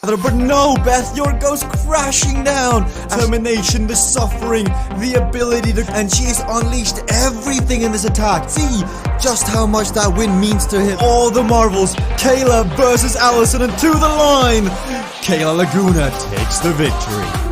But no, Beth, York goes crashing down. Determination, the suffering, the ability to... And she's unleashed everything in this attack. See just how much that win means to him. All the marvels. Kayla versus Allison, and to the line. Kayla Laguna takes the victory.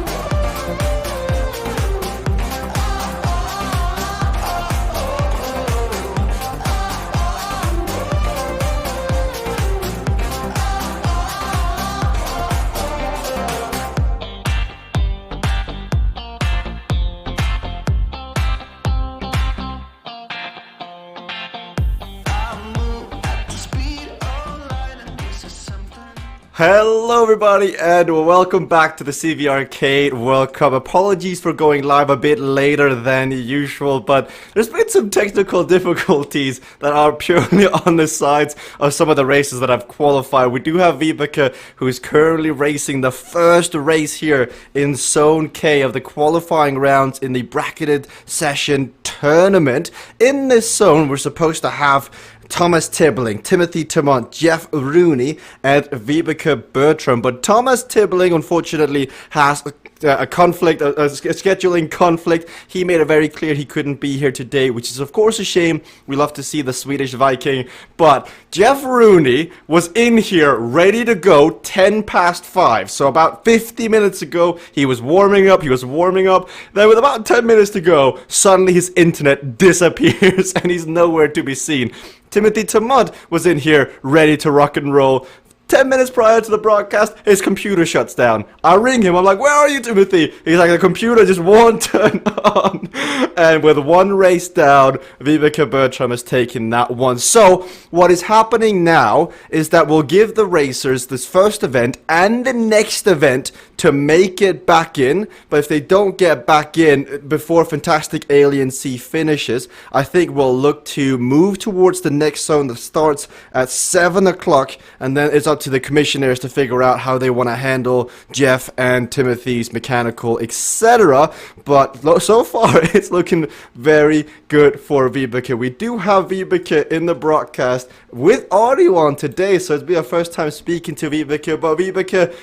Hello everybody and welcome back to the CVRcade World Cup. Apologies for going live a bit later than usual, but there's been some technical difficulties that are purely on the sides of some of the races that have qualified. We do have Vibeke, who is currently racing the first race here in Zone K of the qualifying rounds in the bracketed session tournament. In this zone, we're supposed to have Thomas Tibbling, Timothy Tamont, Jeff Rooney, and Vibeke Bertram. But Thomas Tibbling, unfortunately, has a conflict, a scheduling conflict. He made it very clear he couldn't be here today, which is of course a shame. We love to see the Swedish Viking. But Jeff Rooney was in here ready to go 10 past 5. So about 50 minutes ago, he was warming up. Then with about 10 minutes to go, suddenly his internet disappears and he's nowhere to be seen. Timothy Tamont was in here ready to rock and roll. 10 minutes prior to the broadcast, his computer shuts down. I ring him, I'm like, where are you, Timothy? He's like, the computer just won't turn on. And with one race down, Vibeke Bertram has taken that one. So, what is happening now is that we'll give the racers this first event and the next event to make it back in. But if they don't get back in before Fantastic Alien C finishes, I think we'll look to move towards the next zone that starts at 7 o'clock, and then it's up to the commissioners to figure out how they want to handle Jeff and Timothy's mechanical, etc. But so far, it's looking very good for Vibeke. We do have Vibeke in the broadcast with audio on today, so it'll be our first time speaking to Vibeke. But Vibeke,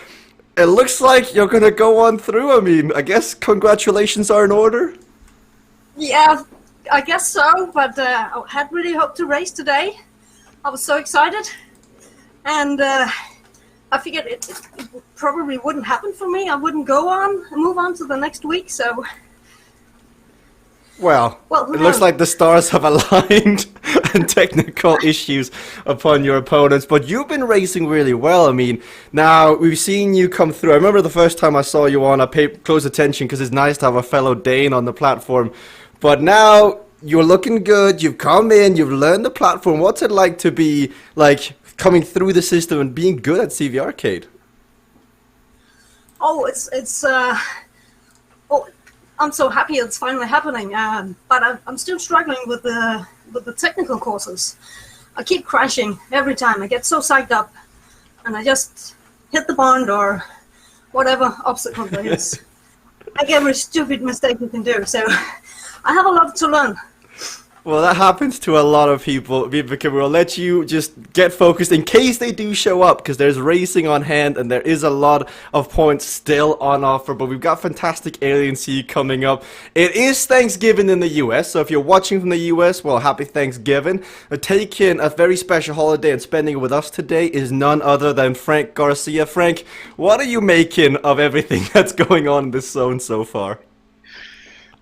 it looks like you're going to go on through. I mean, I guess congratulations are in order? Yeah, I guess so, but I had really hoped to race today. I was so excited. And I figured it probably wouldn't happen for me. I wouldn't move on to the next week, so... Well, it looks like the stars have aligned and technical issues upon your opponents, but you've been racing really well. I mean, now we've seen you come through. I remember the first time I saw you on, I paid close attention because it's nice to have a fellow Dane on the platform. But now you're looking good, you've come in, you've learned the platform. What's it like to be, like, coming through the system and being good at CVRcade? Oh, I'm so happy it's finally happening. But I'm still struggling with the technical courses. I keep crashing every time. I get so psyched up, and I just hit the bond or whatever obstacle there is. Make every stupid mistake you can do. So I have a lot to learn. Well, that happens to a lot of people, Vibeke. We'll let you just get focused in case they do show up, because there's racing on hand and there is a lot of points still on offer. But we've got Fantastic Alien C coming up. It is Thanksgiving in the US, so if you're watching from the US, well, happy Thanksgiving. Taking a very special holiday and spending it with us today is none other than Frank Garcia. Frank, what are you making of everything that's going on in this zone so far?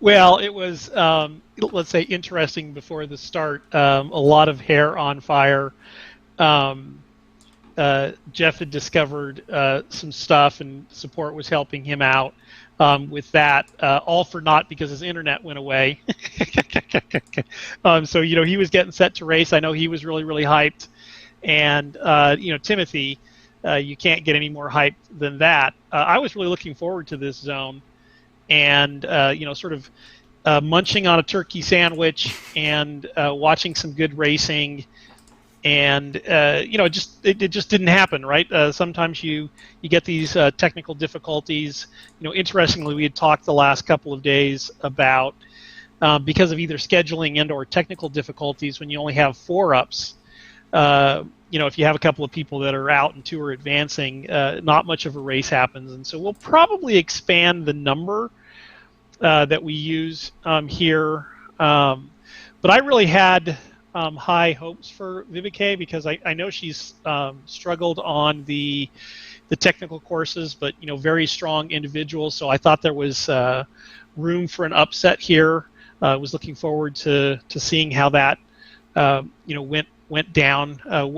Well, it was, let's say, interesting before the start. A lot of hair on fire. Jeff had discovered some stuff, and support was helping him out with that. All for naught because his internet went away. So, you know, he was getting set to race. I know he was really, really hyped. And, you know, Timothy, you can't get any more hyped than that. I was really looking forward to this zone. And you know, sort of munching on a turkey sandwich and watching some good racing and it just didn't happen, right? Sometimes you get these technical difficulties. Interestingly, we had talked the last couple of days about because of either scheduling and or technical difficulties, when you only have 4-ups. If you have a couple of people that are out and 2 are advancing, not much of a race happens. And so we'll probably expand the number that we use here. But I really had high hopes for CVRcade because I know she's struggled on the technical courses, but very strong individual. So I thought there was room for an upset here. I was looking forward to seeing how that went down.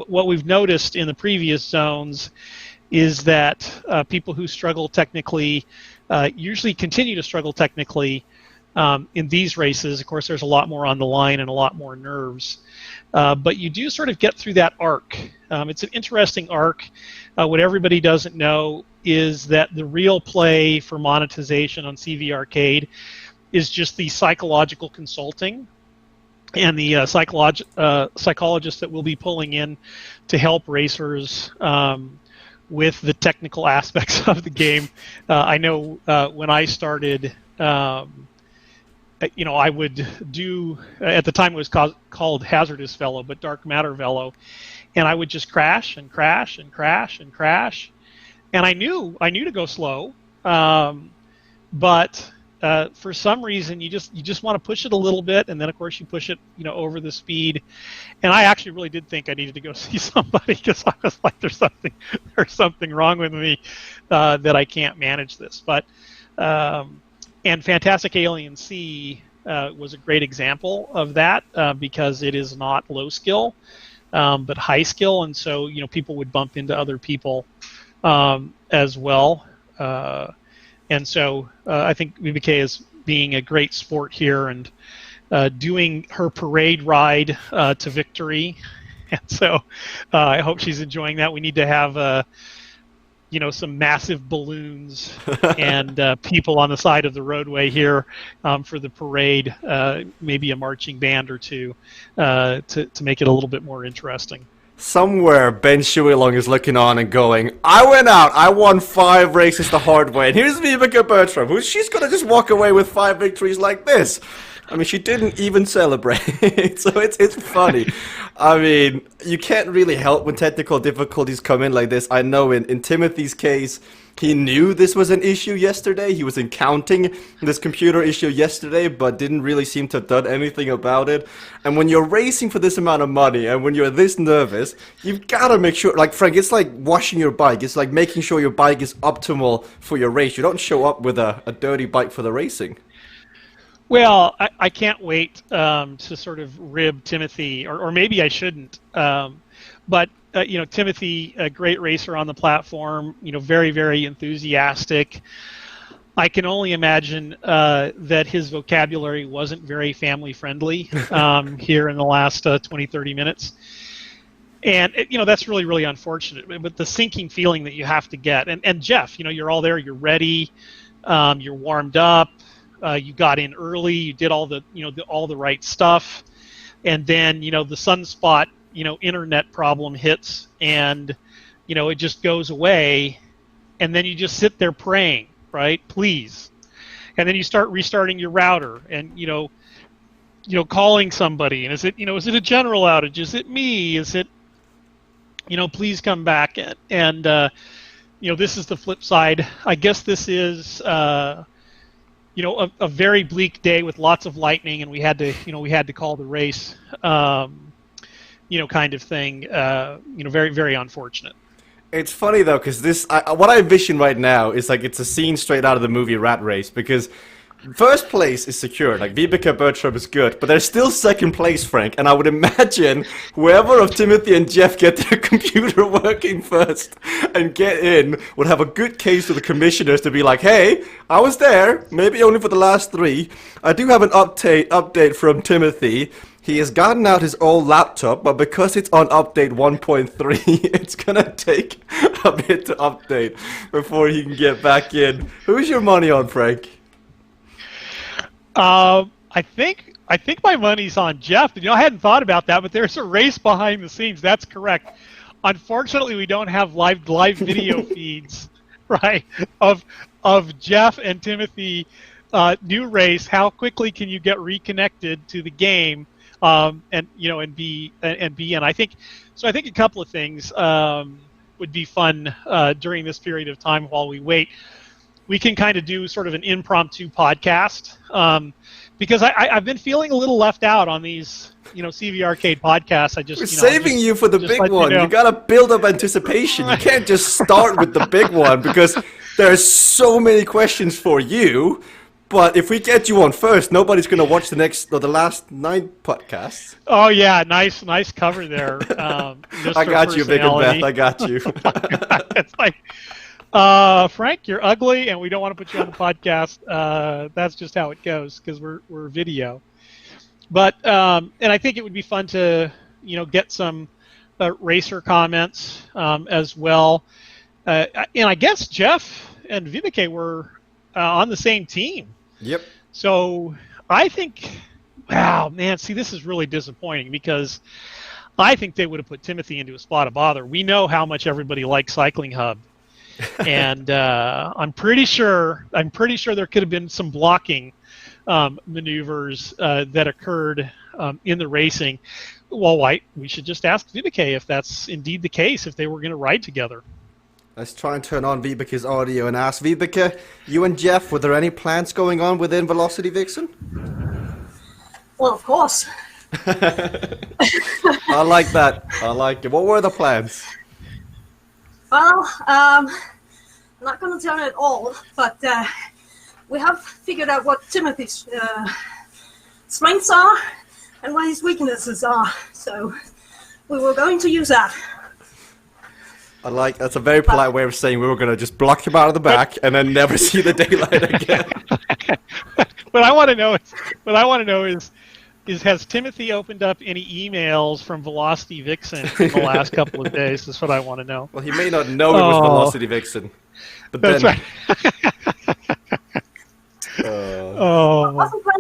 What we've noticed in the previous zones is that people who struggle technically usually continue to struggle technically in these races. Of course, there's a lot more on the line and a lot more nerves. But you do sort of get through that arc. It's an interesting arc. What everybody doesn't know is that the real play for monetization on CVRcade is just the psychological consulting and the psychologists that we'll be pulling in to help racers with the technical aspects of the game. I know when I started, I would do, at the time it was called Hazardous Velo, but Dark Matter Velo, and I would just crash and crash and crash and crash, and I knew to go slow, but for some reason you just want to push it a little bit, and then of course you push it over the speed. And I actually really did think I needed to go see somebody because I was like, there's something wrong with me that I can't manage this. But and Fantastic Alien C was a great example of that because it is not low skill but high skill, and so people would bump into other people as well. And so I think CVRcade is being a great sport here and doing her parade ride to victory. And so I hope she's enjoying that. We need to have some massive balloons and people on the side of the roadway here for the parade, maybe a marching band or two to make it a little bit more interesting. Somewhere Ben Shuilong is looking on and going, I went out, I won 5 races the hard way, and here's Vibeke Bertram, she's gonna just walk away with 5 victories like this. I mean, she didn't even celebrate, so it's funny. I mean, you can't really help when technical difficulties come in like this. I know in Timothy's case, he knew this was an issue yesterday. He was encountering this computer issue yesterday, but didn't really seem to have done anything about it. And when you're racing for this amount of money, and when you're this nervous, you've got to make sure, like Frank, it's like washing your bike. It's like making sure your bike is optimal for your race. You don't show up with a dirty bike for the racing. Well, I can't wait to sort of rib Timothy, or maybe I shouldn't. But Timothy, a great racer on the platform, very, very enthusiastic. I can only imagine that his vocabulary wasn't very family friendly here in the last 20, 30 minutes. And, that's really, really unfortunate. But the sinking feeling that you have to get, and Jeff, you're all there, you're ready, you're warmed up. You got in early. You did all the all the right stuff, and then the sunspot internet problem hits, and it just goes away, and then you just sit there praying, right? Please, and then you start restarting your router, and calling somebody, and is it a general outage? Is it me? Is it please come back, and this is the flip side. I guess this is. A very bleak day with lots of lightning, and we had to call the race, kind of thing. Very, very unfortunate. It's funny though, because what I envision right now is like it's a scene straight out of the movie Rat Race, because first place is secured, like Vibeke Bertram is good, but there's still second place, Frank, and I would imagine whoever of Timothy and Jeff get their computer working first and get in would have a good case to the commissioners to be like, hey, I was there, maybe only for the last 3. I do have an update from Timothy. He has gotten out his old laptop, but because it's on update 1.3, it's gonna take a bit to update before he can get back in. Who's your money on, Frank? I think my money's on Jeff. You know, I hadn't thought about that, but there's a race behind the scenes. That's correct. Unfortunately, we don't have live video feeds, right? Of Jeff and Timothy. New race. How quickly can you get reconnected to the game? And you know, and be in. I think so. I think a couple of things would be fun during this period of time while we wait. We can kind of do sort of an impromptu podcast because I've been feeling a little left out on these, you know, CVRcade podcasts. We're saving you for the big one. You gotta build up anticipation. You can't just start with the big one because there's so many questions for you. But if we get you on first, nobody's going to watch the last 9 podcasts. Oh yeah, nice cover there. I got you, Big and Beth. I got you. It's like, Frank, you're ugly, and we don't want to put you on the podcast. That's just how it goes because we're video. But and I think it would be fun to, you know, get some racer comments as well. And I guess Jeff and Viveke were on the same team. Yep. So I think, wow, man, see, this is really disappointing because I think they would have put Timothy into a spot of bother. We know how much everybody likes Cycling Hub, and I'm pretty sure there could have been some blocking maneuvers that occurred in the racing. Well, we should just ask Viveke if that's indeed the case, if they were going to ride together. Let's try and turn on Vibeke's audio and ask Vibeke, you and Jeff, were there any plans going on within Velocity Vixen? Well, of course. I like that. I like it. What were the plans? Well, I'm not going to tell you it all, but we have figured out what Timothy's strengths are and what his weaknesses are. So we were going to use that. That's a very polite way of saying we were going to just block him out of the back and then never see the daylight again. What I want to know is has Timothy opened up any emails from Velocity Vixen in the last couple of days? That's what I want to know. Well, he may not know it was Velocity Vixen. But that's then, right.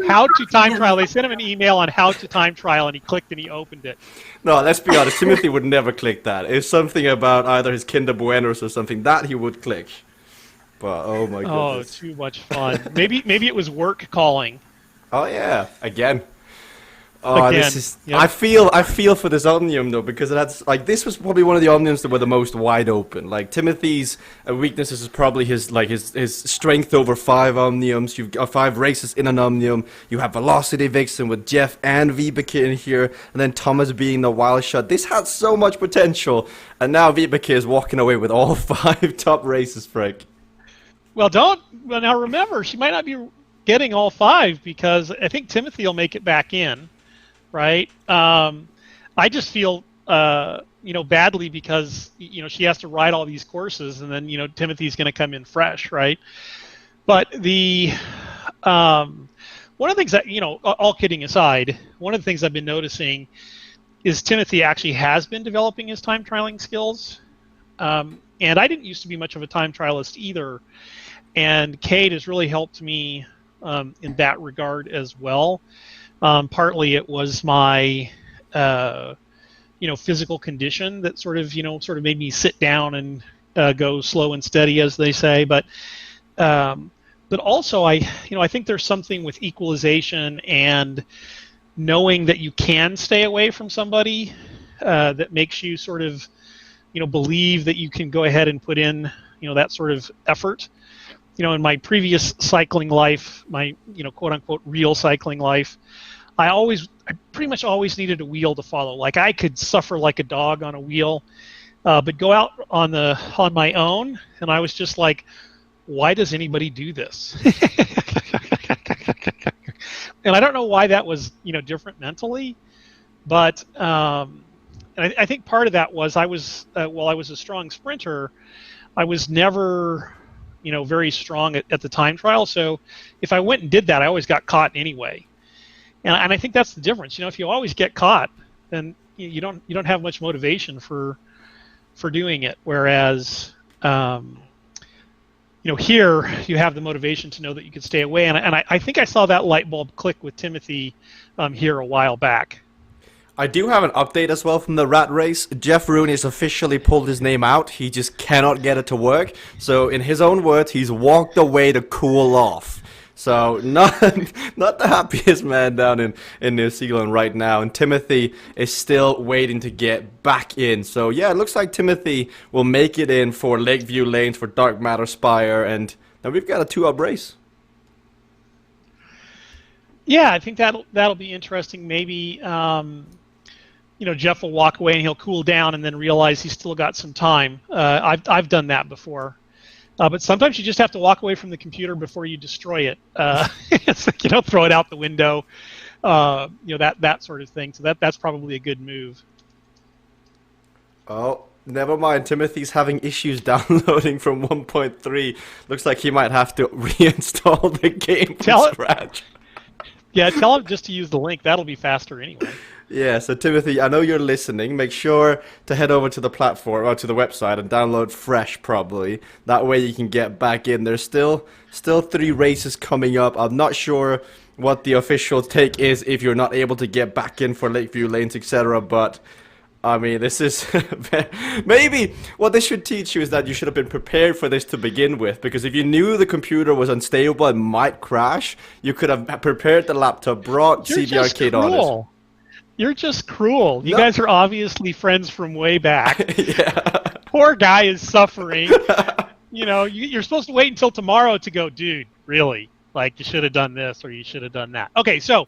How to time trial. They sent him an email on how to time trial, and he clicked and he opened it. No, let's be honest. Timothy would never click that. It's something about either his Kinder Buenos or something that he would click. But oh my goodness. Oh, too much fun. Maybe it was work calling. Oh yeah, again. Oh, Again, this is. yep. I feel for this Omnium though because that's like this was probably one of the Omniums that were the most wide open. Like Timothy's weaknesses is probably his strength over 5 Omniums. You've got 5 races in an Omnium. You have Velocity Vixen with Jeff and Vibeke in here, and then Thomas being the wild shot. This had so much potential, and now Vibeke is walking away with all 5 top races, Frank. Well, now remember, she might not be getting all 5 because I think Timothy will make it back in. Right. I just feel, badly because, she has to ride all these courses and then, Timothy's going to come in fresh. Right. But one of the things that, all kidding aside, one of the things I've been noticing is Timothy actually has been developing his time trialing skills. And I didn't used to be much of a time trialist either. And Cade has really helped me in that regard as well. Partly it was my, physical condition that sort of made me sit down and go slow and steady, as they say. But also I think there's something with equalization and knowing that you can stay away from somebody that makes you sort of, believe that you can go ahead and put in, that sort of effort. In my previous cycling life, my, quote unquote, real cycling life, I pretty much always needed a wheel to follow. Like I could suffer like a dog on a wheel, but go out on my own. And I was just like, why does anybody do this? And I don't know why that was, different mentally, but, and I think part of that was while I was a strong sprinter, I was never, very strong at the time trial. So if I went and did that, I always got caught anyway. And I think that's the difference. If you always get caught, then you don't have much motivation for doing it. Whereas, here you have the motivation to know that you can stay away. And I think I saw that light bulb click with Timothy here a while back. I do have an update as well from the rat race. Jeff Rooney has officially pulled his name out. He just cannot get it to work. So in his own words, he's walked away to cool off. So not the happiest man down in New Zealand right now. And Timothy is still waiting to get back in. So yeah, it looks like Timothy will make it in for Lakeview Lanes, for Dark Matter Spire. And now we've got a 2-up race. Yeah, I think that'll be interesting. Maybe Jeff will walk away and he'll cool down and then realize he's still got some time. I've done that before, but sometimes you just have to walk away from the computer before you destroy it. It's like, throw it out the window, that sort of thing. So that's probably a good move. Oh, never mind. Timothy's having issues downloading from 1.3. Looks like he might have to reinstall the game from scratch. Yeah, tell him just to use the link. That'll be faster anyway. Yeah, so Timothy, I know you're listening. Make sure to head over to the platform, or to the website, and download Fresh, probably. That way you can get back in. There's still 3 races coming up. I'm not sure what the official take is if you're not able to get back in for Lakeview Lanes, etc. But, I mean, this is... maybe what this should teach you is that you should have been prepared for this to begin with. Because if you knew the computer was unstable and might crash, you could have prepared the laptop, brought CVRcade on it. You're just cruel. You guys are obviously friends from way back. Yeah. Poor guy is suffering. You're supposed to wait until tomorrow to go, dude, really? Like, you should have done this or you should have done that. Okay, so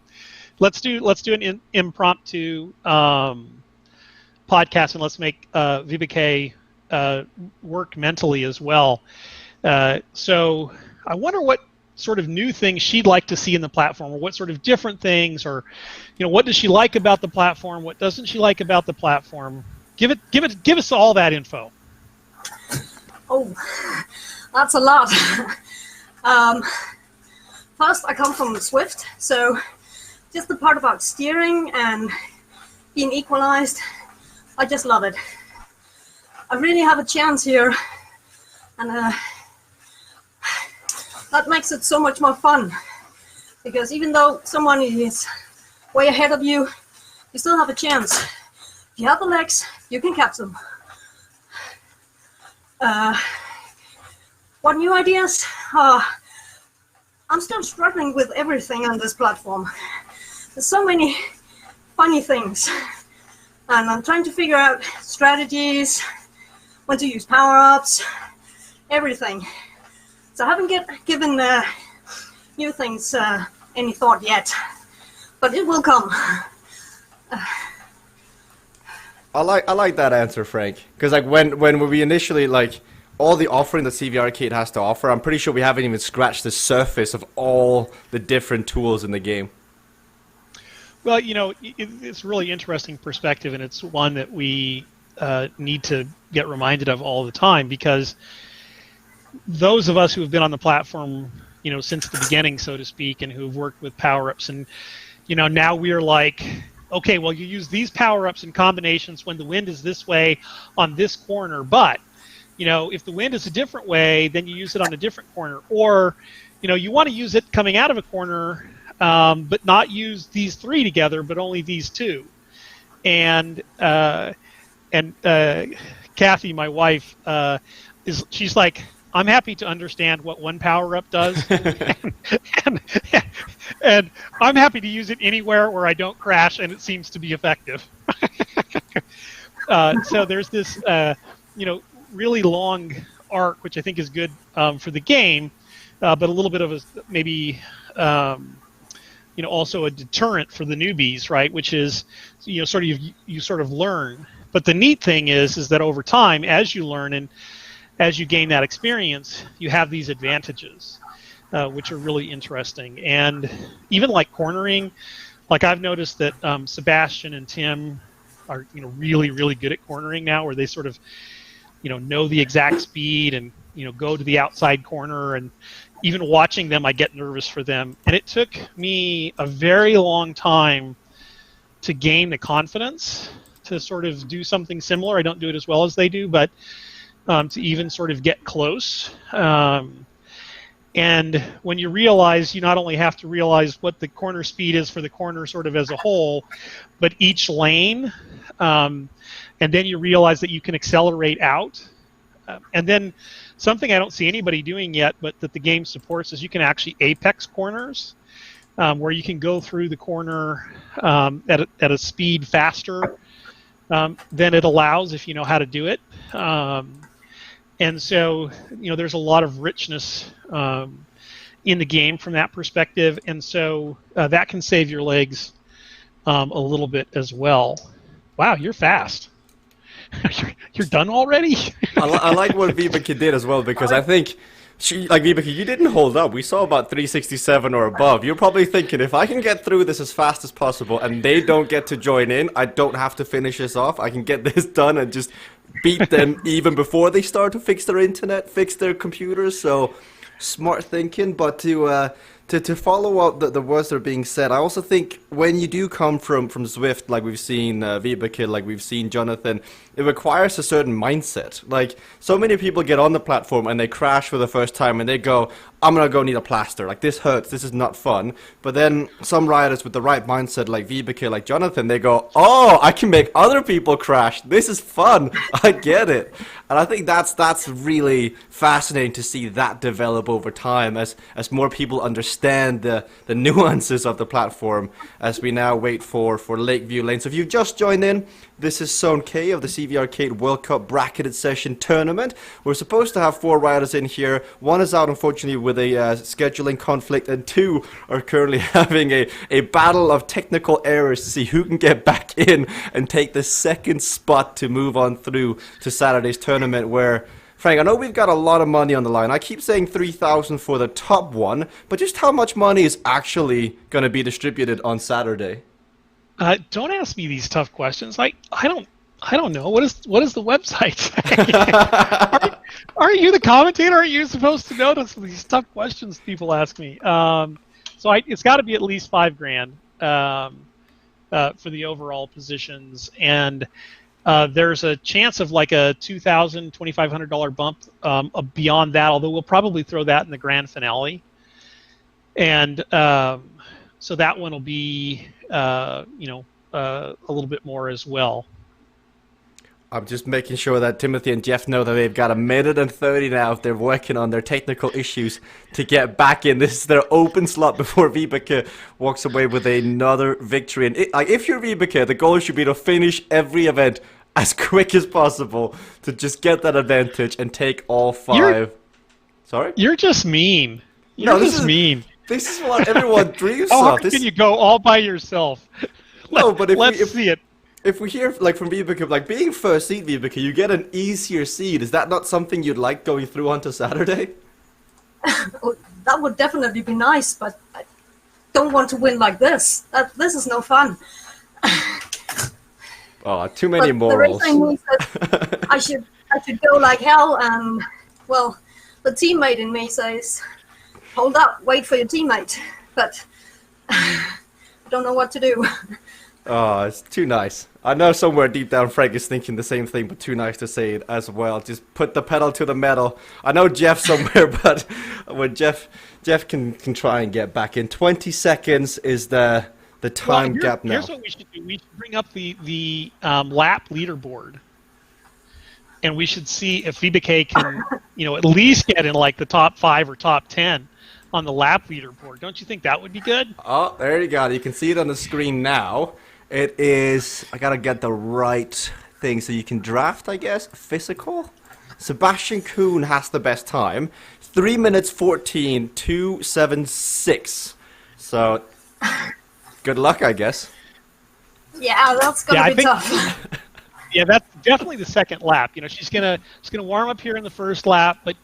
let's do an impromptu podcast, and let's make VBK work mentally as well. So I wonder what sort of new things she'd like to see in the platform, or what sort of different things, or what does she like about the platform, what doesn't she like about the platform. Give us all that info. Oh, that's a lot. First, I come from Swift, so just the part about steering and being equalized, I just love it. I really have a chance here, and that makes it so much more fun, because even though someone is way ahead of you, you still have a chance. If you have the legs, you can catch them. What new ideas? I'm still struggling with everything on this platform. There's so many funny things, and I'm trying to figure out strategies, when to use power-ups, everything. So I haven't given new things any thought yet, but it will come. I like that answer, Frank, because like when we initially all the offering that CVRcade has to offer, I'm pretty sure we haven't even scratched the surface of all the different tools in the game. Well, it's a really interesting perspective, and it's one that we need to get reminded of all the time, because those of us who have been on the platform, since the beginning, so to speak, and who've worked with power-ups, and, now we're like, okay, well, you use these power-ups in combinations when the wind is this way on this corner, but, if the wind is a different way, then you use it on a different corner. Or, you want to use it coming out of a corner, but not use these 3 together, but only these 2. And Kathy, my wife, she's like, I'm happy to understand what one power-up does, and I'm happy to use it anywhere where I don't crash and it seems to be effective. So there's this, really long arc, which I think is good for the game, but a little bit of a maybe, also a deterrent for the newbies, right? Which is, you sort of learn. But the neat thing is that over time, as you learn and as you gain that experience, you have these advantages, which are really interesting. And even like cornering, like I've noticed that Sebastian and Tim are, really, really good at cornering now, where they sort of, know the exact speed and, go to the outside corner. And even watching them, I get nervous for them. And it took me a very long time to gain the confidence to sort of do something similar. I don't do it as well as they do, but to even sort of get close. And when you realize, you not only have to realize what the corner speed is for the corner sort of as a whole, but each lane, and then you realize that you can accelerate out. And then something I don't see anybody doing yet, but that the game supports, is you can actually apex corners, where you can go through the corner at a speed faster than it allows if you know how to do it. And so, there's a lot of richness in the game from that perspective, and so that can save your legs a little bit as well. Wow, you're fast. You're done already? I like what Vibeke did as well, because I think Vibeke, you didn't hold up. We saw about 367 or above. You're probably thinking, if I can get through this as fast as possible and they don't get to join in, I don't have to finish this off. I can get this done and just beat them even before they start to fix their internet, fix their computers. So smart thinking. But to follow up the words that are being said, I also think when you do come from Zwift, like we've seen Vibeke, like we've seen Jonathan, it requires a certain mindset. Like, so many people get on the platform and they crash for the first time and they go, I'm gonna go need a plaster. Like, this hurts, this is not fun. But then some riders with the right mindset, like Vibeke, like Jonathan, they go, oh, I can make other people crash. This is fun. I get it. And I think that's really fascinating to see that develop over time as more people understand the nuances of the platform, as we now wait for Lakeview Lane. So if you've just joined in, this is Zone K of the CVRcade World Cup bracketed session tournament. We're supposed to have 4 riders in here. 1 is out, unfortunately, with a scheduling conflict, and 2 are currently having a battle of technical errors to see who can get back in and take the second spot to move on through to Saturday's tournament, where, Frank, I know we've got a lot of money on the line. I keep saying 3,000 for the top one, but just how much money is actually going to be distributed on Saturday? Don't ask me these tough questions. I don't know. What is the website say? Aren't you the commentator? Aren't you supposed to know these tough questions people ask me? So it's got to be at least $5,000 for the overall positions, and there's a chance of like a $2,000, $2,500 bump beyond that. Although we'll probably throw that in the grand finale, and so that one will be a little bit more as well. I'm just making sure that Timothy and Jeff know that they've got 1:30 now if they're working on their technical issues to get back in. This is their open slot before Vibeke walks away with another victory. And if you're Vibeke, the goal should be to finish every event as quick as possible to just get that advantage and take all 5. Sorry? You're just mean. You're just mean. This is what everyone dreams How of. hard can you go all by yourself? No, but let's see it. If we hear like from Vibeke, like being first seed Vibeke, you get an easier seed. Is that not something you'd like going through onto Saturday? That would definitely be nice, but I don't want to win like this. This is no fun. Oh, too many morals. The racing means that I should go like hell, and well, the teammate in me says, hold up, wait for your teammate. But I don't know what to do. Oh, it's too nice. I know somewhere deep down Frank is thinking the same thing, but too nice to say it as well. Just put the pedal to the metal. I know Jeff somewhere, but when Jeff can try and get back in. 20 seconds is the time gap now. Here's what we should do. We should bring up the lap leaderboard, and we should see if Vibeke can, at least get in like the top 5 or top 10 on the lap leaderboard. Don't you think that would be good? Oh, there you go. You can see it on the screen now. It is, I gotta get the right thing so you can draft, I guess. Physical. Sebastian Kuhn has the best time. 3 minutes 14.276. So, good luck, I guess. Yeah, that's gonna be tough. Yeah, that's definitely the second lap. She's gonna warm up here in the first lap, but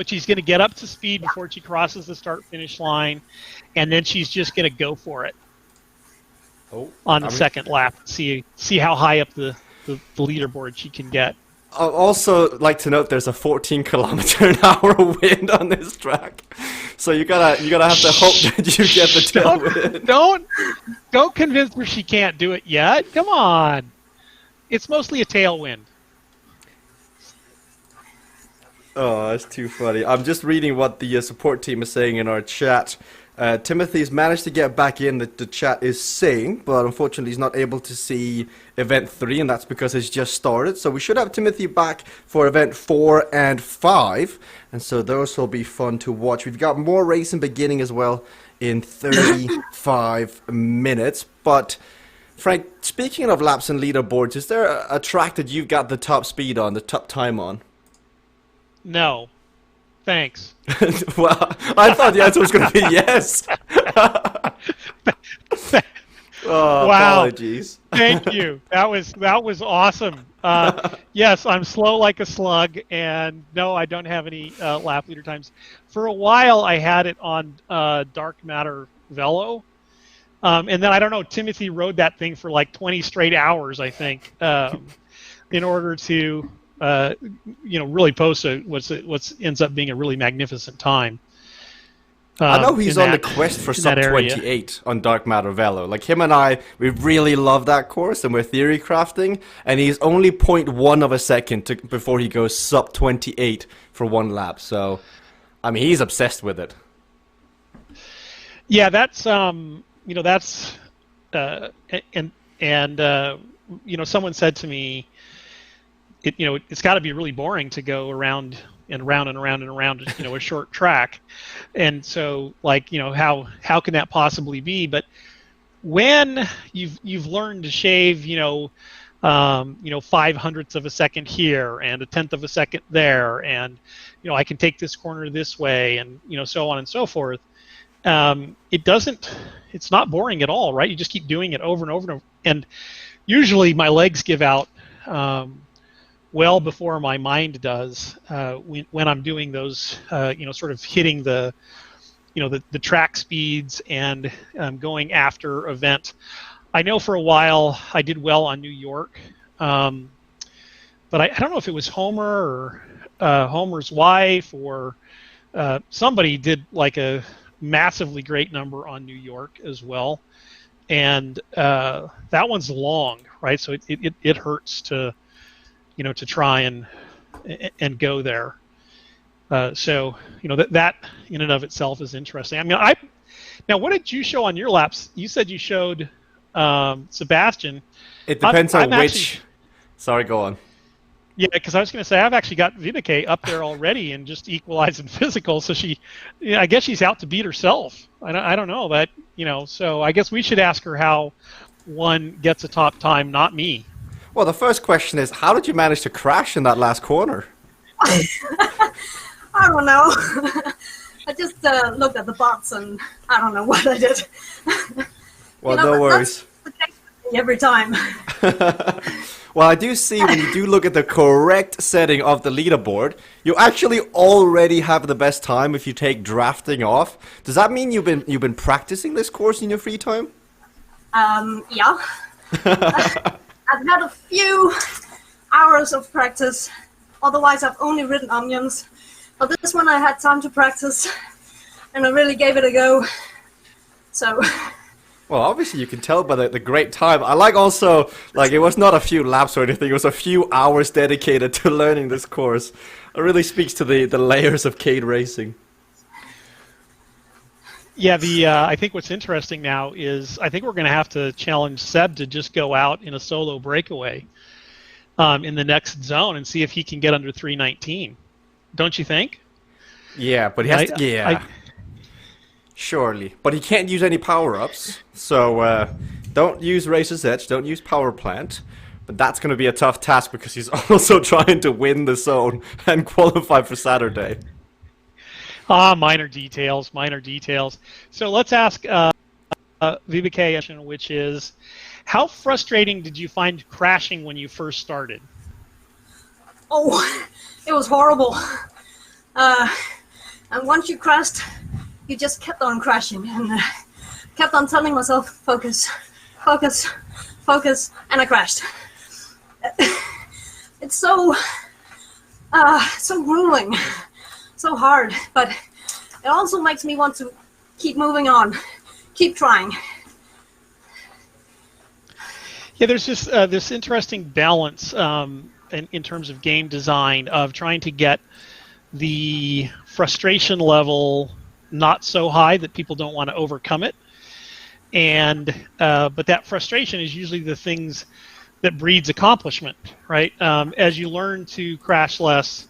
she's gonna get up to speed before she crosses the start-finish line, and then she's just gonna go for it on the second lap. See how high up the leaderboard she can get. I'd also like to note there's a 14-kilometer-an-hour wind on this track, so you gotta have to hope that you get the tailwind. Don't convince her she can't do it yet. Come on, it's mostly a tailwind. Oh, that's too funny. I'm just reading what the support team is saying in our chat. Timothy's managed to get back in, the chat is saying, but unfortunately he's not able to see Event 3, and that's because it's just started. So we should have Timothy back for Event 4 and 5, and so those will be fun to watch. We've got more racing beginning as well in 35 minutes, but Frank, speaking of laps and leaderboards, is there a track that you've got the top speed on, the top time on? No. Thanks. Well, I thought the answer was going to be yes. Oh, Wow. apologies. Thank you. That was awesome. Yes, I'm slow like a slug, and no, I don't have any lap leader times. For a while, I had it on Dark Matter Velo, and then I don't know. Timothy rode that thing for like 20 straight hours, I think, in order to really post what ends up being a really magnificent time. I know he's on the quest for sub 28 on Dark Matter Velo. Like him and I, we really love that course, and we're theory crafting, and he's only 0.1 of a second before he goes sub 28 for one lap. So, I mean, he's obsessed with it. Yeah, that's that's someone said to me, it's got to be really boring to go around and around and around and around, a short track. And so, how can that possibly be? But when you've learned to shave, 5/100ths of a second here and 1/10 of a second there, and I can take this corner this way, and so on and so forth. It's not boring at all, right? You just keep doing it over and over and over. And usually my legs give out well before my mind does when I'm doing those, sort of hitting the track speeds and going after event. I know for a while I did well on New York, but I don't know if it was Homer or Homer's wife or somebody did like a massively great number on New York as well, and that one's long, right? So it hurts to to try and go there. So that in and of itself is interesting. I mean, now what did you show on your laps? You said you showed Sebastian. It depends on which. Sorry, go on. Yeah, because I was going to say I've actually got CVRcade up there already and just equalized in physical. So I guess she's out to beat herself. I don't know, but so I guess we should ask her how one gets a top time, not me. Well, the first question is, how did you manage to crash in that last corner? I don't know. I just looked at the bots and I don't know what I did. Well, no worries. That's the case with me every time. Well, I do see when you do look at the correct setting of the leaderboard, you actually already have the best time if you take drafting off. Does that mean you've been practicing this course in your free time? Yeah. I've had a few hours of practice. Otherwise, I've only ridden onions. But this one I had time to practice, and I really gave it a go. So. Well, obviously you can tell by the great time. I like also, it was not a few laps or anything. It was a few hours dedicated to learning this course. It really speaks to the layers of Cade racing. Yeah, I think what's interesting now is I think we're going to have to challenge Seb to just go out in a solo breakaway in the next zone and see if he can get under 319. Don't you think? Yeah, but he has to. Yeah, surely. But he can't use any power-ups, so don't use Racer's Edge, don't use Power Plant. But that's going to be a tough task because he's also trying to win the zone and qualify for Saturday. Minor details. So let's ask CVRcade, which is, how frustrating did you find crashing when you first started? Oh, it was horrible. And once you crashed, you just kept on crashing and kept on telling myself, focus, focus, focus, and I crashed. It's so grueling. So hard, but it also makes me want to keep moving on, keep trying. Yeah, there's just this interesting balance in terms of game design of trying to get the frustration level not so high that people don't want to overcome it. And but that frustration is usually the things that breeds accomplishment, right? As you learn to crash less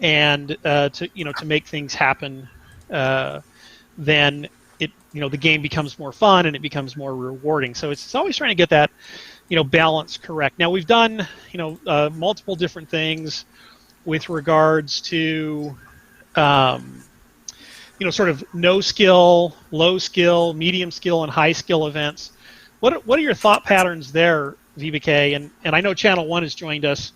and to make things happen, then the game becomes more fun and it becomes more rewarding. So it's always trying to get that balance correct. Now we've done multiple different things with regards to sort of no skill, low skill, medium skill, and high skill events. What are your thought patterns there, VBK? And I know Channel 1 has joined us,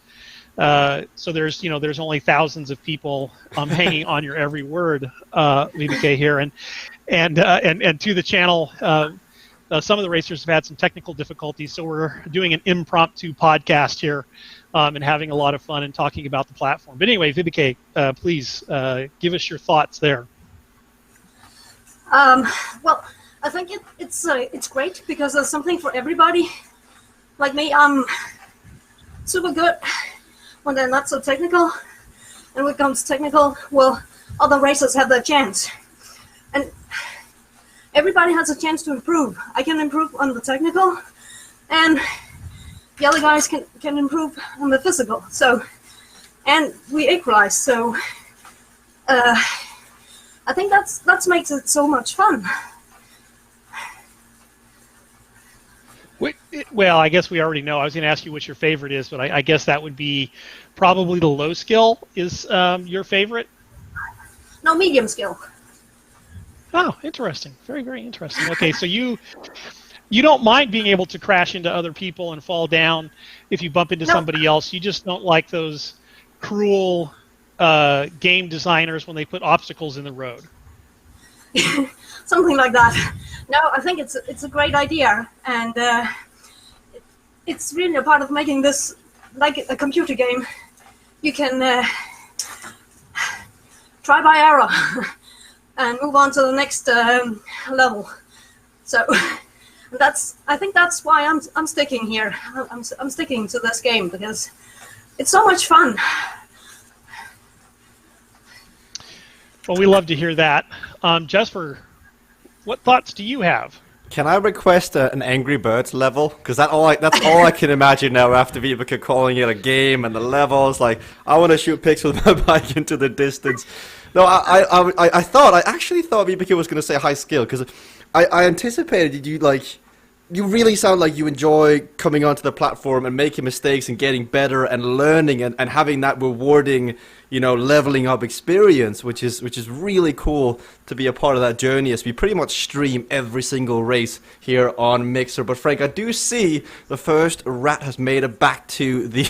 so there's only thousands of people hanging on your every word, VBK here, and to the channel. Some of the racers have had some technical difficulties, so we're doing an impromptu podcast here and having a lot of fun and talking about the platform. But anyway, VBK, please give us your thoughts there. Well, I think it's great because there's something for everybody. Like me, I'm super good when they're not so technical, and when it comes technical, well, other racers have their chance, and everybody has a chance to improve. I can improve on the technical, and the other guys can improve on the physical. So, and we equalize. So, I think that makes it so much fun. Well, I guess we already know. I was going to ask you what your favorite is, but I guess that would be probably the low skill is your favorite? No, medium skill. Oh, interesting. Very, very interesting. Okay, so you don't mind being able to crash into other people and fall down if you bump into somebody else. You just don't like those cruel game designers when they put obstacles in the road. Something like that. No, I think it's a great idea, and it's really a part of making this like a computer game. You can try by error and move on to the next level. So I think that's why I'm sticking here. I'm sticking to this game because it's so much fun. Well, we love to hear that. Jesper, what thoughts do you have? Can I request an Angry Birds level? Because that's all I can imagine now after Vibeke calling it a game and the levels. Like, I want to shoot pics with my bike into the distance. No, I actually thought Vibeke was going to say high skill, because I anticipated you really sound like you enjoy coming onto the platform and making mistakes and getting better and learning and having that rewarding, leveling up experience, which is really cool to be a part of that journey, as we pretty much stream every single race here on Mixer. But Frank, I do see the first rat has made it back to the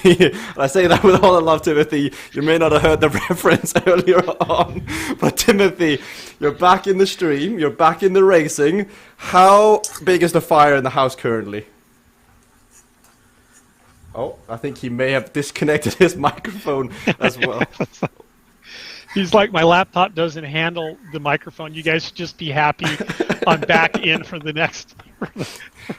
I say that with all the love, Timothy. You may not have heard the reference earlier on, but Timothy, you're back in the stream, you're back in the racing. How big is the fire in the house currently? Oh, I think he may have disconnected his microphone as well. He's like, my laptop doesn't handle the microphone. You guys should just be happy I'm back in for the next.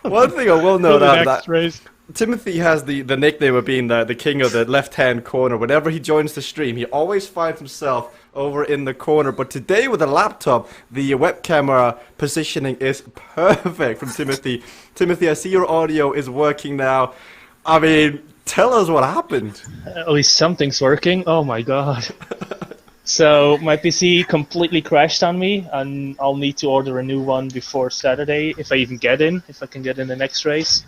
One thing I will note out that race. Timothy has the nickname of being the king of the left-hand corner. Whenever he joins the stream, he always finds himself over in the corner. But today with the laptop, the web camera positioning is perfect from Timothy. Timothy, I see your audio is working now. I mean, tell us what happened. At least something's working. Oh my god. So my PC completely crashed on me, and I'll need to order a new one before Saturday if I even get in, if I can get in the next race.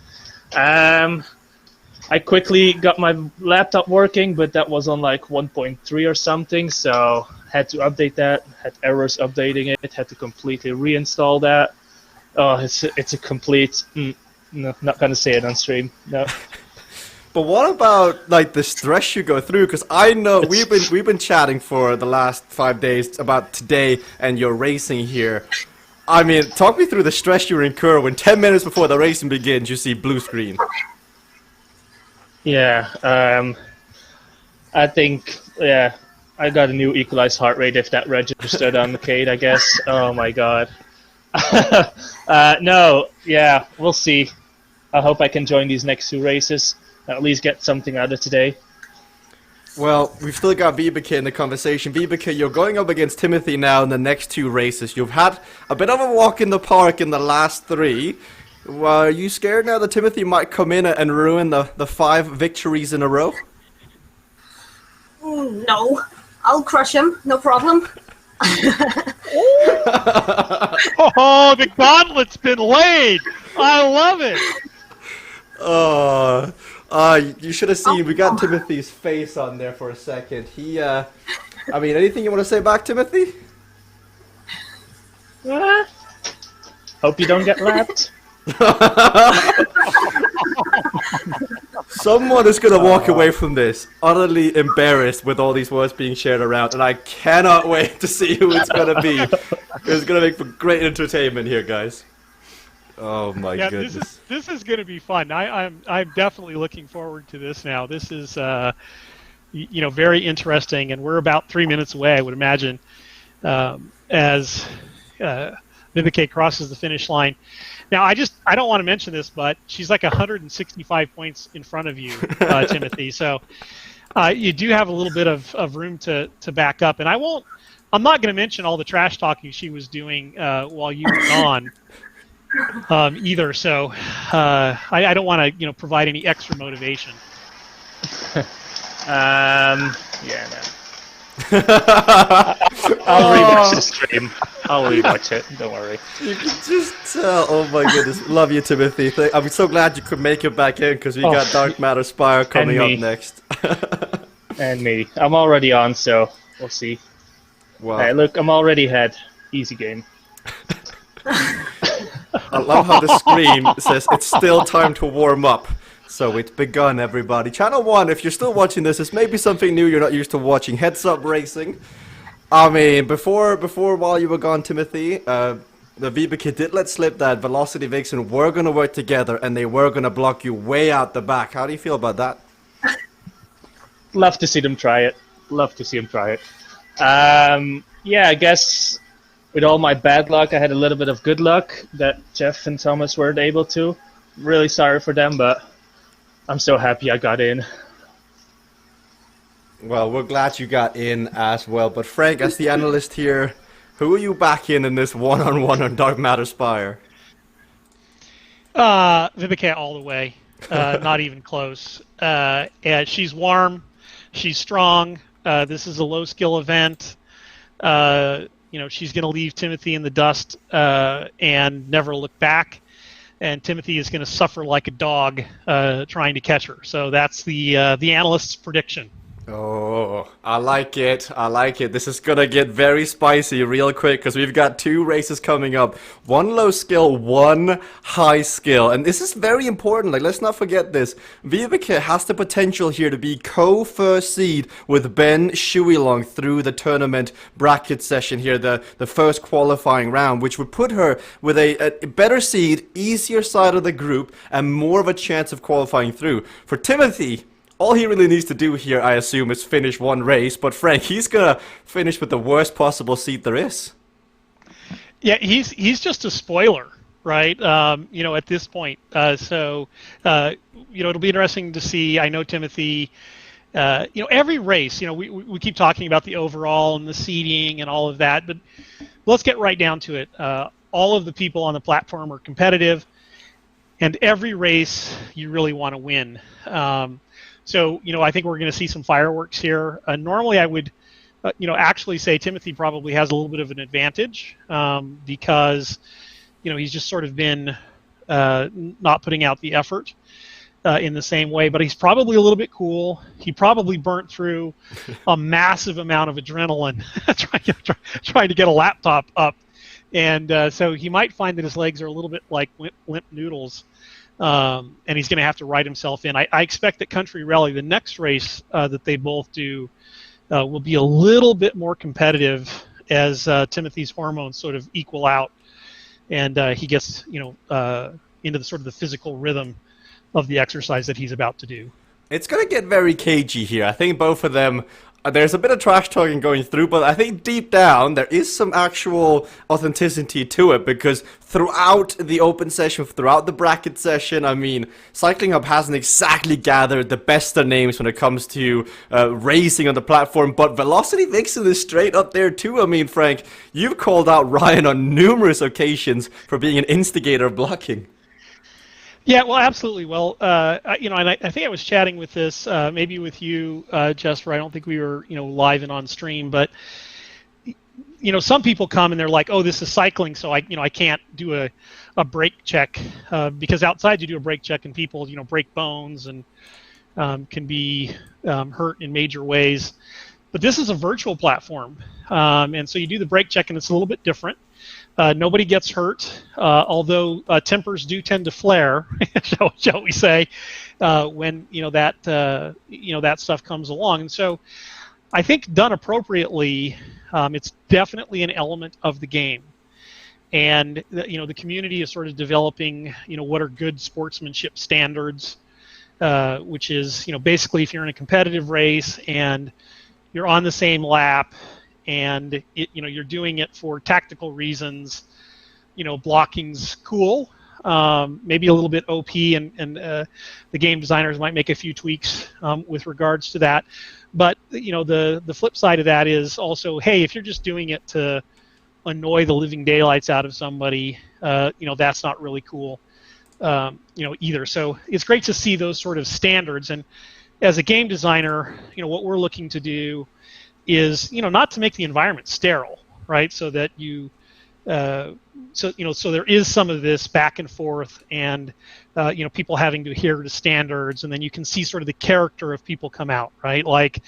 I quickly got my laptop working, but that was on like 1.3 or something, so had to update that, had errors updating it, had to completely reinstall that. Oh, it's a complete... no, not gonna say it on stream. No. But what about like the stress you go through? Because I know we've been chatting for the last 5 days about today and your racing here. I mean, talk me through the stress you incur when 10 minutes before the racing begins, you see blue screen. Yeah, I think, I got a new equalized heart rate if that registered on the CVRcade, I guess. Oh my god. No, yeah, we'll see. I hope I can join these next two races, at least get something out of today. Well, we've still got Vibeke in the conversation. Vibeke, you're going up against Timothy now in the next 2 races. You've had a bit of a walk in the park in the last 3. Well, are you scared now that Timothy might come in and ruin the 5 victories in a row? No, I'll crush him, no problem. Oh, the gauntlet's been laid. I love it. You should have seen, we got Timothy's face on there for a second. He, I mean, anything you want to say back, Timothy? Hope you don't get lapped. Someone is going to walk away from this utterly embarrassed with all these words being shared around, and I cannot wait to see who it's going to be. It's going to make for great entertainment here, guys. Oh my goodness. This is going to be fun. I'm definitely looking forward to this now. This is very interesting, and we're about 3 minutes away, I would imagine, as Vibeke crosses the finish line. Now, I don't want to mention this, but she's like 165 points in front of you, Timothy. So you do have a little bit of room to back up. And I'm not going to mention all the trash talking she was doing while you were gone either. So I don't want to provide any extra motivation. Yeah, no. I'll rewatch the stream. I'll rewatch it. Don't worry. You can just tell. Oh my goodness. Love you, Timothy. I'm so glad you could make it back in because we got Dark Matter Spire coming up next. And me. I'm already on, so we'll see. Wow. Hey, look, I'm already ahead. Easy game. I love how the screen says it's still time to warm up. So it's begun, everybody. Channel 1, if you're still watching this may be something new you're not used to watching. Heads Up Racing. I mean, before while you were gone, Timothy, the Vibeke did let slip that Velocity Vixen were going to work together and they were going to block you way out the back. How do you feel about that? Love to see them try it. Yeah, I guess with all my bad luck, I had a little bit of good luck that Jeff and Thomas weren't able to. Really sorry for them, but I'm so happy I got in. Well, we're glad you got in as well. But Frank, as the analyst here, who are you backing in this one-on-one on Dark Matter Spire? Vibeke all the way. Not even close. And she's warm. She's strong. This is a low-skill event. She's going to leave Timothy in the dust and never look back. And Timothy is going to suffer like a dog trying to catch her. So that's the analyst's prediction. Oh, I like it. This is going to get very spicy real quick because we've got 2 races coming up. 1 low skill, 1 high skill. And this is very important. Like, let's not forget this. Vibeke has the potential here to be co-first seed with Ben Shuilong through the tournament bracket session here, the first qualifying round, which would put her with a better seed, easier side of the group, and more of a chance of qualifying through. For Timothy, all he really needs to do here, I assume, is finish 1 race. But Frank, he's gonna finish with the worst possible seed there is. Yeah, he's just a spoiler, right? At this point. It'll be interesting to see. I know Timothy. Every race. We keep talking about the overall and the seeding and all of that, but let's get right down to it. All of the people on the platform are competitive, and every race you really want to win. So, I think we're going to see some fireworks here. Normally, I would, actually say Timothy probably has a little bit of an advantage because, he's just sort of been not putting out the effort in the same way. But he's probably a little bit cool. He probably burnt through a massive amount of adrenaline trying to get a laptop up. And so he might find that his legs are a little bit like limp noodles. And he's going to have to write himself in. I expect that Country Rally, the next race that they both do, will be a little bit more competitive as Timothy's hormones sort of equal out, and he gets into the sort of the physical rhythm of the exercise that he's about to do. It's going to get very cagey here. I think both of them there's a bit of trash talking going through, but I think deep down there is some actual authenticity to it, because throughout the open session, throughout the bracket session, I mean, Cycling Hub hasn't exactly gathered the best of names when it comes to racing on the platform, but Velocity Vixen is straight up there too. I mean, Frank, you've called out Ryan on numerous occasions for being an instigator of blocking. Yeah, well, absolutely. Well, and I think I was chatting with this, maybe with you, Jesper. I don't think we were, live and on stream, but some people come and they're like, "Oh, this is cycling, so I can't do a brake check because outside you do a brake check and people, break bones and can be hurt in major ways." But this is a virtual platform, and so you do the brake check and it's a little bit different. Nobody gets hurt, although tempers do tend to flare, shall we say, when that stuff comes along. And so, I think done appropriately, it's definitely an element of the game. And the community is sort of developing, what are good sportsmanship standards, which is basically if you're in a competitive race and you're on the same lap, and you're doing it for tactical reasons. Blocking's cool, maybe a little bit OP, and the game designers might make a few tweaks with regards to that. But the flip side of that is also, hey, if you're just doing it to annoy the living daylights out of somebody, that's not really cool, either. So it's great to see those sort of standards. And as a game designer, what we're looking to do is not to make the environment sterile, right? So that so there is some of this back and forth, and people having to adhere to standards, and then you can see sort of the character of people come out, right? Like,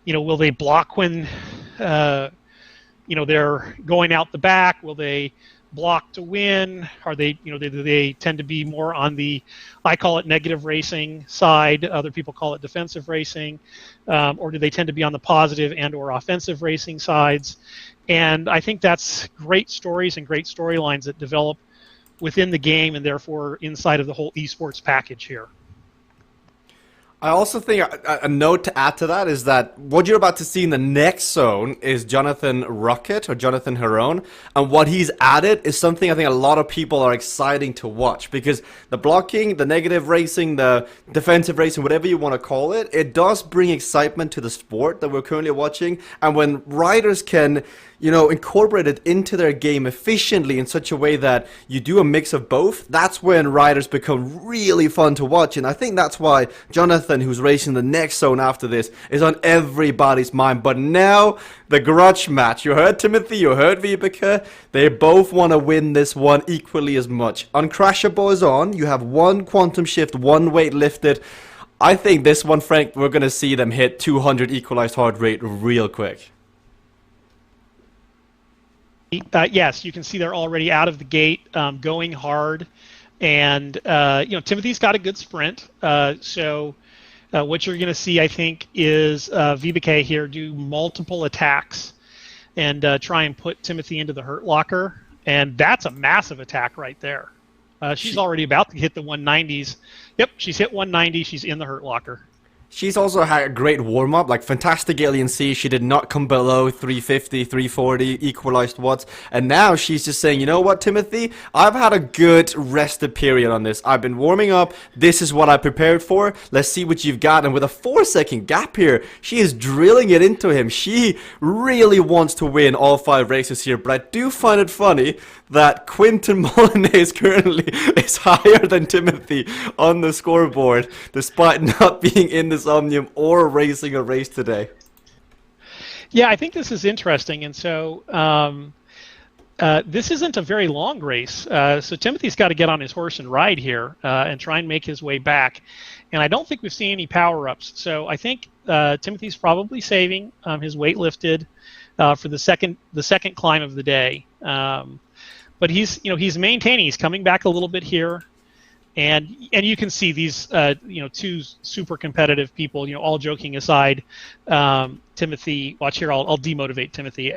will they block when they're going out the back? Will they block to win? Are they, do they tend to be more on the, I call it negative racing side, other people call it defensive racing, or do they tend to be on the positive and or offensive racing sides? And I think that's great stories and great storylines that develop within the game, and therefore inside of the whole esports package here. I also think a note to add to that is that what you're about to see in the next zone is Jonathan Rocket, or Jonathan Heron, and what he's added is something I think a lot of people are exciting to watch, because the blocking, the negative racing, the defensive racing, whatever you want to call it, it does bring excitement to the sport that we're currently watching. And when riders can incorporate it into their game efficiently in such a way that you do a mix of both, that's when riders become really fun to watch. And I think that's why Jonathan, who's racing the next zone after this, is on everybody's mind. But now, the grudge match. You heard Timothy, you heard Vibeke. They both want to win this one equally as much. Uncrashable is on. You have one quantum shift, one weight lifted. I think this one, Frank, we're going to see them hit 200 equalized heart rate real quick. Yes, you can see they're already out of the gate, going hard, and Timothy's got a good sprint. So what you're going to see, I think, is Vibeke here do multiple attacks and try and put Timothy into the hurt locker, and that's a massive attack right there. She's already about to hit the 190s. Yep, she's hit 190. She's in the hurt locker. She's also had a great warm-up, like fantastic Alien C. She did not come below 350, 340 equalized watts. And now she's just saying, you know what, Timothy? I've had a good rested period on this. I've been warming up. This is what I prepared for. Let's see what you've got. And with a 4-second gap here, she is drilling it into him. She really wants to win all 5 races here. But I do find it funny that Quinton Molyneux currently is higher than Timothy on the scoreboard, despite not being in this Omnium or racing a race today. Yeah, I think this is interesting, and so this isn't a very long race, so Timothy's got to get on his horse and ride here and try and make his way back, and I don't think we've seen any power-ups, so I think Timothy's probably saving his weight lifted for the second climb of the day, but he's maintaining, he's coming back a little bit here. And you can see these, two super competitive people, all joking aside. Timothy, watch here, I'll demotivate Timothy.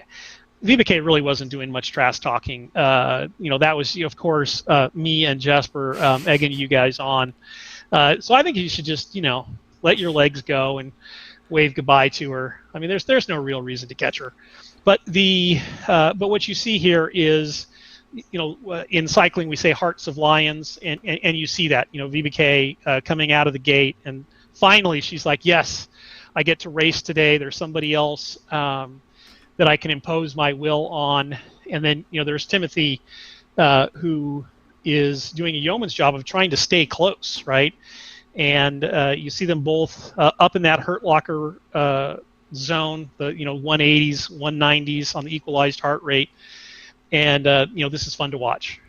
Vibeke really wasn't doing much trash talking. That was, of course, me and Jesper egging you guys on. So I think you should just, let your legs go and wave goodbye to her. I mean, there's no real reason to catch her. But but what you see here is, in cycling we say hearts of lions, and you see that, VBK coming out of the gate, and finally she's like, yes, I get to race today. There's somebody else that I can impose my will on. And then there's Timothy, who is doing a yeoman's job of trying to stay close, right? And you see them both up in that hurt locker zone, the 180s, 190s on the equalized heart rate, and this is fun to watch.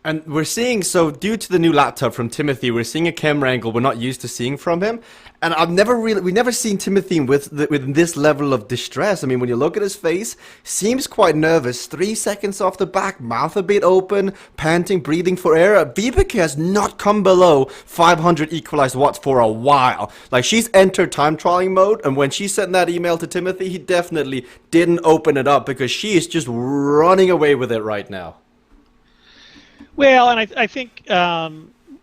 And we're seeing, so due to the new laptop from Timothy, we're seeing a camera angle we're not used to seeing from him. And we've never seen Timothy with this level of distress. I mean, when you look at his face, seems quite nervous. 3 seconds off the back, mouth a bit open, panting, breathing for air. Vibeke has not come below 500 equalized watts for a while. Like, she's entered time trialing mode, and when she sent that email to Timothy, he definitely didn't open it up because she is just running away with it right now. Well, and I think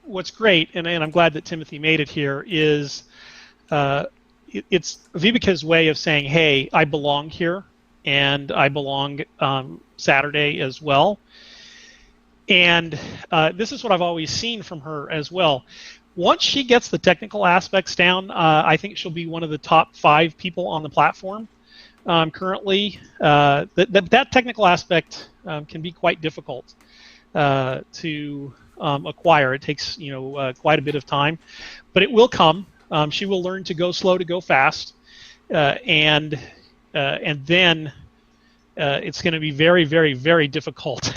what's great, and I'm glad that Timothy made it here, is it's Vibeke's way of saying, hey, I belong here, and I belong Saturday as well. And this is what I've always seen from her as well. Once she gets the technical aspects down, I think she'll be one of the top 5 people on the platform currently. That technical aspect can be quite difficult to acquire. It takes quite a bit of time, but it will come. She will learn to go slow to go fast, and then it's going to be very, very, very difficult,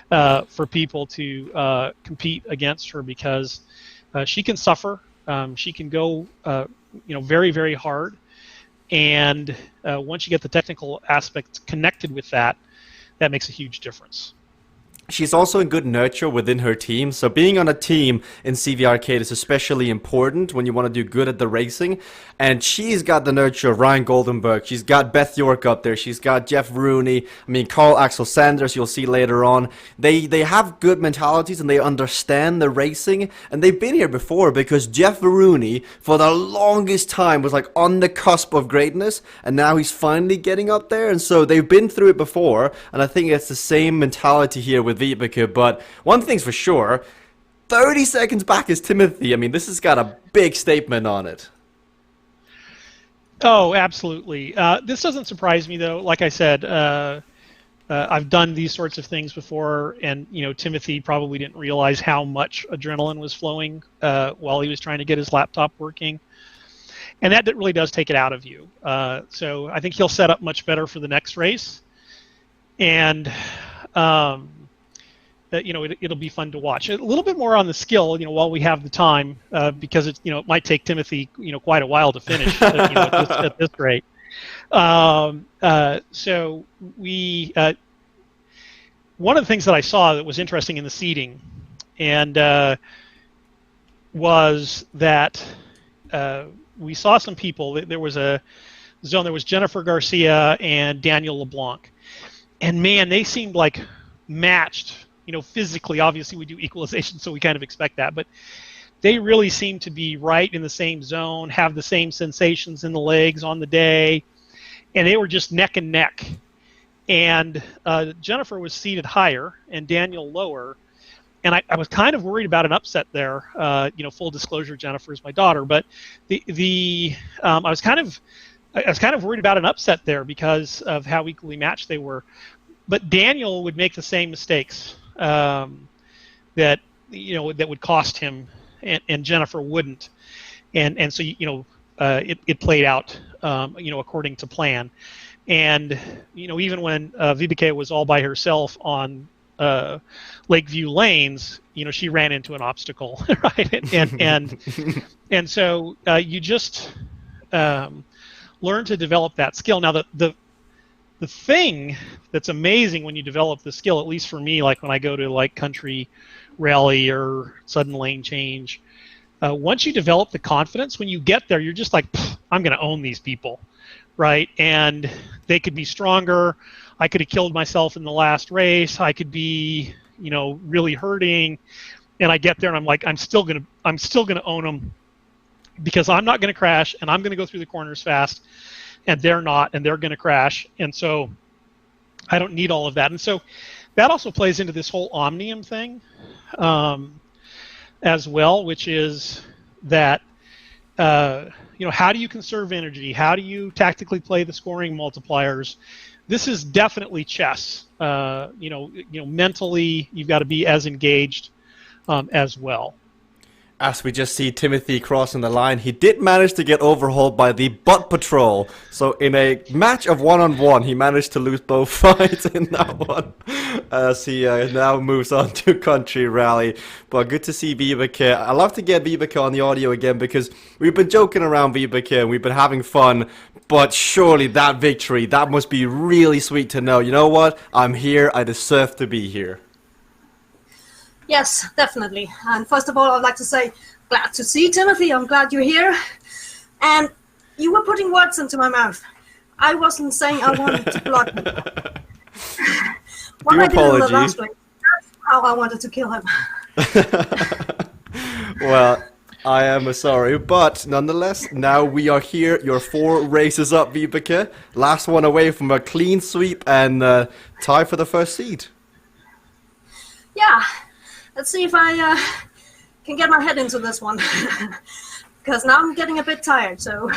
for people to compete against her, because she can suffer. She can go, very, very hard, and once you get the technical aspects connected with that, that makes a huge difference. She's also in good nurture within her team, so being on a team in CVRcade is especially important when you want to do good at the racing. And she's got the nurture of Ryan Goldenberg, she's got Beth York up there, she's got Jeff Rooney, Carl Axel Sanders, you'll see later on. They have good mentalities and they understand the racing, and they've been here before because Jeff Rooney, for the longest time, was like on the cusp of greatness, and now he's finally getting up there, and so they've been through it before, and I think it's the same mentality here with Vibeke. But one thing's for sure, 30 seconds back is Timothy. This has got a big statement on it. Oh, absolutely. This doesn't surprise me, though. Like I said, I've done these sorts of things before, and Timothy probably didn't realize how much adrenaline was flowing while he was trying to get his laptop working, and that really does take it out of you. So I think he'll set up much better for the next race, and it'll be fun to watch. A little bit more on the skill, while we have the time, because it might take Timothy, quite a while to finish, at this rate. So we, one of the things that I saw that was interesting in the seeding, and was that we saw some people. There was a zone. There was Jennifer Garcia and Daniel LeBlanc, and man, they seemed like matched. Physically, obviously we do equalization, so we kind of expect that, but they really seem to be right in the same zone, have the same sensations in the legs on the day, and they were just neck and neck. And Jennifer was seated higher and Daniel lower, and I was kind of worried about an upset there. Full disclosure, Jennifer is my daughter, but I was kind of worried about an upset there because of how equally matched they were. But Daniel would make the same mistakes that would cost him, and Jennifer wouldn't, and so it played out according to plan. And even when Vibeke was all by herself on Lakeview Lanes, she ran into an obstacle, right? And so you just learn to develop that skill. Now the thing that's amazing when you develop the skill, at least for me, like when I go to like country rally or sudden lane change, once you develop the confidence, when you get there, you're just like, I'm going to own these people, right? And they could be stronger. I could have killed myself in the last race. I could be, really hurting. And I get there and I'm like, I'm still going to own them. because I'm not going to crash, and I'm going to go through the corners fast, and they're not, and they're going to crash. And so I don't need all of that. And so that also plays into this whole Omnium thing as well, which is that, how do you conserve energy? How do you tactically play the scoring multipliers? This is definitely chess. Mentally, you've got to be as engaged as well. As we just see Timothy crossing the line, he did manage to get overhauled by the Butt Patrol. So in a match of one-on-one, he managed to lose both fights in that one. As he now moves on to Country Rally. But good to see Vibeke. I love to get Vibeke on the audio again because we've been joking around Vibeke and we've been having fun. But surely that victory, that must be really sweet to know. You know what? I'm here. I deserve to be here. Yes, definitely. And first of all, I'd like to say, glad to see Timothy. I'm glad you're here. And you were putting words into my mouth. I wasn't saying I wanted to block him. What I did in the last race, that's how I wanted to kill him. Well, I am sorry, but nonetheless, now we are here. You're 4 races up, Vibeke. Last one away from a clean sweep and tie for the first seed. Yeah. Let's see if I can get my head into this one. Because now I'm getting a bit tired, so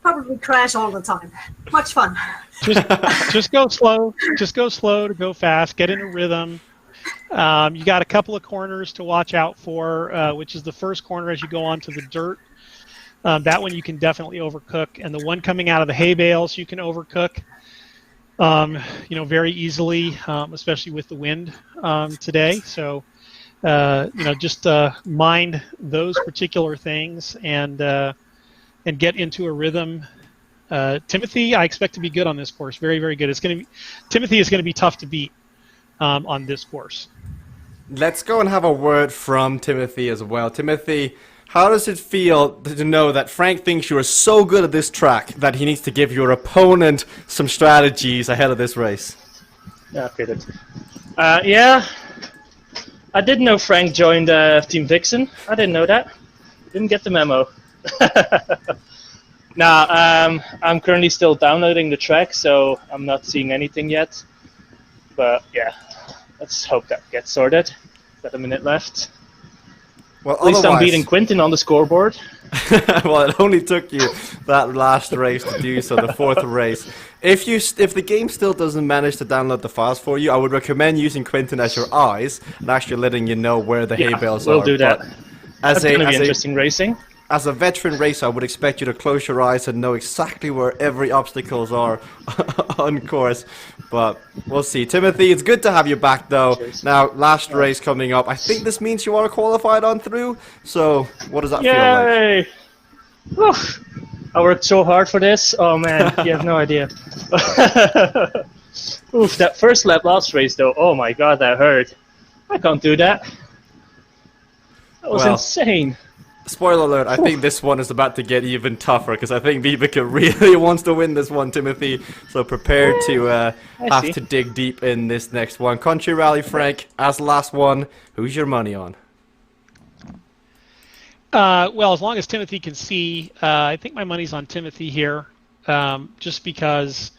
probably crash all the time. Much fun. Just go slow. Just go slow to go fast. Get in a rhythm. You got a couple of corners to watch out for, which is the first corner as you go onto the dirt. That one you can definitely overcook. And the one coming out of the hay bales you can overcook. Very easily, especially with the wind today. So, just mind those particular things and get into a rhythm. Timothy, I expect to be good on this course. Very, very good. Timothy is going to be tough to beat on this course. Let's go and have a word from Timothy as well. Timothy, how does it feel to know that Frank thinks you are so good at this track that he needs to give your opponent some strategies ahead of this race? Yeah, okay, that's... I didn't know Frank joined Team Vixen. I didn't know that. Didn't get the memo. I'm currently still downloading the track, so I'm not seeing anything yet. But yeah, let's hope that gets sorted. Got a minute left. Well, At least I'm beating Quentin on the scoreboard. Well, it only took you that last race to do so, the 4th race. If the game still doesn't manage to download the files for you, I would recommend using Quentin as your eyes and actually letting you know where the hay bales are. We'll do that. That's going to be interesting racing. As a veteran racer, I would expect you to close your eyes and know exactly where every obstacles are on course. But we'll see. Timothy, it's good to have you back, though. Cheers. Now, last race coming up. I think this means you are qualified on through. So, what does that feel like? Oof. I worked so hard for this. Oh, man, you have no idea. Oof, that first lap last race, though. Oh, my God, that hurt. I can't do that. That was insane. Spoiler alert, I think this one is about to get even tougher because I think Vibeke really wants to win this one, Timothy. So prepare to have to dig deep in this next one. Country Rally, Frank, as last one, who's your money on? Well, as long as Timothy can see, I think my money's on Timothy here, just because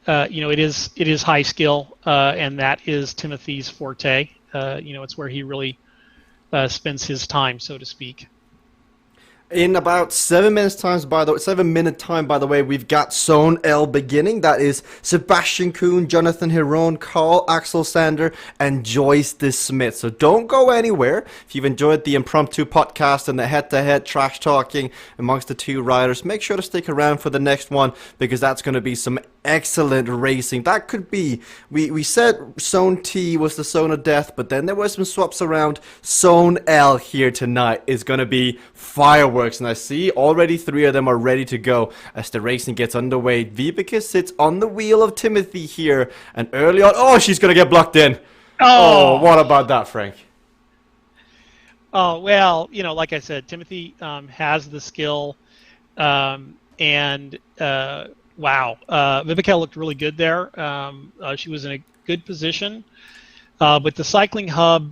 it is high skill, and that is Timothy's forte. It's where he really spends his time, so to speak. In about 7 minutes time, by the way, we've got Zone L beginning. That is Sebastian Kuhn, Jonathan Hiron, Carl Axel Sander, and Joyce De Smith. So don't go anywhere. If you've enjoyed the impromptu podcast and the head-to-head trash talking amongst the two riders, make sure to stick around for the next one because that's going to be some excellent racing. That could be, we said Zone T was the zone of death, but then there were some swaps around. Zone L here tonight is going to be fireworks. And I see already 3 of them are ready to go as the racing gets underway. Vibeke sits on the wheel of Timothy here, and early on, she's gonna get blocked in. Oh, what about that, Frank? Oh, well, like I said, Timothy has the skill, and wow, Vibeke looked really good there. She was in a good position, but the Cycling Hub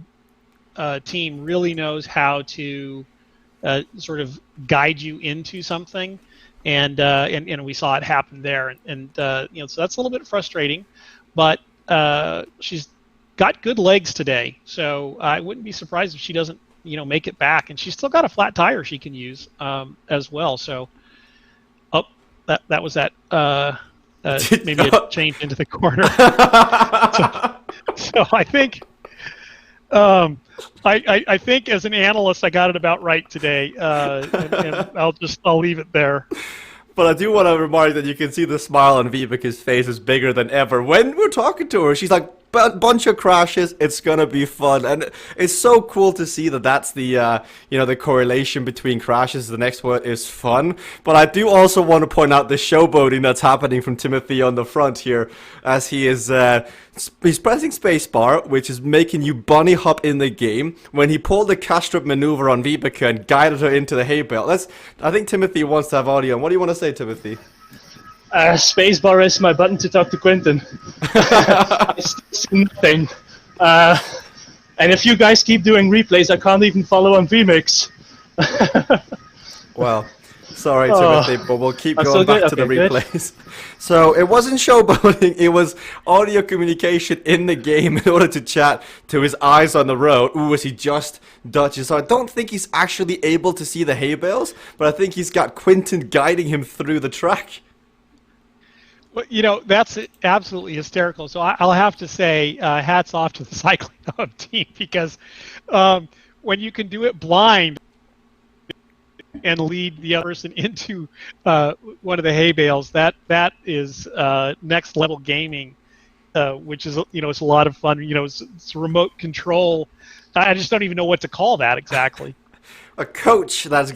team really knows how to sort of guide you into something, and we saw it happen there, and so that's a little bit frustrating, but she's got good legs today, so I wouldn't be surprised if she doesn't make it back, and she's still got a flat tire she can use as well. So, that was that. Maybe it changed into the corner. So I think. I think as an analyst, I got it about right today, and I'll leave it there. But I do want to remark that you can see the smile on Vibeka's face is bigger than ever. When we're talking to her, she's like, bunch of crashes, it's gonna be fun. And it's so cool to see that that's the, the correlation between crashes. The next word is fun. But I do also want to point out the showboating that's happening from Timothy on the front here, as he is, he's pressing spacebar, which is making you bunny hop in the game, when he pulled the Castrop maneuver on Vibeke and guided her into the hay bale. I think Timothy wants to have audio. What do you want to say, Timothy? Spacebar is my button to talk to Quentin. I see nothing. And if you guys keep doing replays, I can't even follow on VMix. Well, sorry, Timothy, but we'll keep going back to the replays. Good. So it wasn't showboating, it was audio communication in the game in order to chat to his eyes on the road. Ooh, as he just dodges. So I don't think he's actually able to see the hay bales, but I think he's got Quentin guiding him through the track. Well, that's absolutely hysterical. So I'll have to say, hats off to the Cycling Hub team, because when you can do it blind and lead the other person into one of the hay bales, that is next level gaming, which is it's a lot of fun. It's remote control. I just don't even know what to call that exactly. A coach that's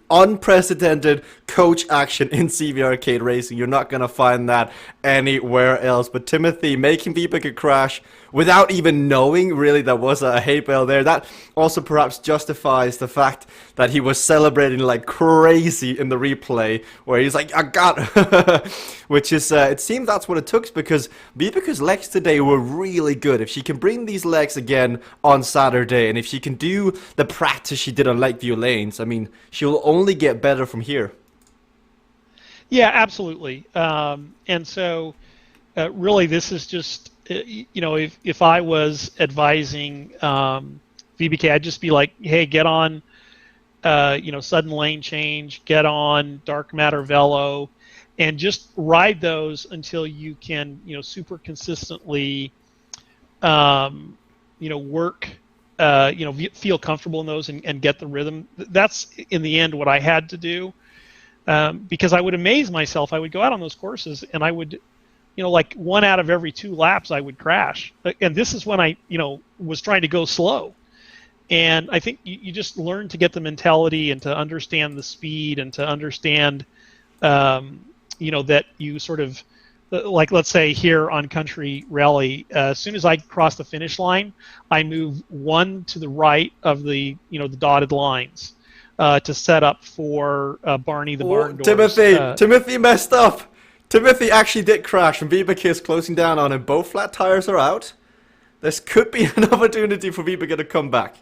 unprecedented coach action in CVRcade racing. You're not gonna find that anywhere else. But Timothy making Vibeke crash without even knowing really there was a hay bale there. That also perhaps justifies the fact that he was celebrating like crazy in the replay, where he's like, I got it. Which is, it seems that's what it took, because Vibeke's legs today were really good. If she can bring these legs again on Saturday, and if she can do the practice she did on Lakeview Lanes, I mean, she'll only get better from here. Yeah, absolutely. And so, really, this is just, if I was advising Vibeke, I'd just be like, hey, get on, sudden lane change, get on dark matter velo, and just ride those until you can, super consistently, work, feel comfortable in those and get the rhythm. That's in the end what I had to do, because I would amaze myself. I would go out on those courses and I would, like 1 out of every 2 laps I would crash. And this is when I, was trying to go slow. And I think you just learn to get the mentality and to understand the speed and to understand, that you sort of, like let's say here on Country Rally, as soon as I cross the finish line, I move 1 to the right of the, the dotted lines to set up for Barney the Barn Doors. Timothy messed up. Timothy actually did crash, and Vibeke is closing down on him. Both flat tires are out. This could be an opportunity for Vibeke to come back.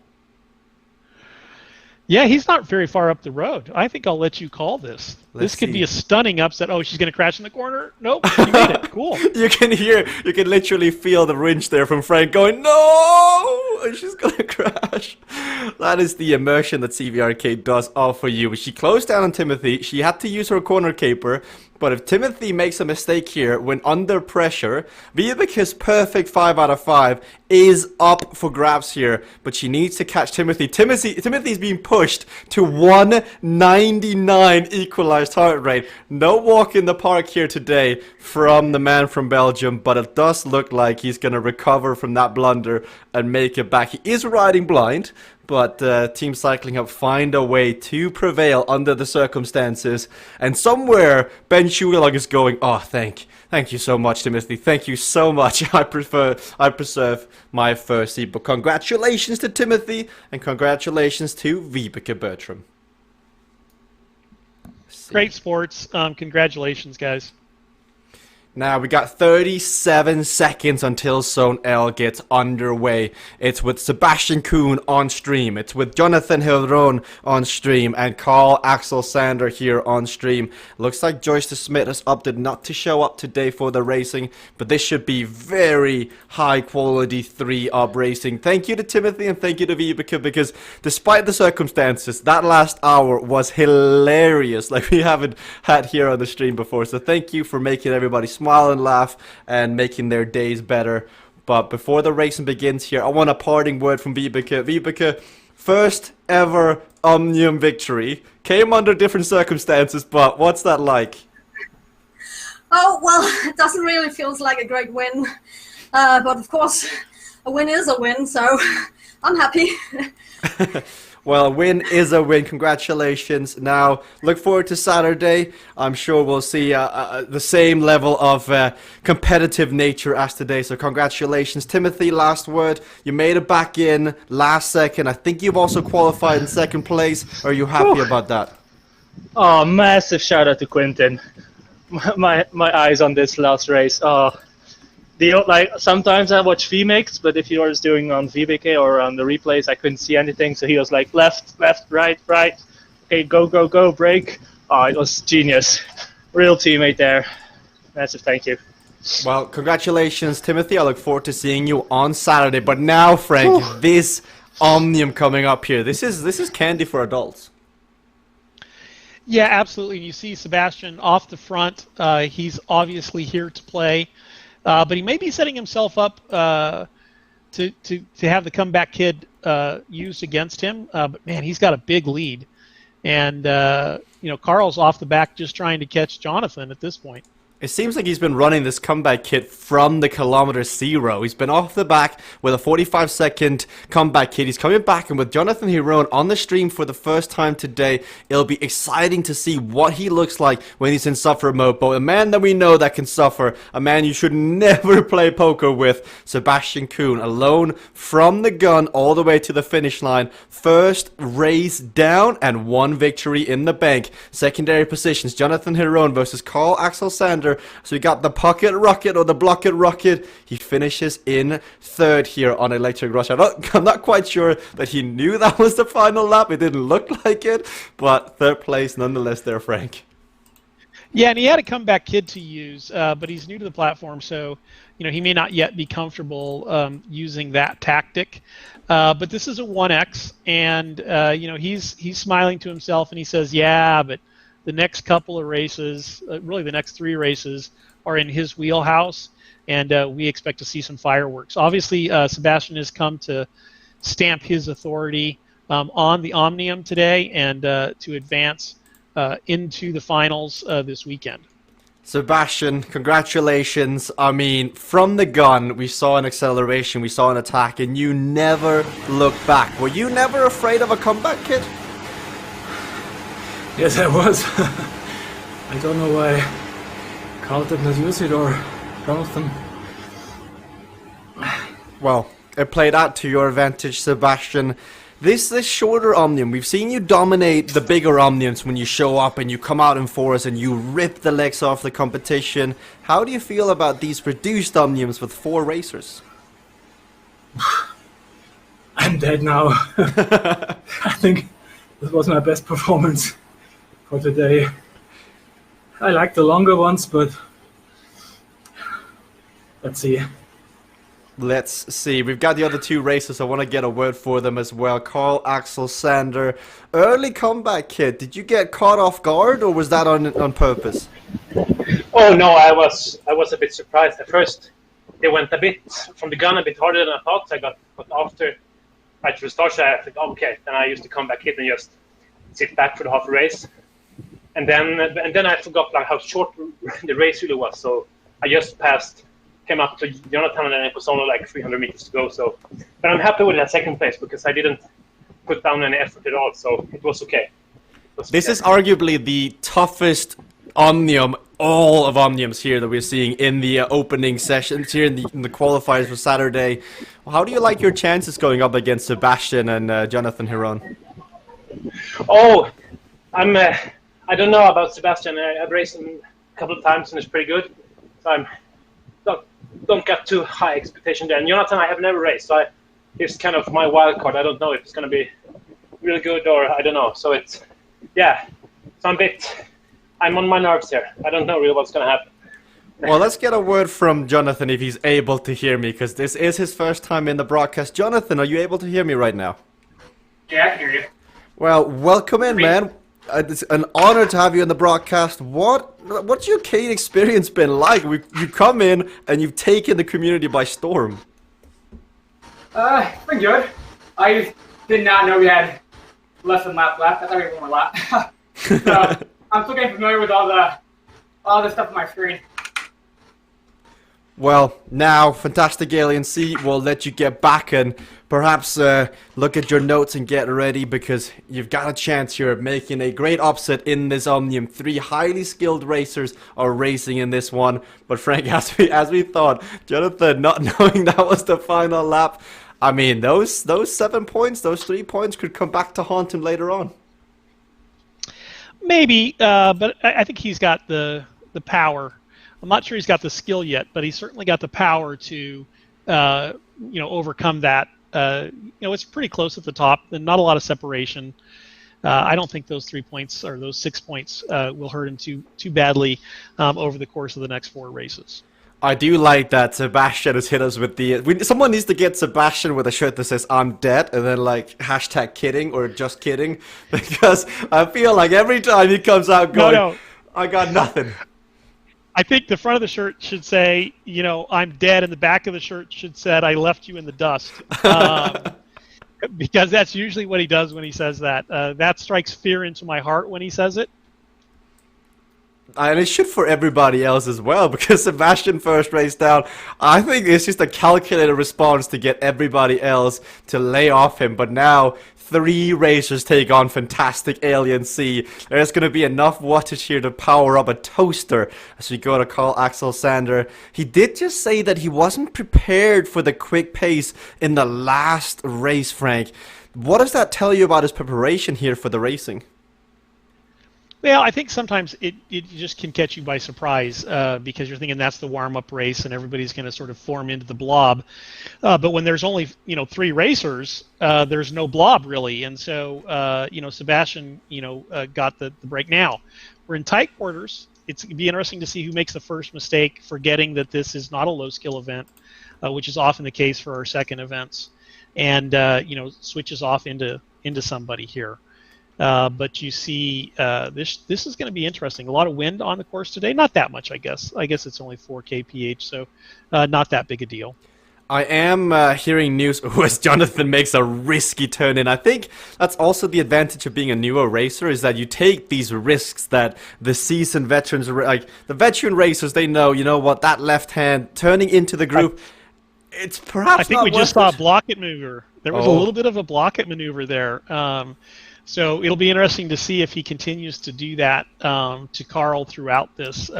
Yeah, he's not very far up the road. I think I'll let you call this. This could be a stunning upset. Oh, she's going to crash in the corner? Nope, she made it. Cool. You can literally feel the wrench there from Frank going, no! And she's going to crash. That is the immersion that CVRcade does offer you. She closed down on Timothy. She had to use her corner caper. But if Timothy makes a mistake here when under pressure, Vibeke's perfect 5 out of 5 is up for grabs here. But she needs to catch Timothy. Timothy's being pushed to 199 equalized heart rate. No walk in the park here today from the man from Belgium. But it does look like he's going to recover from that blunder and make it back. He is riding blind. But Team Cycling Hub find a way to prevail under the circumstances. And somewhere, Ben Schulag is going, oh, thank you so much, Timothy. Thank you so much. I preserve my first seat. But congratulations to Timothy, and congratulations to Vibeke Bertram. Great sports. Congratulations, guys. Now we got 37 seconds until Zone L gets underway. It's with Sebastian Kuhn on stream. It's with Jonathan Hilron on stream and Carl Axel Sander here on stream. Looks like Joyce de Smit has opted not to show up today for the racing, but this should be very high quality 3-up racing. Thank you to Timothy and thank you to Vibeke, because despite the circumstances, that last hour was hilarious, like we haven't had here on the stream before. So thank you for making everybody smile and laugh and making their days better. But before the racing begins here, I want a parting word from Vibeke. Vibeke, first ever Omnium victory. Came under different circumstances, but what's that like? Oh, well, it doesn't really feel like a great win. But of course, a win is a win, so I'm happy. Well, a win is a win. Congratulations. Now, look forward to Saturday. I'm sure we'll see the same level of competitive nature as today. So congratulations. Timothy, last word. You made it back in last second. I think you've also qualified in second place. Are you happy about that? Oh, massive shout out to Quentin. My eyes on this last race. Oh, sometimes I watch VMix, but if he was doing on VBK or on the replays, I couldn't see anything. So he was like left, right. Okay, go, break. Oh, it was genius. Real teammate there. Massive thank you. Well, congratulations, Timothy. I look forward to seeing you on Saturday. But now, Frank, this Omnium coming up here. This is candy for adults. Yeah, absolutely. You see Sebastian off the front. He's obviously here to play. But he may be setting himself up to have the comeback kid used against him. But man, he's got a big lead, and Carl's off the back just trying to catch Jonathan at this point. It seems like he's been running this comeback kit from the kilometer zero. He's been off the back with a 45-second comeback kit. He's coming back, and with Jonathan Hiron on the stream for the first time today, it'll be exciting to see what he looks like when he's in suffer mode. But a man that we know that can suffer, a man you should never play poker with, Sebastian Kuhn, alone from the gun all the way to the finish line. First race down and one victory in the bank. Secondary positions, Jonathan Hiron versus Carl Axel Sander. So we got the pocket rocket or the blocket rocket. He finishes in third here on Electric Rush. I'm not quite sure that he knew that was the final lap. It didn't look like it, but third place nonetheless there, Frank. Yeah, and he had a comeback kid to use, but he's new to the platform, so he may not yet be comfortable using that tactic. But this is a 1X, and he's smiling to himself, and he says, "Yeah, but the next couple of races, really the next 3 races, are in his wheelhouse, and we expect to see some fireworks." Obviously, Sebastian has come to stamp his authority on the Omnium today and to advance into the finals this weekend. Sebastian, congratulations. I mean, from the gun, we saw an acceleration, we saw an attack, and you never looked back. Were you never afraid of a comeback kid? Yes, I was. I don't know why Carl did not use it or Jonathan. Well, it played out to your advantage, Sebastian. This shorter Omnium, we've seen you dominate the bigger Omniums when you show up and you come out in force and you rip the legs off the competition. How do you feel about these reduced Omniums with 4 racers? I'm dead now. I think this was my best performance for today. I like the longer ones, but let's see. Let's see. We've got the other 2 racers. I want to get a word for them as well. Carl Axel Sander, early comeback kid. Did you get caught off guard, or was that on purpose? Oh no, I was a bit surprised at first. They went a bit from the gun a bit harder than I thought. But after I tried to start, I thought, oh, okay. Then I used the comeback kit and just sit back for the half race. And then I forgot how short the race really was. So I just came up to Jonathan, and it was only 300 meters to go. So, but I'm happy with that second place because I didn't put down any effort at all. So it was okay. This is arguably the toughest Omnium, all of Omniums here that we're seeing in the opening sessions here in the qualifiers for Saturday. How do you like your chances going up against Sebastian and Jonathan Hiron? Oh, I don't know about Sebastian. I've raced him a couple of times and it's pretty good. So I'm don't get too high expectation there. And Jonathan, I have never raced, so he's kind of my wild card. I don't know if it's going to be really good or I don't know. So it's, yeah, so I'm on my nerves here. I don't know really what's going to happen. Well, let's get a word from Jonathan if he's able to hear me, because this is his first time in the broadcast. Jonathan, are you able to hear me right now? Yeah, I can hear you. Well, welcome in, man. It's an honor to have you in the broadcast. What's your Cade experience been like? You've come in and you've taken the community by storm. It's been good. I did not know we had less than lap left. I thought we had one more lap. So I'm still getting familiar with all the stuff on my screen. Well, now, Fantastic Alien C will let you get back and perhaps look at your notes and get ready, because you've got a chance here of making a great upset in this Omnium. 3 highly skilled racers are racing in this one. But Frank, as we thought, Jonathan not knowing that was the final lap, I mean, those 7 points, those 3 points could come back to haunt him later on. Maybe, but I think he's got the power. I'm not sure he's got the skill yet, but he's certainly got the power to, overcome that. It's pretty close at the top, and not a lot of separation. I don't think those 3 points or those 6 points will hurt him too badly over the course of the next 4 races. I do like that Sebastian has hit us with someone needs to get Sebastian with a shirt that says "I'm dead" and then like #kidding or just kidding, because I feel like every time he comes out going, No. I got nothing. I think the front of the shirt should say, I'm dead, and the back of the shirt should say, I left you in the dust. Because that's usually what he does when he says that. That strikes fear into my heart when he says it. And it should for everybody else as well, because Sebastian first race down, I think it's just a calculated response to get everybody else to lay off him. But now 3 racers take on Fantastic Alien C. There's going to be enough wattage here to power up a toaster as we go to call Axel Sander. He did just say that he wasn't prepared for the quick pace in the last race, Frank. What does that tell you about his preparation here for the racing? Well, I think sometimes it just can catch you by surprise because you're thinking that's the warm-up race and everybody's going to sort of form into the blob. But when there's only 3 racers, there's no blob really, and so Sebastian got the break. Now we're in tight quarters. It's going to be interesting to see who makes the first mistake, forgetting that this is not a low-skill event, which is often the case for our second events, and switches off into somebody here. But you see, this is going to be interesting. A lot of wind on the course today. Not that much, I guess. I guess it's only 4 kph, so not that big a deal. I am hearing news as Jonathan makes a risky turn in. I think that's also the advantage of being a newer racer, is that you take these risks that the seasoned veterans, like the veteran racers, they know, what, that left hand turning into the group, it's perhaps I think not we just worth saw a block-it maneuver. There was a little bit of a block-it maneuver there. So it'll be interesting to see if he continues to do that to Carl throughout this,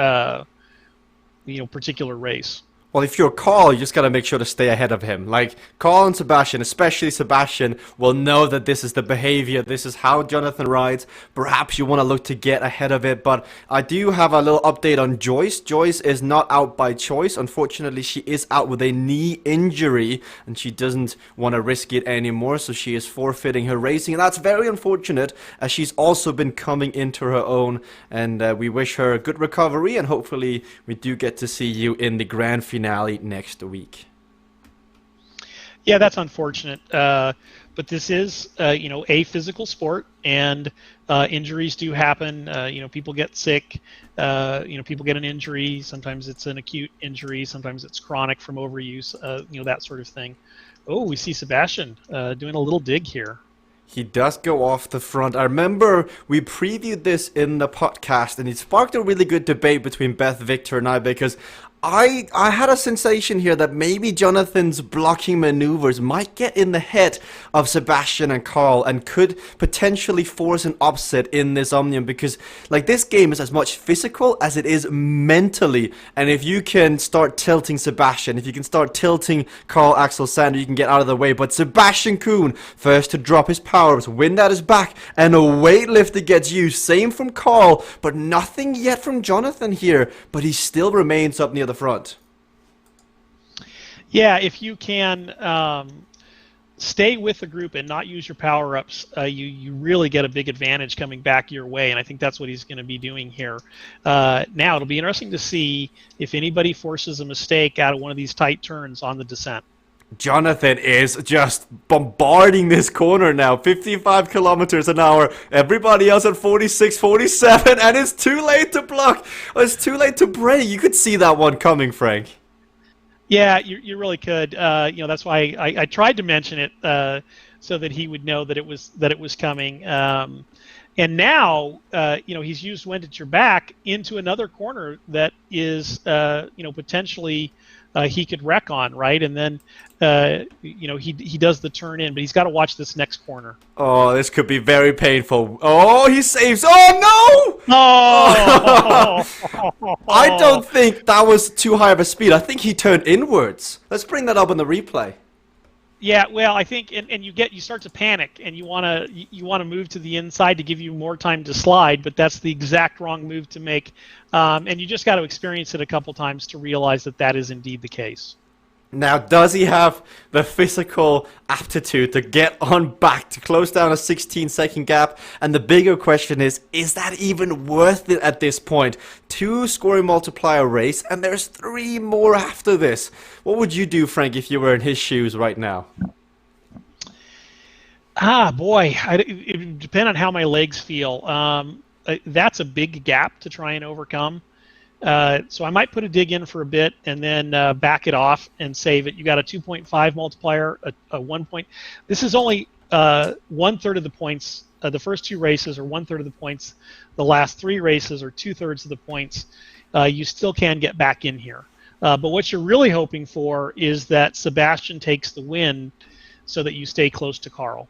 particular race. Well, if you're Carl, you just got to make sure to stay ahead of him. Like, Carl and Sebastian, especially Sebastian, will know that this is the behavior, this is how Jonathan rides. Perhaps you want to look to get ahead of it, but I do have a little update on Joyce. Joyce is not out by choice. Unfortunately, she is out with a knee injury, and she doesn't want to risk it anymore, so she is forfeiting her racing. And that's very unfortunate, as she's also been coming into her own, and we wish her a good recovery, and hopefully we do get to see you in the grand finale next week. Yeah, that's unfortunate. But this is, a physical sport, and injuries do happen. People get sick. People get an injury. Sometimes it's an acute injury. Sometimes it's chronic from overuse. That sort of thing. Oh, we see Sebastian doing a little dig here. He does go off the front. I remember we previewed this in the podcast, and it sparked a really good debate between Beth, Victor, and I, because I had a sensation here that maybe Jonathan's blocking maneuvers might get in the head of Sebastian and Carl and could potentially force an upset in this Omnium, because like this game is as much physical as it is mentally, and if you can start tilting Sebastian, if you can start tilting Carl Axel Sander, you can get out of the way. But Sebastian Kuhn, first to drop his power-ups, wind at his back, and a weightlifter gets used. Same from Carl, but nothing yet from Jonathan here, but he still remains up near the front. Yeah, if you can stay with the group and not use your power-ups, you really get a big advantage coming back your way, and I think that's what he's going to be doing here. Now, it'll be interesting to see if anybody forces a mistake out of one of these tight turns on the descent. Jonathan is just bombarding this corner now, 55 kilometers an hour. Everybody else at 46, 47, and it's too late to block. It's too late to brake. You could see that one coming, Frank. Yeah, you really could. That's why I tried to mention it so that he would know that it was coming. And now, he's used wind at your back into another corner that is, potentially he could wreck on, right? And then, he does the turn in, but he's got to watch this next corner. Oh, this could be very painful. Oh, he saves. Oh, no! Oh! I don't think that was too high of a speed. I think he turned inwards. Let's bring that up in the replay. Yeah, well, I think, and you start to panic, and you wanna move to the inside to give you more time to slide, but that's the exact wrong move to make, and you just got to experience it a couple times to realize that is indeed the case. Now, does he have the physical aptitude to get on back to close down a 16-second gap? And the bigger question is that even worth it at this point? 2 scoring multiplier race, and there's 3 more after this. What would you do, Frank, if you were in his shoes right now? Boy, it would depend on how my legs feel. That's a big gap to try and overcome. So I might put a dig in for a bit and then back it off and save it. You got a 2.5 multiplier, a 1 point. This is only 1/3 of the points. The first 2 races are 1/3 of the points. The last 3 races are 2/3 of the points. You still can get back in here. But what you're really hoping for is that Sebastian takes the win so that you stay close to Carl.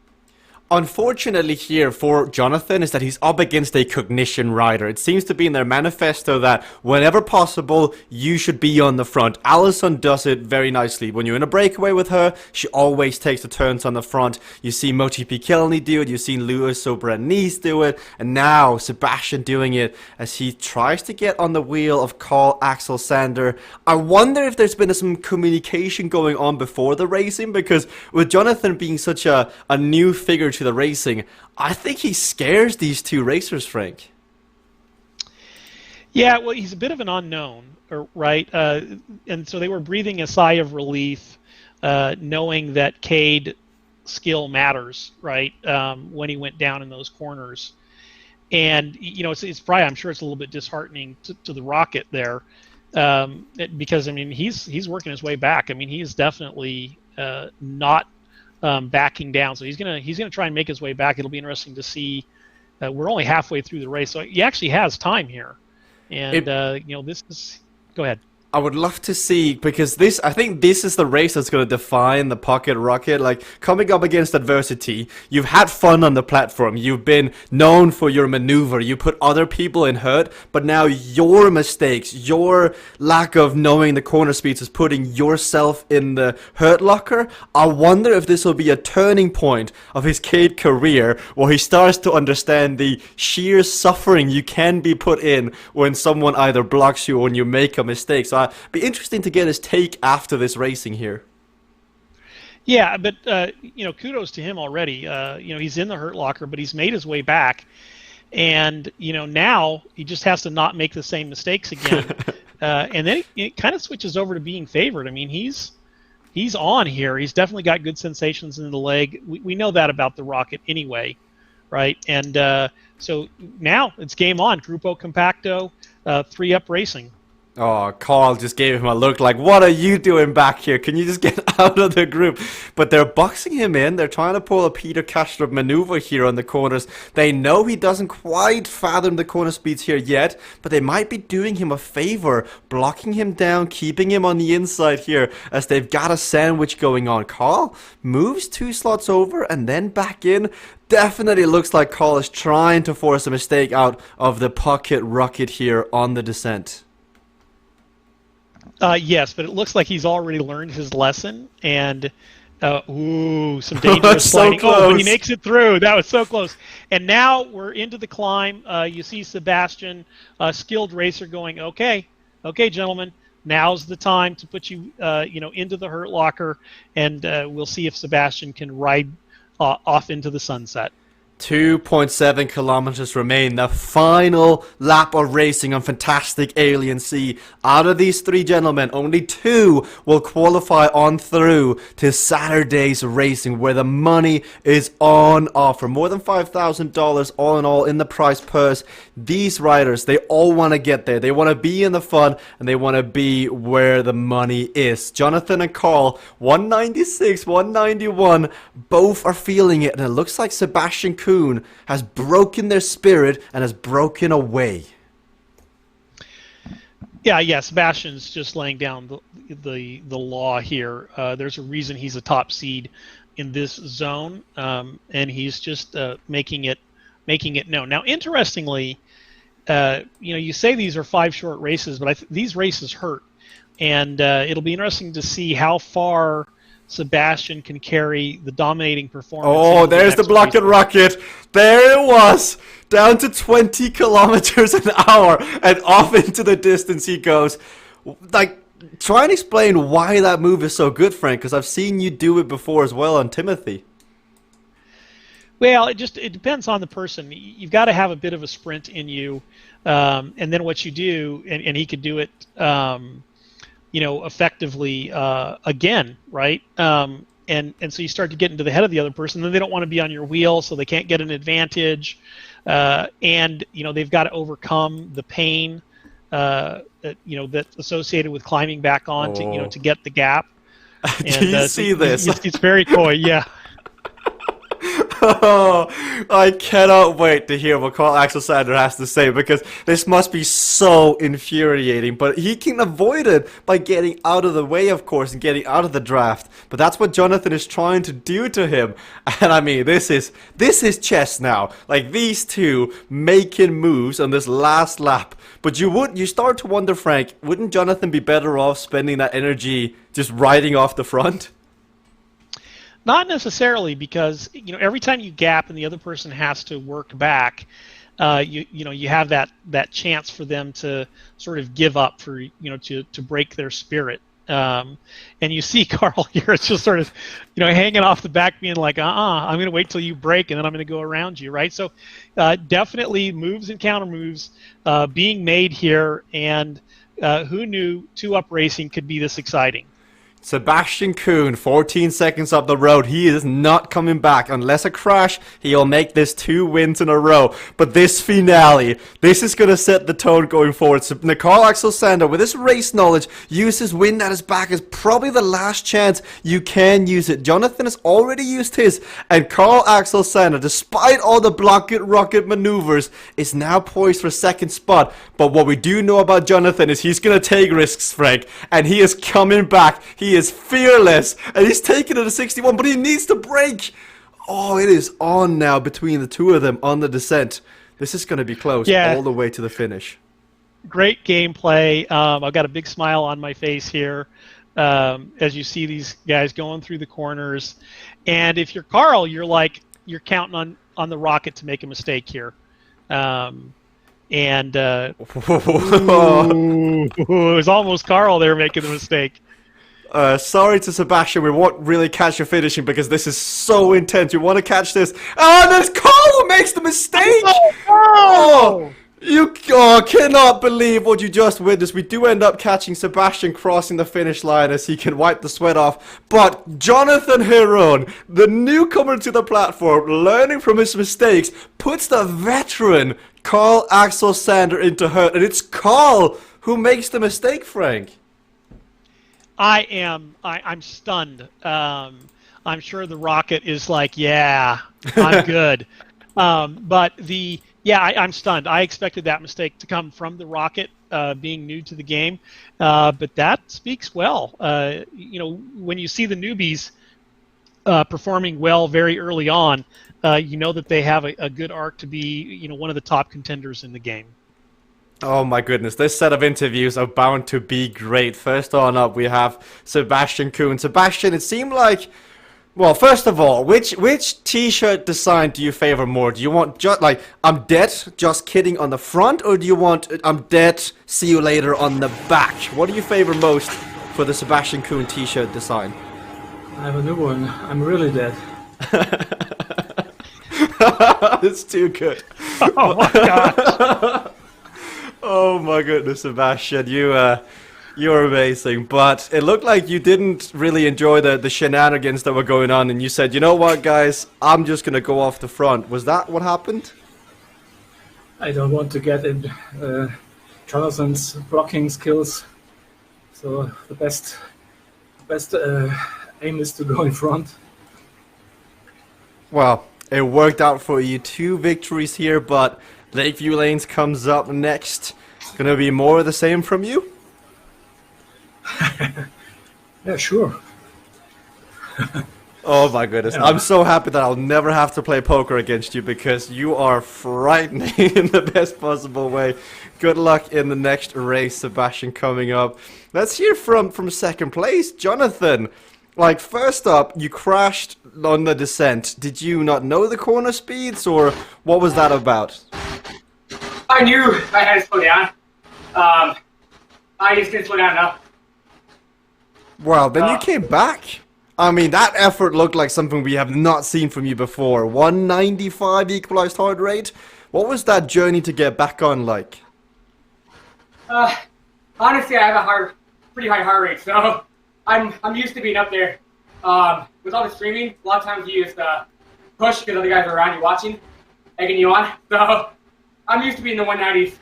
Unfortunately here for Jonathan is that he's up against a cognition rider. It seems to be in their manifesto that whenever possible, you should be on the front. Allison does it very nicely. When you're in a breakaway with her, she always takes the turns on the front. You see MotoGP Kelly do it, you've seen Lewis Sobranice do it, and now Sebastian doing it as he tries to get on the wheel of Carl Axel Sander. I wonder if there's been some communication going on before the racing, because with Jonathan being such a new figure to the racing, I think he scares these 2 racers, Frank. Yeah, well, he's a bit of an unknown, right? And so they were breathing a sigh of relief, knowing that Cade skill matters, right? When he went down in those corners, and it's probably, I'm sure it's a little bit disheartening to the Rocket there, because I mean he's working his way back. I mean he is definitely not backing down, so he's gonna try and make his way back. It'll be interesting to see. We're only halfway through the race, so he actually has time here, and this is. Go ahead. I would love to see, because I think this is the race that's going to define the Pocket Rocket. Like, coming up against adversity, you've had fun on the platform, you've been known for your maneuver, you put other people in hurt, but now your mistakes, your lack of knowing the corner speeds is putting yourself in the hurt locker. I wonder if this will be a turning point of his Cade career, where he starts to understand the sheer suffering you can be put in when someone either blocks you or when you make a mistake. So it'd be interesting to get his take after this racing here. Yeah, but kudos to him already. He's in the hurt locker, but he's made his way back, and now he just has to not make the same mistakes again. And then it kind of switches over to being favored. I mean, he's on here. He's definitely got good sensations in the leg. We know that about the Rocket anyway, right? And so now it's game on. Grupo Compacto, 3-up racing. Oh, Carl just gave him a look like, what are you doing back here? Can you just get out of the group? But they're boxing him in. They're trying to pull a Peter Castro maneuver here on the corners. They know he doesn't quite fathom the corner speeds here yet, but they might be doing him a favor, blocking him down, keeping him on the inside here, as they've got a sandwich going on. Carl moves 2 slots over and then back in. Definitely looks like Carl is trying to force a mistake out of the Pocket Rocket here on the descent. Yes, but it looks like he's already learned his lesson, and some dangerous sliding. So oh, but he makes it through. That was so close. And now we're into the climb. You see Sebastian, skilled racer, going, okay, gentlemen, now's the time to put you, into the hurt locker, and we'll see if Sebastian can ride off into the sunset. 2.7 kilometers remain. The final lap of racing on Fantastic Alien Sea. Out of these 3 gentlemen, only 2 will qualify on through to Saturday's racing, where the money is on offer. More than $5,000 all in all in the prize purse. These riders, they all want to get there. They want to be in the fun, and they want to be where the money is. Jonathan and Carl, 196, 191, both are feeling it, and it looks like Sebastian Kuhn has broken their spirit and has broken away. Yeah, Sebastian's just laying down the law here. There's a reason he's a top seed in this zone, and he's just making it known. Now, interestingly, you say these are 5 short races, but these races hurt, and it'll be interesting to see how far Sebastian can carry the dominating performance. Oh, there's the block-it rocket. There it was. Down to 20 kilometers an hour, and off into the distance he goes. Like, try and explain why that move is so good, Frank, because I've seen you do it before as well on Timothy. Well, it depends on the person. You've got to have a bit of a sprint in you, and then what you do, and he could do it, effectively again, right? And so you start to get into the head of the other person. Then they don't want to be on your wheel, so they can't get an advantage, and they've got to overcome the pain, that's associated with climbing back on to get the gap. And, do you see this? It's very coy, yeah. Oh, I cannot wait to hear what Carl Axel Sander has to say, because this must be so infuriating. But he can avoid it by getting out of the way, of course, and getting out of the draft. But that's what Jonathan is trying to do to him. And I mean, this is chess now. Like, these two making moves on this last lap. But you start to wonder, Frank, wouldn't Jonathan be better off spending that energy just riding off the front? Not necessarily, because every time you gap and the other person has to work back, you have that chance for them to sort of give up, for to break their spirit. And you see Carl here, it's just sort of hanging off the back, being like, I'm going to wait till you break, and then I'm going to go around you, right? So definitely moves and counter moves being made here, and who knew 2-up racing could be this exciting? Sebastian Kuhn, 14 seconds up the road. He is not coming back. Unless a crash, he'll make this 2 wins in a row. But this finale, this is going to set the tone going forward. So Carl Axel Sander, with his race knowledge, uses wind at his back as probably the last chance you can use it. Jonathan has already used his, and Carl Axel Sander, despite all the block-it rocket maneuvers, is now poised for second spot. But what we do know about Jonathan is he's going to take risks, Frank, and he is coming back. He is fearless, and he's taking it to 61, but he needs to break. Oh, it is on now between the two of them on the descent. This is going to be close all the way to the finish. Great gameplay. I've got a big smile on my face here as you see these guys going through the corners. And if you're Carl, you're counting on the rocket to make a mistake here. It was almost Carl there making the mistake. Sorry to Sebastian, we won't really catch your finishing because this is so intense. You want to catch this. Oh, there's Carl who makes the mistake! Oh, you cannot believe what you just witnessed. We do end up catching Sebastian crossing the finish line as he can wipe the sweat off. But Jonathan Heron, the newcomer to the platform, learning from his mistakes, puts the veteran Carl Axel Sander into hurt. And it's Carl who makes the mistake, Frank. I'm stunned. I'm sure the rocket is like, yeah, I'm good. But I'm stunned. I expected that mistake to come from the rocket, being new to the game. But that speaks well. When you see the newbies performing well very early on, you know that they have a good arc to be, one of the top contenders in the game. Oh my goodness, this set of interviews are bound to be great. First on up, we have Sebastian Kuhn. Sebastian, it seemed like Well, first of all, which T-shirt design do you favor more? Do you want just like "I'm dead, just kidding" on the front, or do you want "I'm dead, see you later" on the back? What do you favor most for the Sebastian Kuhn T-shirt design? I have a new one. I'm really dead. It's too good. Oh my god! Oh my goodness, Sebastian, you're amazing. But it looked like you didn't really enjoy the shenanigans that were going on, and you said, "You know what, guys? I'm just gonna go off the front." Was that what happened? I don't want to get in Jonathan's blocking skills. So the best aim is to go in front. Well, it worked out for you. 2 victories here, but Lakeview Lanes comes up next. Gonna be more of the same from you? Yeah, sure. Oh my goodness. Yeah. I'm so happy that I'll never have to play poker against you because you are frightening in the best possible way. Good luck in the next race, Sebastian, coming up. Let's hear from second place, Jonathan. Like, first up, you crashed on the descent. Did you not know the corner speeds, or what was that about? I knew I had to slow down. I just didn't slow down enough. Well, then you came back. I mean, that effort looked like something we have not seen from you before. 195 equalized heart rate. What was that journey to get back on like? Honestly, I have a pretty high heart rate, so I'm used to being up there. With all the streaming, a lot of times you just push because other guys are around you watching, egging you on. So I'm used to being in the 190s.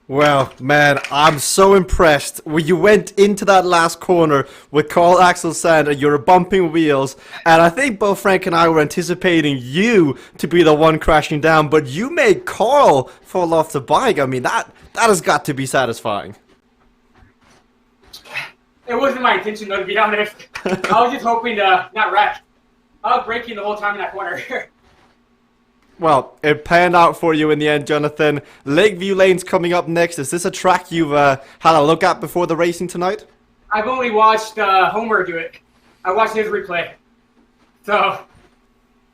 Well, man, I'm so impressed. When you went into that last corner with Carl Axel Sand and you were bumping wheels, and I think both Frank and I were anticipating you to be the one crashing down, but you made Carl fall off the bike. I mean, that has got to be satisfying. It wasn't my intention, though, to be honest. I was just hoping to not wreck. I was braking the whole time in that corner. Well, it panned out for you in the end, Jonathan. Lakeview Lane's coming up next. Is this a track you've had a look at before the racing tonight? I've only watched Homer do it. I watched his replay. So,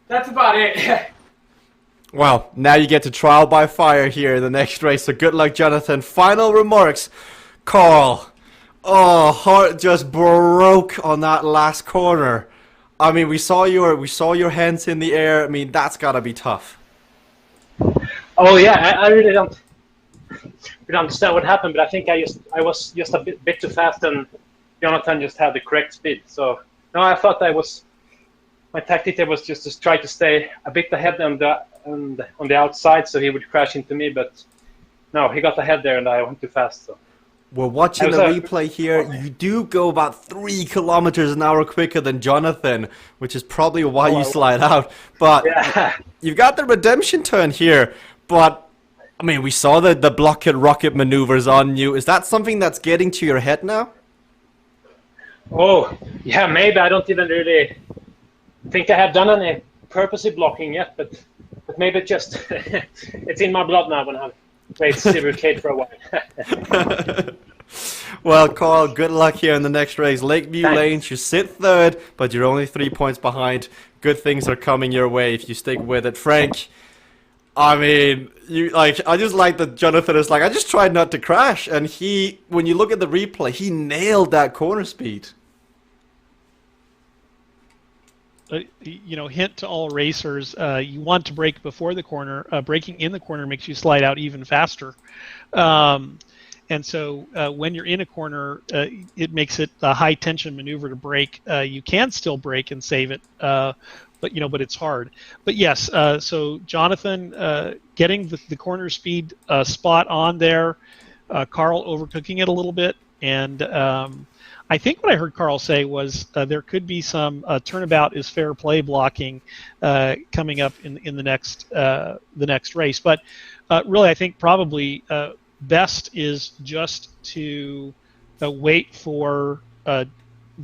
that's about it. Well, now you get to trial by fire here in the next race, so good luck, Jonathan. Final remarks. Carl. Oh, heart just broke on that last corner. I mean, we saw your hands in the air. I mean, that's gotta be tough. Oh yeah, I really don't understand what happened, but I think I was just a bit too fast, and Jonathan just had the correct speed. So no, I thought my tactic there was just to try to stay a bit ahead on the outside, so he would crash into me. But no, he got ahead there, and I went too fast. So. We're watching the replay here. You do go about 3 kilometers an hour quicker than Jonathan, which is probably why you slide out. But Yeah. you've got the redemption turn here. But, I mean, we saw the block it rocket maneuvers on you. Is that something that's getting to your head now? Oh, yeah, maybe. I don't even really think I have done any purposely blocking yet, but maybe just it's in my blood now when I've played CVRcade for a while. Well, Carl, good luck here in the next race. Lakeview Lanes, you sit third, but you're only 3 points behind. Good things are coming your way if you stick with it. Frank, I mean, I just like that Jonathan is like, I just tried not to crash, and when you look at the replay, he nailed that corner speed. Hint to all racers, you want to brake before the corner. Braking in the corner makes you slide out even faster. And so when you're in a corner, it makes it a high tension maneuver to brake. You can still brake and save it, but it's hard. But yes, so Jonathan getting the corner speed spot on there, Carl overcooking it a little bit, and I think what I heard Carl say was there could be some turnabout is fair play blocking coming up in the next race. But really, I think probably best is just to wait for the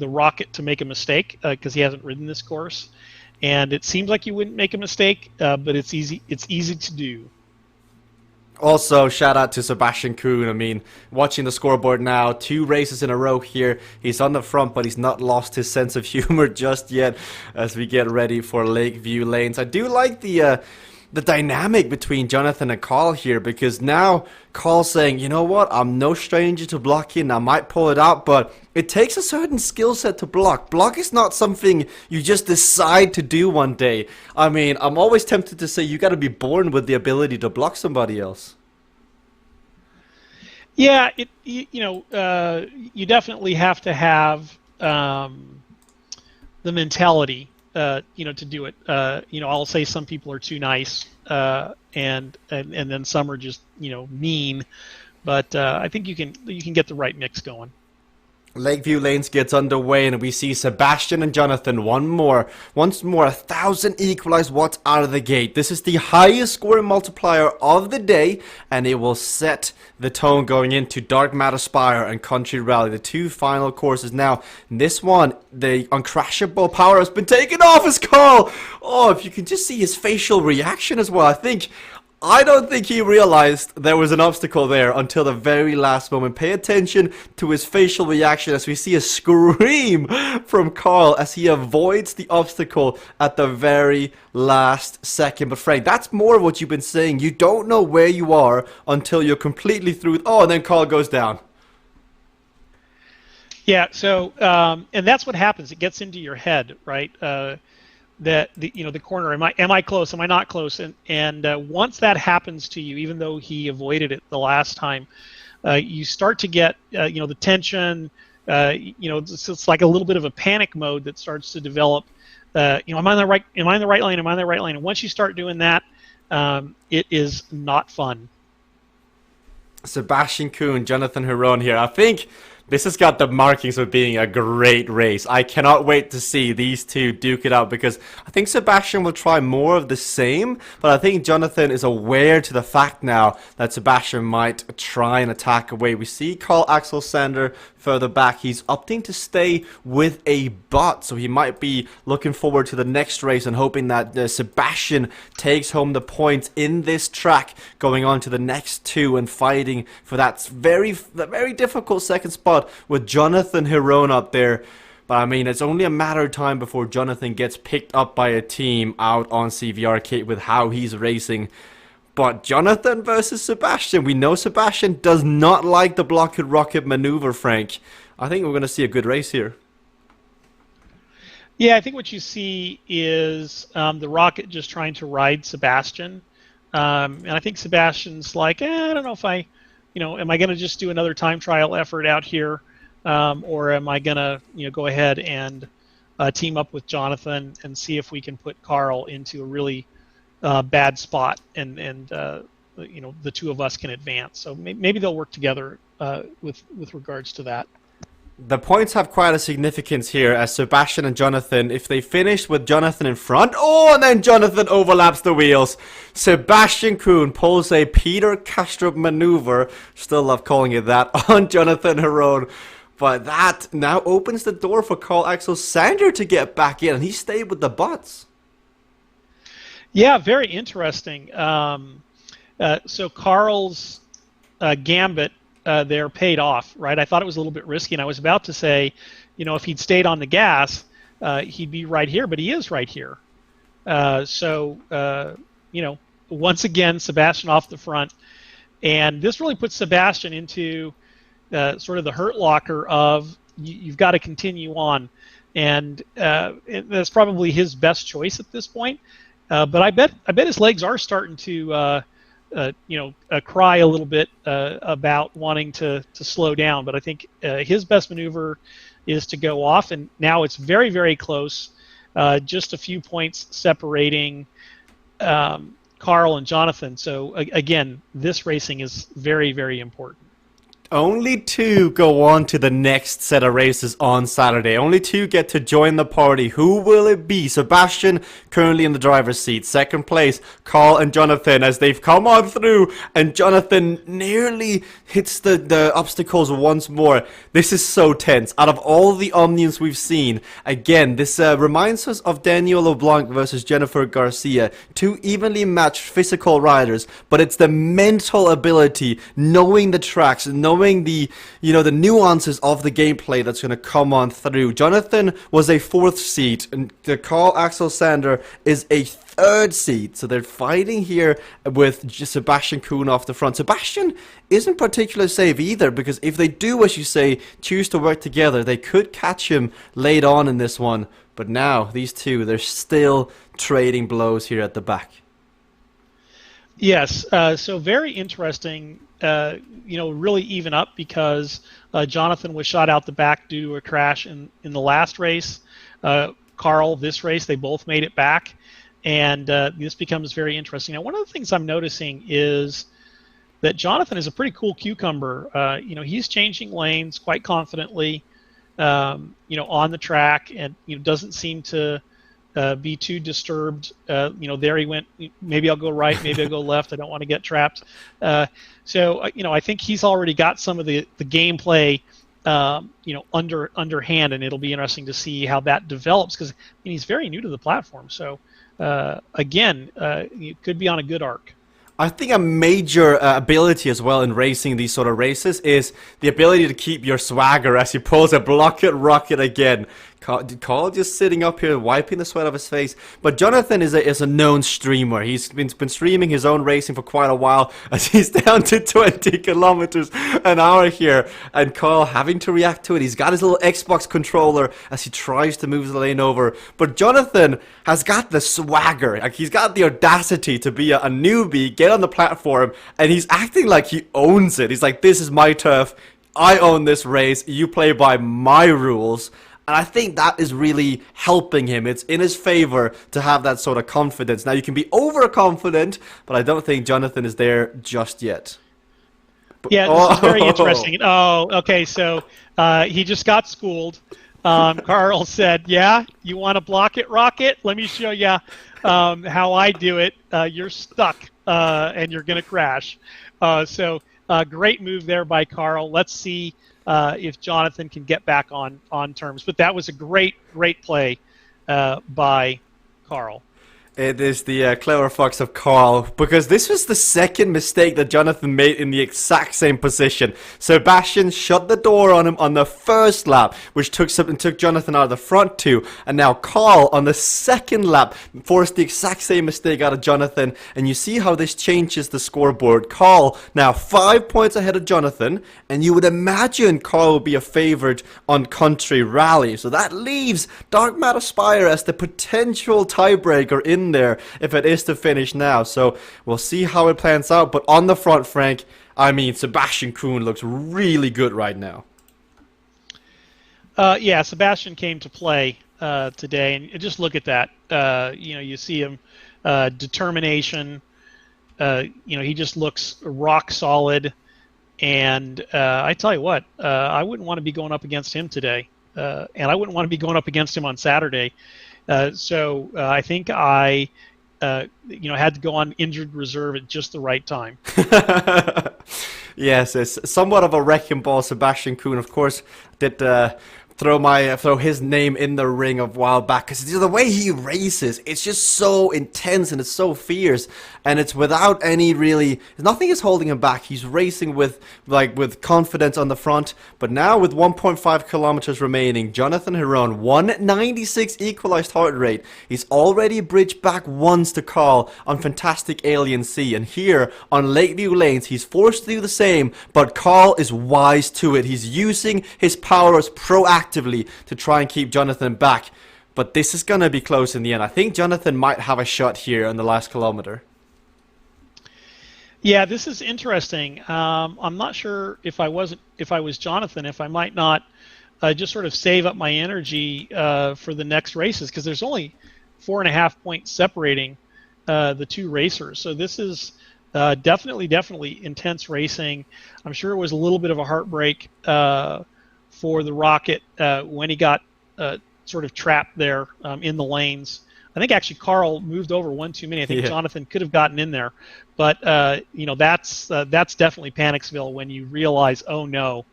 Rocket to make a mistake because he hasn't ridden this course, and it seems like you wouldn't make a mistake, but it's easy to do. Also, shout out to Sebastian Kuhn. I mean, watching the scoreboard now, 2 races in a row here. He's on the front, but he's not lost his sense of humor just yet as we get ready for Lakeview Lanes. I do like the dynamic between Jonathan and Carl here, because now Carl's saying, you know what, I'm no stranger to blocking, I might pull it out, but it takes a certain skill set to block. Block is not something you just decide to do one day. I mean, I'm always tempted to say you got to be born with the ability to block somebody else. Yeah, you definitely have to have the mentality, to do it. I'll say some people are too nice, and then some are just mean, but I think you can get the right mix going. Lakeview Lanes gets underway, and we see Sebastian and Jonathan once more 1,000 equalized watts out of the gate. This is the highest scoring multiplier of the day, and it will set the tone going into Dark Matter Spire and Country Rally, the 2 final courses. Now, in this one, the uncrashable power has been taken off his Carl. Oh, if you can just see his facial reaction as well. I don't think he realized there was an obstacle there until the very last moment. Pay attention to his facial reaction as we see a scream from Carl as he avoids the obstacle at the very last second. But Frank, that's more of what you've been saying. You don't know where you are until you're completely through. Oh, and then Carl goes down. Yeah, so, and that's what happens. It gets into your head, right? That the corner, am I close, am I not close, and once that happens to you, even though he avoided it the last time, you start to get the tension. It's like a little bit of a panic mode that starts to develop. Am I in the right lane, am I in the right lane? And once you start doing that, it is not fun. Sebastian Kuhn, Jonathan Huron here. I think this has got the markings of being a great race. I cannot wait to see these two duke it out, because I think Sebastian will try more of the same, but I think Jonathan is aware to the fact now that Sebastian might try and attack away. We see Carl Axel Sander further back. He's opting to stay with a bot, so he might be looking forward to the next race and hoping that Sebastian takes home the points in this track, going on to the next 2 and fighting for that very difficult second spot with Jonathan Huron up there. But I mean, it's only a matter of time before Jonathan gets picked up by a team out on CVRcade with how he's racing. But Jonathan versus Sebastian, we know Sebastian does not like the block and rocket maneuver, Frank. I think we're going to see a good race here. Yeah, I think what you see is the rocket just trying to ride Sebastian. And I think Sebastian's like, I don't know if am I going to just do another time trial effort out here, or am I going to, go ahead and team up with Jonathan and see if we can put Carl into a really bad spot, and the 2 of us can advance. So maybe they'll work together with regards to that. The points have quite a significance here, as Sebastian and Jonathan, if they finish with Jonathan in front, and then Jonathan overlaps the wheels. Sebastian Kuhn pulls a Peter Kastrup maneuver, still love calling it that, on Jonathan Huron. But that now opens the door for Carl Axel Sander to get back in, and he stayed with the bots. Yeah, very interesting. So Carl's gambit there paid off, right? I thought it was a little bit risky, and I was about to say, if he'd stayed on the gas, he'd be right here, but he is right here. Once again, Sebastian off the front, and this really puts Sebastian into sort of the hurt locker of you've got to continue on, and that's probably his best choice at this point. But I bet his legs are starting to cry a little bit about wanting to slow down. But I think his best maneuver is to go off, and now it's very, very close, just a few points separating Carl and Jonathan. So again, this racing is very, very important. only two go on to the next set of races on Saturday. Only two get to join the party. Who will it be? Sebastian, currently in the driver's seat. Second place, Carl and Jonathan, as they've come on through. And Jonathan nearly hits the obstacles once more. This is so tense. Out of all the Omniums we've seen, again, this reminds us of Daniel LeBlanc versus Jennifer Garcia. Two evenly matched physical riders. But it's the mental ability, knowing the tracks, knowing the the nuances of the gameplay that's going to come on through. Jonathan was a 4th seat, and Carl Axel Sander is a 3rd seat. So they're fighting here with Sebastian Kuhn off the front. Sebastian isn't particularly safe either, because if they do, as you say, choose to work together, they could catch him late on in this one. But now these two, they're still trading blows here at the back. Yes, so very interesting, really even up, because Jonathan was shot out the back due to a crash in the last race. Carl, this race, they both made it back, and this becomes very interesting. Now, one of the things I'm noticing is that Jonathan is a pretty cool cucumber. He's changing lanes quite confidently, on the track, and doesn't seem to be too disturbed. There he went. Maybe I'll go right. Maybe I'll go left. I don't want to get trapped. So I think he's already got some of the gameplay, underhand, and it'll be interesting to see how that develops, because he's very new to the platform. So again, you could be on a good arc. I think a major ability as well in racing these sort of races is the ability to keep your swagger as he pulls a block-it rocket again. Carl just sitting up here wiping the sweat off his face. But Jonathan is a known streamer. He's been streaming his own racing for quite a while, as he's down to 20 kilometers an hour here. And Carl having to react to it. He's got his little Xbox controller as he tries to move the lane over. But Jonathan has got the swagger. Like, he's got the audacity to be a newbie, get on the platform, and he's acting like he owns it. He's like, this is my turf. I own this race. You play by my rules. And I think that is really helping him. It's in his favor to have that sort of confidence. Now, you can be overconfident, but I don't think Jonathan is there just yet. Yeah, this is very interesting. Oh, okay, so he just got schooled. Carl said, yeah, you want to block it, rocket? Let me show you how I do it. You're stuck, and you're going to crash. So great move there by Carl. Let's see if Jonathan can get back on terms. But that was a great play by Carl. It is the clever fox of Carl, because this was the second mistake that Jonathan made in the exact same position. Sebastian shut the door on him on the first lap, which took Jonathan out of the front two, and now Carl on the second lap forced the exact same mistake out of Jonathan, and you see how this changes the scoreboard. Carl now 5 points ahead of Jonathan, and you would imagine Carl would be a favourite on Country Rally, so that leaves Dark Matter Spire as the potential tiebreaker in there if it is to finish now. So we'll see how it plans out. But on the front, Frank, I mean, Sebastian Kuhn looks really good right now. Yeah, Sebastian came to play today, and just look at that. You see him, determination. He just looks rock solid. And I tell you what, I wouldn't want to be going up against him today, and I wouldn't want to be going up against him on Saturday. So I think I, had to go on injured reserve at just the right time. Yes, it's somewhat of a wrecking ball. Sebastian Kuhn, of course, did throw his name in the ring a while back, because the way he races, it's just so intense and it's so fierce, and it's without any nothing is holding him back. He's racing with confidence on the front. But now with 1.5 kilometers remaining, Jonathan Heron, 196 equalized heart rate. He's already bridged back once to Carl on Fantastic Alien Sea, and here on Lakeview Lanes he's forced to do the same, but Carl is wise to it. He's using his powers proactively to try and keep Jonathan back. But this is going to be close in the end. I think Jonathan might have a shot here on the last kilometer. Yeah, this is interesting. I'm not sure if I was Jonathan, if I might not just sort of save up my energy for the next races, because there's only 4.5 points separating the two racers. So this is Definitely intense racing. I'm sure it was a little bit of a heartbreak for the Rocket when he got sort of trapped there in the lanes. I think actually Carl moved over one too many. I think Jonathan could have gotten in there, but that's definitely Panicsville when you realize, oh no,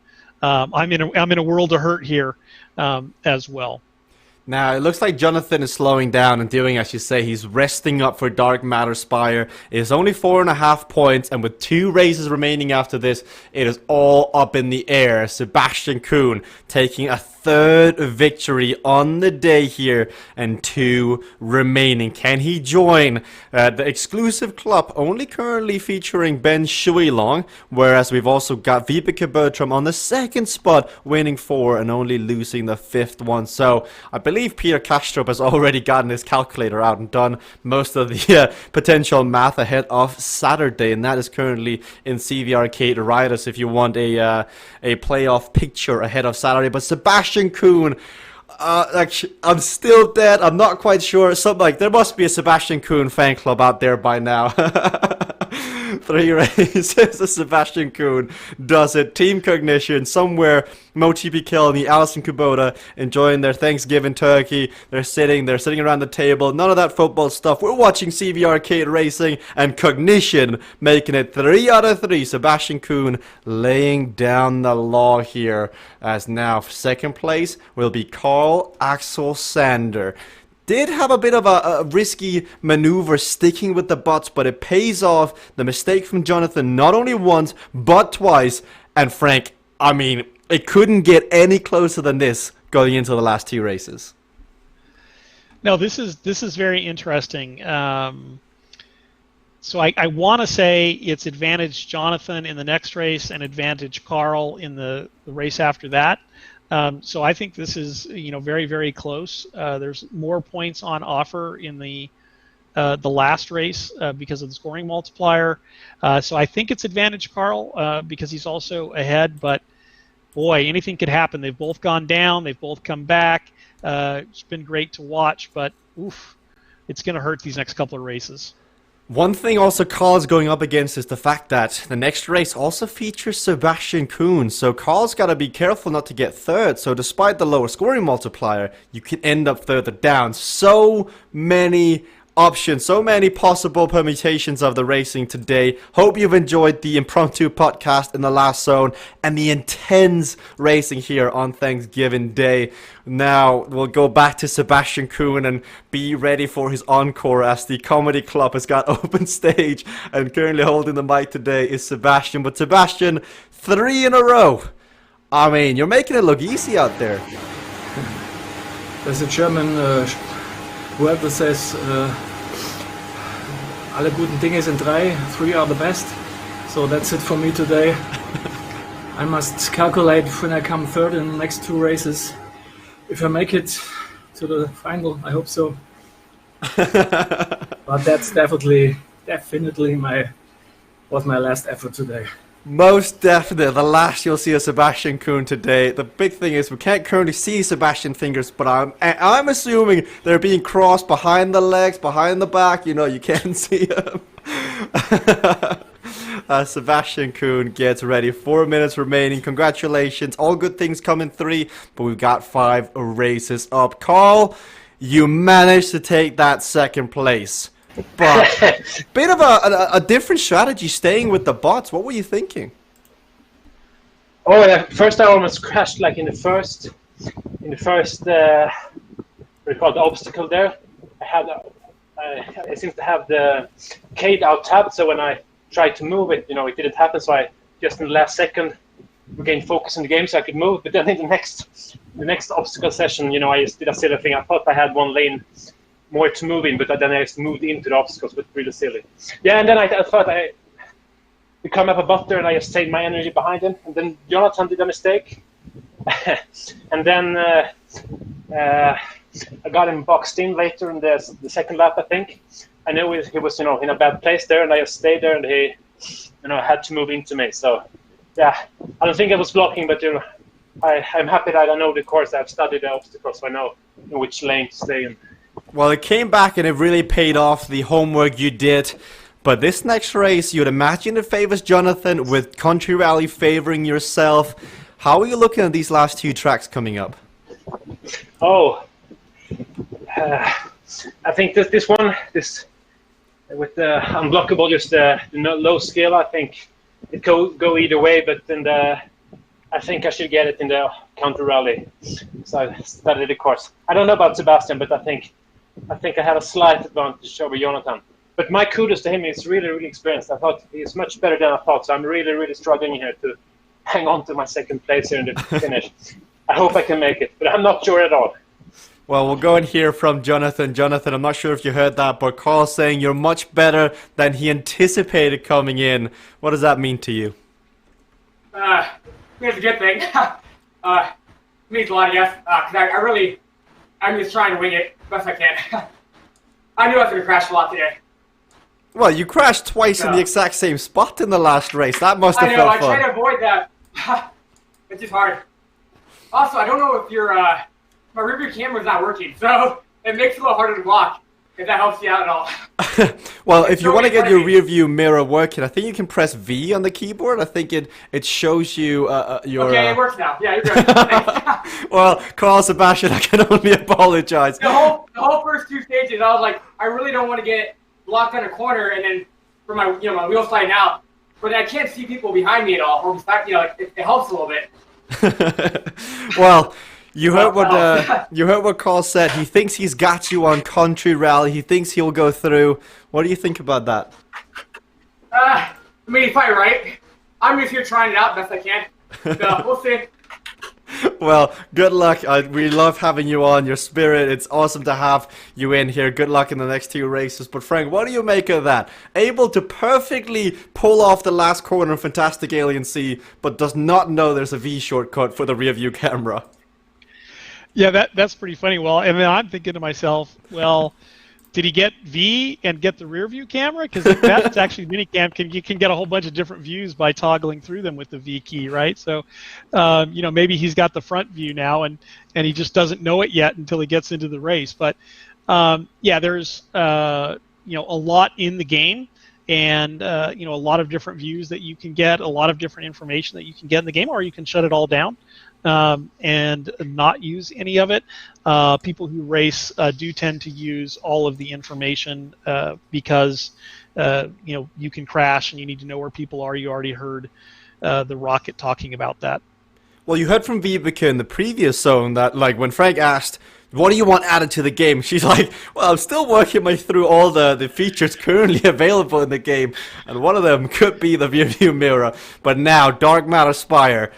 I'm in a world of hurt here as well. Now, it looks like Jonathan is slowing down and doing, as you say, he's resting up for Dark Matter Spire. It is only 4.5 points, and with 2 races remaining after this, it is all up in the air. Sebastian Kuhn taking a 3rd victory on the day here, and 2 remaining. Can he join the exclusive club, only currently featuring Ben Shuilong, whereas we've also got Vibeke Bertram on the 2nd spot, winning 4 and only losing the 5th one. So, I believe Peter Kastrup has already gotten his calculator out and done most of the potential math ahead of Saturday, and that is currently in CVRcade Riders if you want a playoff picture ahead of Saturday. But Sebastian Kuhn, actually, I'm still dead. I'm not quite sure. There must be a Sebastian Kuhn fan club out there by now. 3 races, Sebastian Kuhn does it. Team Cognition, somewhere, MoTP Kill and the Alison Kubota enjoying their Thanksgiving turkey. They're sitting around the table. None of that football stuff. We're watching CVRcade racing, and Cognition making it 3 out of 3. Sebastian Kuhn laying down the law here, as now 2nd place will be Carl Axel Sander. Did have a bit of a risky maneuver sticking with the bots, but it pays off. The mistake from Jonathan not only once, but twice. And Frank, I mean, it couldn't get any closer than this going into the last 2 races. No, this is very interesting. So I want to say it's advantage Jonathan in the next race and advantage Carl in the race after that. So I think this is very, very close. There's more points on offer in the last race because of the scoring multiplier. So I think it's advantage Carl because he's also ahead. But boy, anything could happen. They've both gone down. They've both come back. It's been great to watch, but oof, it's going to hurt these next couple of races. One thing also Carl's going up against is the fact that the next race also features Sebastian Kuhn, so Carl's got to be careful not to get 3rd, so despite the lower scoring multiplier, you can end up further down. So many options, so many possible permutations of the racing today. Hope you've enjoyed the impromptu podcast in the last zone and the intense racing here on Thanksgiving Day. Now we'll go back to Sebastian Kuhn and be ready for his encore, as the comedy club has got open stage, and currently holding the mic today is Sebastian. But Sebastian, 3 in a row. I mean, you're making it look easy out there. There's a German word that says alle guten Dinge sind 3 are the best. So that's it for me today. I must calculate when I come 3rd in the next 2 races. If I make it to the final, I hope so. But that's definitely was my last effort today. Most definitely, the last you'll see of Sebastian Kuhn today. The big thing is we can't currently see Sebastian's fingers, but I'm assuming they're being crossed behind the legs, behind the back. You can't see them. Sebastian Kuhn gets ready. 4 minutes remaining. Congratulations. All good things come in 3, but we've got 5 races up. Carl, you managed to take that 2nd place. But bit of a different strategy staying with the bots. What were you thinking? Oh yeah, first I almost crashed like in the first what do you call it, the obstacle there. I seem to have the CADE out tabbed, so when I tried to move it, it didn't happen. So I just in the last second regained focus in the game so I could move. But then in the next obstacle session, I just did a silly thing. I thought I had one lane more to move in, but then I just moved into the obstacles, but really silly. Yeah, and then I thought we come up a butter and I just saved my energy behind him, and then Jonathan did a mistake. And then I got him boxed in later in the 2nd lap, I think. I knew he was, in a bad place there, and I just stayed there, and he, had to move into me. So, yeah, I don't think I was blocking, but I'm happy that I know the course. I've studied the obstacles, so I know which lane to stay in. Well, it came back and it really paid off, the homework you did. But this next race, you'd imagine it favors Jonathan, with Country Rally favoring yourself. How are you looking at these last 2 tracks coming up? Oh, I think this one, with the unblockable, just the low skill, I think it go either way. But I think I should get it in the Country Rally. So I studied the course. I don't know about Sebastian, but I think I have a slight advantage over Jonathan. But my kudos to him. He's really, really experienced. I thought he's much better than I thought. So I'm really, really struggling here to hang on to my second place here in the finish. I hope I can make it, but I'm not sure at all. Well, we'll go and hear from Jonathan. Jonathan, I'm not sure if you heard that, but Carl's saying you're much better than he anticipated coming in. What does that mean to you? It's a good thing. It means a lot, yes. Because I'm just trying to wing it best I can. I knew I was going to crash a lot today. Well, you crashed twice in the exact same spot in the last race. That must have felt fun. I try to avoid that. It's just hard. Also, I don't know if my rearview camera's not working, so it makes it a little harder to block, if that helps you out at all. Well, if you want to get your rear view mirror working, I think you can press V on the keyboard. I think it shows you your... Okay, it works now. Yeah, you're good. Well, Carl, Sebastian, I can only apologize. The whole first 2 stages, I was like, I really don't want to get blocked on a corner, and then for my wheel sliding out, but I can't see people behind me at all, or beside, it helps a little bit. Well, you heard what Carl said. He thinks he's got you on Country Rally. He thinks he'll go through. What do you think about that? I mean, he's probably right. I'm just here trying it out best I can. So we'll see. Well, good luck. We love having you on. Your spirit, it's awesome to have you in here. Good luck in the next 2 races. But Frank, what do you make of that? Able to perfectly pull off the last corner of Fantastic Alien Sea, but does not know there's a V shortcut for the rear view camera. Yeah, that's pretty funny. Well, and then I'm thinking to myself, well, did he get V and get the rear view camera? Because that's actually minicam. You can get a whole bunch of different views by toggling through them with the V key, right? So, maybe he's got the front view now, and he just doesn't know it yet until he gets into the race. But yeah, there's a lot in the game, and a lot of different views that you can get, a lot of different information that you can get in the game, or you can shut it all down. And not use any of it. People who race do tend to use all of the information because you can crash and you need to know where people are. You already heard the Rocket talking about that. Well, you heard from Vibeke in the previous zone that, like, when Frank asked, what do you want added to the game? She's like, well, I'm still working my through all the features currently available in the game, and one of them could be the rear view mirror. But now, Dark Matter Spire.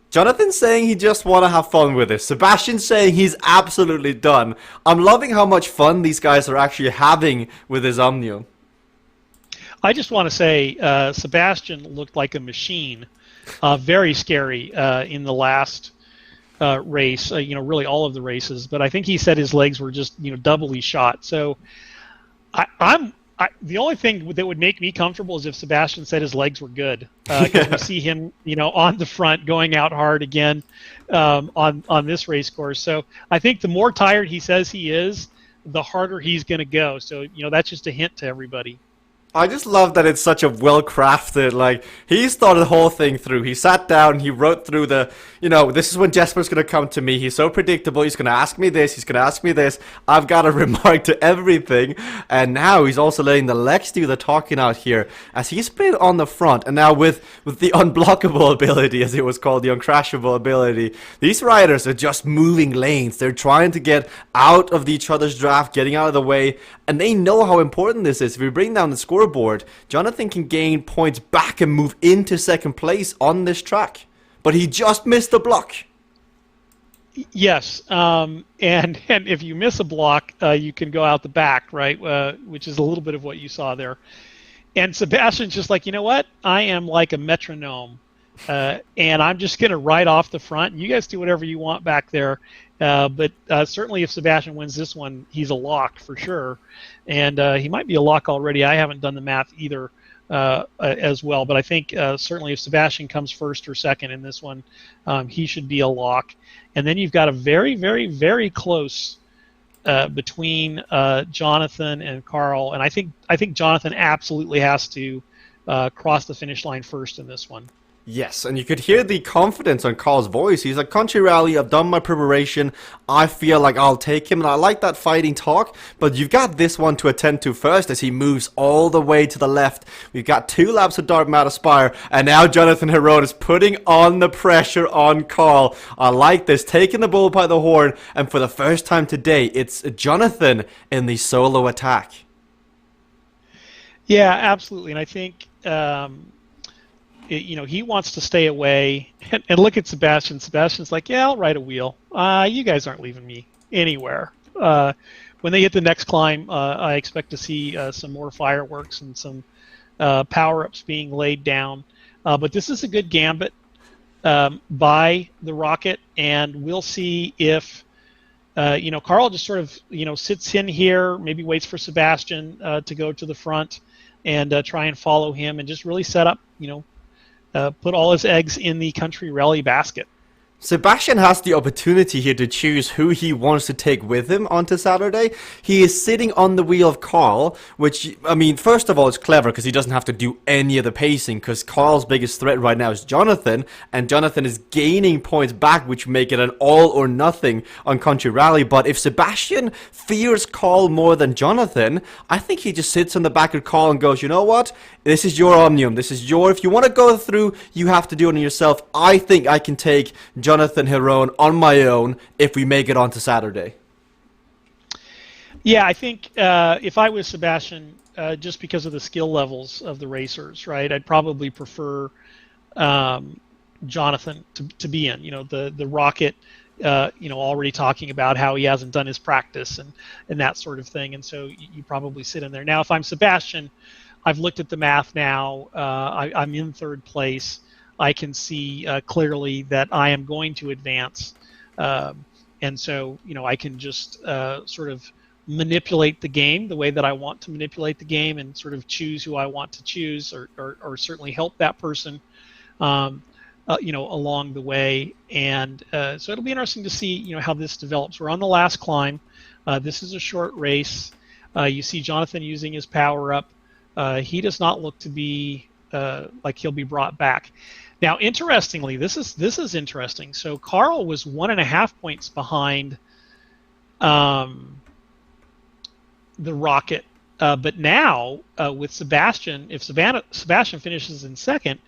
Jonathan's saying he just want to have fun with it. Sebastian's saying he's absolutely done. I'm loving how much fun these guys are actually having with his Omnium. I just want to say Sebastian looked like a machine. Very scary in the last race, really all of the races. But I think he said his legs were just, doubly shot. So the only thing that would make me comfortable is if Sebastian said his legs were good, because we see him, on the front going out hard again on this race course. So I think the more tired he says he is, the harder he's going to go. So that's just a hint to everybody. I just love that it's such a well-crafted, like, he's thought the whole thing through. He sat down, he wrote through the, this is when Jesper's going to come to me. He's so predictable. He's going to ask me this. He's going to ask me this. I've got to remark to everything. And now he's also letting the Lex do the talking out here as he's been on the front. And now with the unblockable ability, as it was called, the uncrashable ability, these riders are just moving lanes. They're trying to get out of each other's draft, getting out of the way. And they know how important this is. If we bring down the scoreboard, Jonathan can gain points back and move into second place on this track. But he just missed a block. Yes, and if you miss a block, you can go out the back, right? Which is a little bit of what you saw there. And Sebastian's just like, you know what? I am like a metronome, and I'm just going to ride off the front. You guys do whatever you want back there. But certainly if Sebastian wins this one, he's a lock for sure. And he might be a lock already. I haven't done the math either as well. But I think certainly if Sebastian comes first or second in this one, he should be a lock. And then you've got a very, very, very close between Jonathan and Carl, and I think Jonathan absolutely has to cross the finish line first in this one. Yes, and you could hear the confidence on Carl's voice. He's like, Country Rally, I've done my preparation. I feel like I'll take him, and I like that fighting talk. But you've got this one to attend to first as he moves all the way to the left. We've got 2 laps of Dark Matter Spire, and now Jonathan Heron is putting on the pressure on Carl. I like this, taking the bull by the horn, and for the first time today, it's Jonathan in the solo attack. Yeah, absolutely, and I think he wants to stay away. And look at Sebastian. Sebastian's like, yeah, I'll ride a wheel. You guys aren't leaving me anywhere. When they hit the next climb, I expect to see some more fireworks and some power-ups being laid down. But this is a good gambit by the Rocket, and we'll see if Carl just sort of sits in here, maybe waits for Sebastian to go to the front and try and follow him, and just really set up, put all his eggs in the Country Rally basket. Sebastian has the opportunity here to choose who he wants to take with him onto Saturday. He is sitting on the wheel of Carl, which, I mean, first of all, it's clever because he doesn't have to do any of the pacing, because Carl's biggest threat right now is Jonathan, and Jonathan is gaining points back, which make it an all or nothing on Country Rally. But if Sebastian fears Carl more than Jonathan, I think he just sits on the back of Carl and goes, you know what? This is your Omnium. This is if you want to go through, you have to do it on yourself. I think I can take Jonathan Heron on my own if we make it onto Saturday. Yeah, I think if I was Sebastian, just because of the skill levels of the racers, right, I'd probably prefer Jonathan to be in. The Rocket, already talking about how he hasn't done his practice and that sort of thing, and so you probably sit in there. Now, if I'm Sebastian, I've looked at the math now. I'm in 3rd place. I can see clearly that I am going to advance. And so, I can just sort of manipulate the game the way that I want to manipulate the game, and sort of choose who I want to choose, or certainly help that person, along the way. And so it'll be interesting to see, how this develops. We're on the last climb. This is a short race. You see Jonathan using his power up. He does not look to be like he'll be brought back. Now, interestingly, this is interesting. So Carl was 1.5 points behind the Rocket, but now with Sebastian, if Sebastian finishes in 2nd,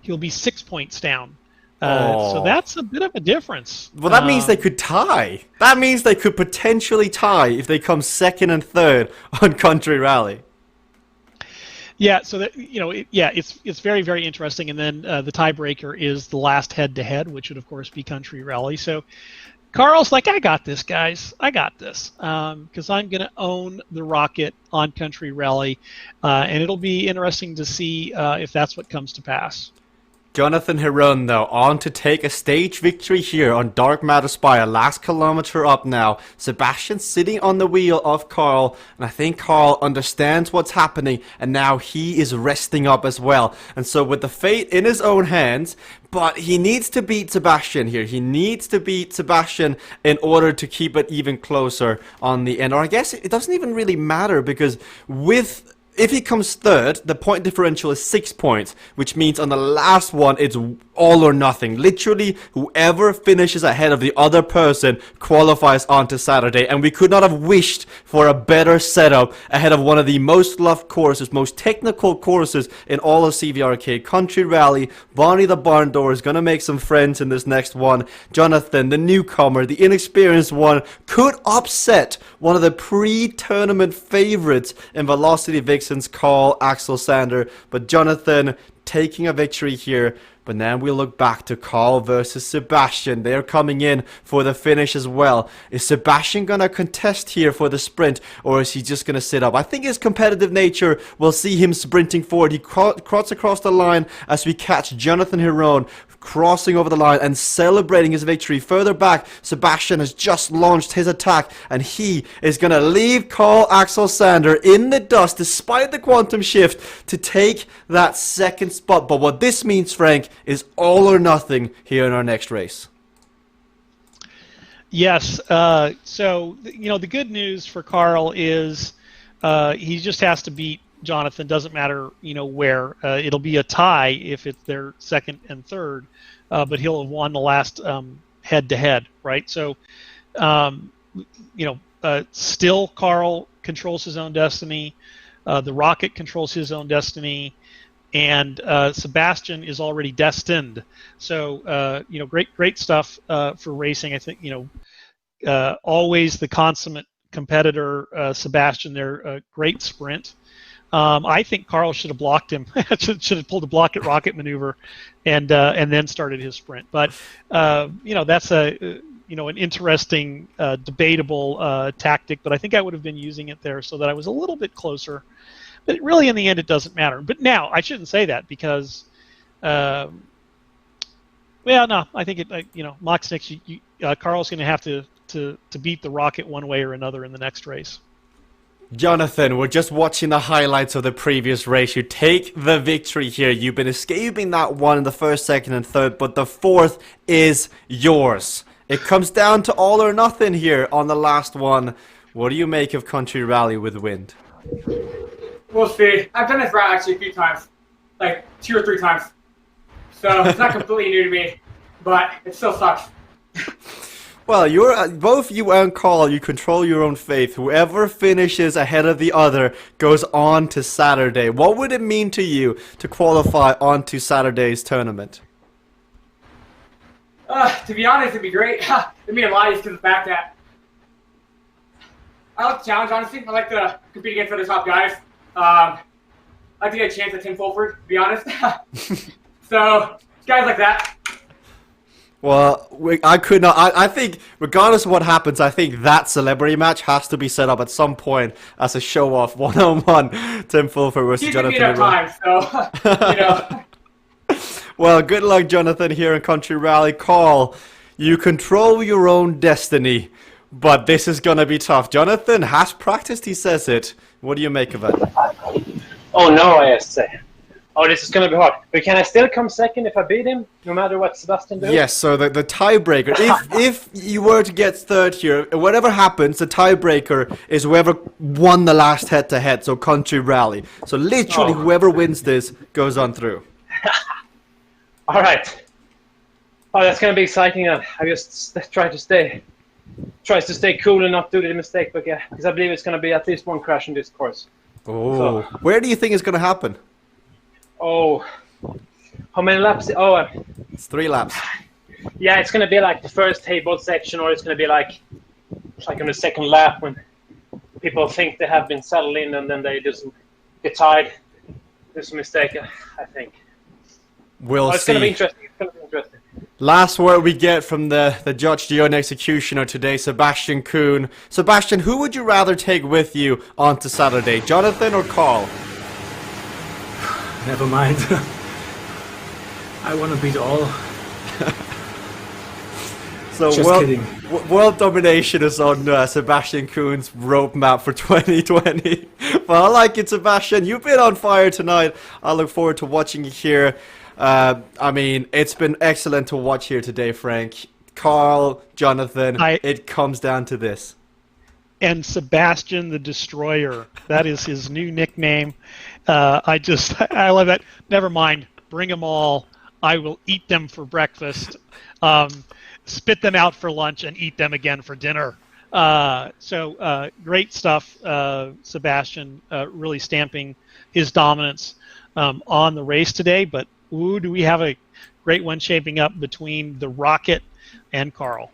he'll be 6 points down. So that's a bit of a difference. Well, that means they could tie. That means they could potentially tie if they come 2nd and 3rd on Country Rally. Yeah, so that, it's very, very interesting. And then the tiebreaker is the last head-to-head, which would of course be Country Rally. So Carl's like, I got this, guys. I got this, because I'm going to own the Rocket on Country Rally, and it'll be interesting to see if that's what comes to pass. Jonathan Heron, though, on to take a stage victory here on Dark Matter Spire. Last kilometer up now. Sebastian sitting on the wheel of Carl, and I think Carl understands what's happening, and now he is resting up as well. And so with the fate in his own hands, but he needs to beat Sebastian here. He needs to beat Sebastian in order to keep it even closer on the end. Or I guess it doesn't even really matter, because if he comes 3rd, the point differential is 6 points, which means on the last one, it's all or nothing. Literally, whoever finishes ahead of the other person qualifies onto Saturday, and we could not have wished for a better setup ahead of one of the most loved courses, most technical courses in all of CVRcade. Country Rally, Bonnie the Barn Door is going to make some friends in this next one. Jonathan, the newcomer, the inexperienced one, could upset one of the pre-tournament favorites in Velocity Vixens, Carl Axel Sander, but Jonathan taking a victory here. But then we look back to Carl versus Sebastian. They're coming in for the finish as well. Is Sebastian going to contest here for the sprint, or is he just going to sit up? I think his competitive nature will see him sprinting forward. He crossed across the line as we catch Jonathan Heron crossing over the line and celebrating his victory. Further back, Sebastian has just launched his attack, and he is going to leave Carl Axel Sander in the dust despite the quantum shift to take that 2nd spot. But what this means, Frank, is all or nothing here in our next race. Yes. So the good news for Carl is he just has to beat Jonathan. Doesn't matter where. It'll be a tie if it's their second and third, but he'll have won the last head-to-head, right? So still Carl controls his own destiny. The Rocket controls his own destiny. And Sebastian is already destined. So, great stuff for racing. I think, always the consummate competitor, Sebastian there, great sprint. I think Carl should have blocked him. should have pulled the block at rocket maneuver and then started his sprint. But, that's an interesting, debatable tactic. But I think I would have been using it there so that I was a little bit closer. But really, in the end, it doesn't matter. But now, I shouldn't say that because, I think Mox Nix, Carl's going to have to beat the Rocket one way or another in the next race. Jonathan, we're just watching the highlights of the previous race. You take the victory here. You've been escaping that one in the first, second, and third, but the fourth is yours. It comes down to all or nothing here on the last one. What do you make of Country Rally with wind? We'll see. I've done this route actually a few times, like 2 or 3 times. So it's not completely new to me, but it still sucks. Well, you're both you and Carl, you control your own fate. Whoever finishes ahead of the other goes on to Saturday. What would it mean to you to qualify onto Saturday's tournament? To be honest, it'd be great. It'd mean a lot just because of the fact that I like the challenge, honestly. I like to compete against other top guys. I like to get a chance at Tim Fulford, to be honest. So, guys like that. Well, I think, regardless of what happens, I think that celebrity match has to be set up at some point as a show-off, one-on-one, Tim Fulford versus Jonathan. Enough time, so, Well, good luck, Jonathan, here in Country Rally. Carl, you control your own destiny, but this is going to be tough. Jonathan has practiced, he says it. What do you make of it? Oh, no, I say. Oh, this is going to be hard. But can I still come second if I beat him, no matter what Sebastian does? Yes, so the tiebreaker, if you were to get third here, whatever happens, the tiebreaker is whoever won the last head-to-head, so Country Rally. So literally whoever wins this goes on through. All right. Oh, that's going to be exciting. I just tries to stay cool and not do the mistake, but yeah, because I believe it's going to be at least one crash in this course. Oh, so, where do you think it's going to happen? Oh, how many laps? Oh, it's 3 laps. Yeah, it's going to be like the first hayboat section, or it's going to be like on the second lap when people think they have been settled in and then they just get tired. There's a mistake, I think. We'll see. It's going to be interesting. It's going to be interesting. Last word we get from the judge, the only executioner today, Sebastian Kuhn. Sebastian, who would you rather take with you onto Saturday, Jonathan or Carl? Never mind. I want to beat all. So just kidding. World domination is on Sebastian Kuhn's roadmap for 2020. But I like it, Sebastian. You've been on fire tonight. I look forward to watching you here. I mean, it's been excellent to watch here today, Frank. Carl, Jonathan, it comes down to this. And Sebastian the Destroyer. That is his new nickname. I love that. Never mind. Bring them all. I will eat them for breakfast, spit them out for lunch, and eat them again for dinner. So great stuff, Sebastian, really stamping his dominance on the race today. But ooh, do we have a great one shaping up between the Rocket and Carl.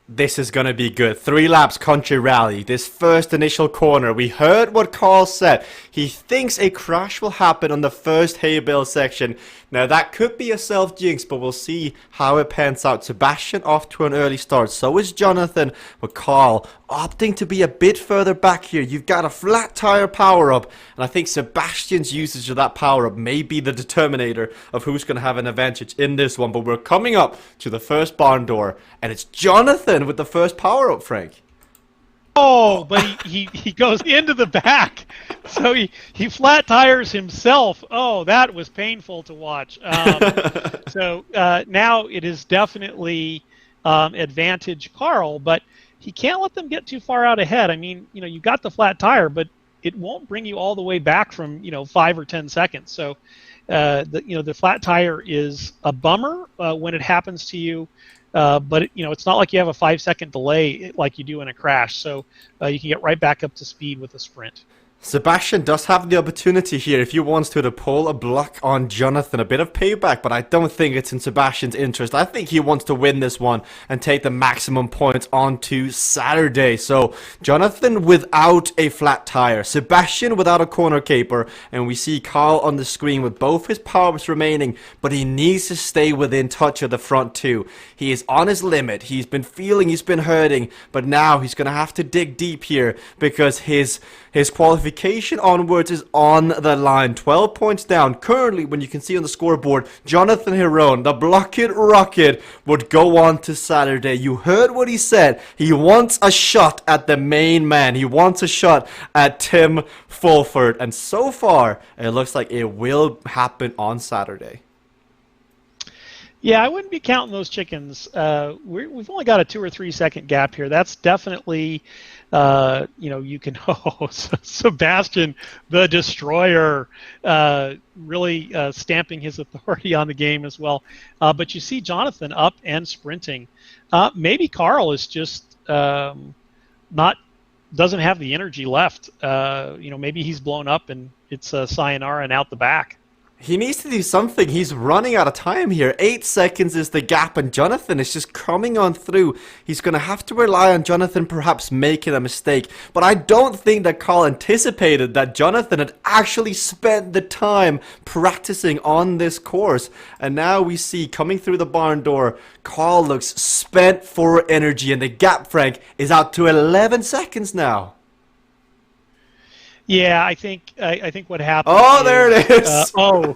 This is going to be good. 3 laps Country Rally. This first initial corner. We heard what Carl said. He thinks a crash will happen on the first hay bale section. Now that could be a self-jinx, but we'll see how it pans out. Sebastian off to an early start. So is Jonathan. But Carl opting to be a bit further back here. You've got a flat tire power-up. And I think Sebastian's usage of that power-up may be the determinator of who's going to have an advantage in this one. But we're coming up to the first barn door. And it's Jonathan with the first power-up, Frank. Oh, but he goes into the back. So he flat tires himself. Oh, that was painful to watch. So now it is definitely advantage Carl, but he can't let them get too far out ahead. I mean, you got the flat tire, but it won't bring you all the way back from 5 or 10 seconds. So the flat tire is a bummer when it happens to you, but it's not like you have a 5-second delay like you do in a crash. So you can get right back up to speed with a sprint. Sebastian does have the opportunity here if he wants to pull a block on Jonathan, a bit of payback, but I don't think it's in Sebastian's interest. I think he wants to win this one and take the maximum points onto Saturday. So Jonathan without a flat tire, Sebastian without a corner caper, and we see Carl on the screen with both his power-ups remaining, but he needs to stay within touch of the front two. He is on his limit. He's been feeling he's been hurting, but now he's going to have to dig deep here because his qualification onwards is on the line. 12 points down. Currently, when you can see on the scoreboard, Jonathan Herone, the Blocked Rocket, would go on to Saturday. You heard what he said. He wants a shot at the main man. He wants a shot at Tim Fulford. And so far, it looks like it will happen on Saturday. Yeah, I wouldn't be counting those chickens. We've only got a 2 or 3 second gap here. That's definitely... you can, Sebastian the Destroyer, really stamping his authority on the game as well. But you see Jonathan up and sprinting. Maybe Carl is just doesn't have the energy left. Maybe he's blown up and it's sayonara and out the back. He needs to do something. He's running out of time here. 8 seconds is the gap, and Jonathan is just coming on through. He's going to have to rely on Jonathan perhaps making a mistake. But I don't think that Carl anticipated that Jonathan had actually spent the time practicing on this course. And now we see coming through the barn door, Carl looks spent for energy, and the gap, Frank, is out to 11 seconds now. Yeah, I think what happened. Oh, there it is. Oh.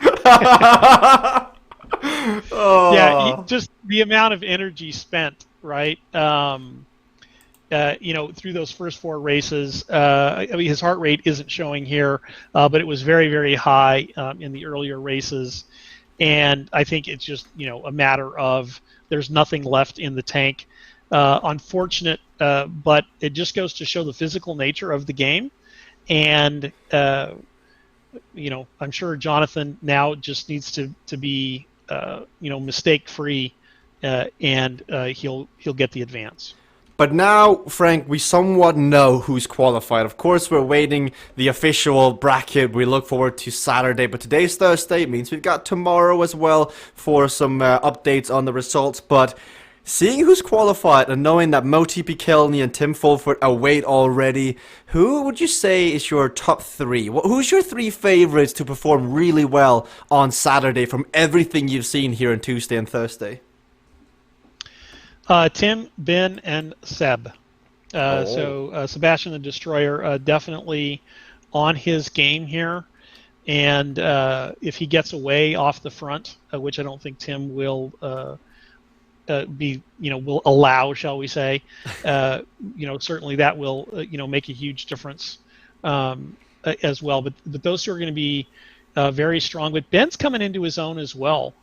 Yeah, just the amount of energy spent, right? Through those first 4 races. His heart rate isn't showing here, but it was very, very high in the earlier races, and I think it's just a matter of there's nothing left in the tank. Unfortunate, but it just goes to show the physical nature of the game. And I'm sure Jonathan now just needs to be mistake free, and he'll get the advance. But now, Frank, we somewhat know who's qualified. Of course, we're waiting the official bracket. We look forward to Saturday, but today's Thursday. It means we've got tomorrow as well for some updates on the results. But seeing who's qualified and knowing that MoTP Kelly and Tim Fulford await already, who would you say is your top 3? Who's your 3 favorites to perform really well on Saturday from everything you've seen here on Tuesday and Thursday? Tim, Ben, and Seb. So Sebastian the Destroyer definitely on his game here. And if he gets away off the front, which I don't think Tim will... will allow, shall we say, certainly that will, make a huge difference as well. But those two are going to be very strong. But Ben's coming into his own as well.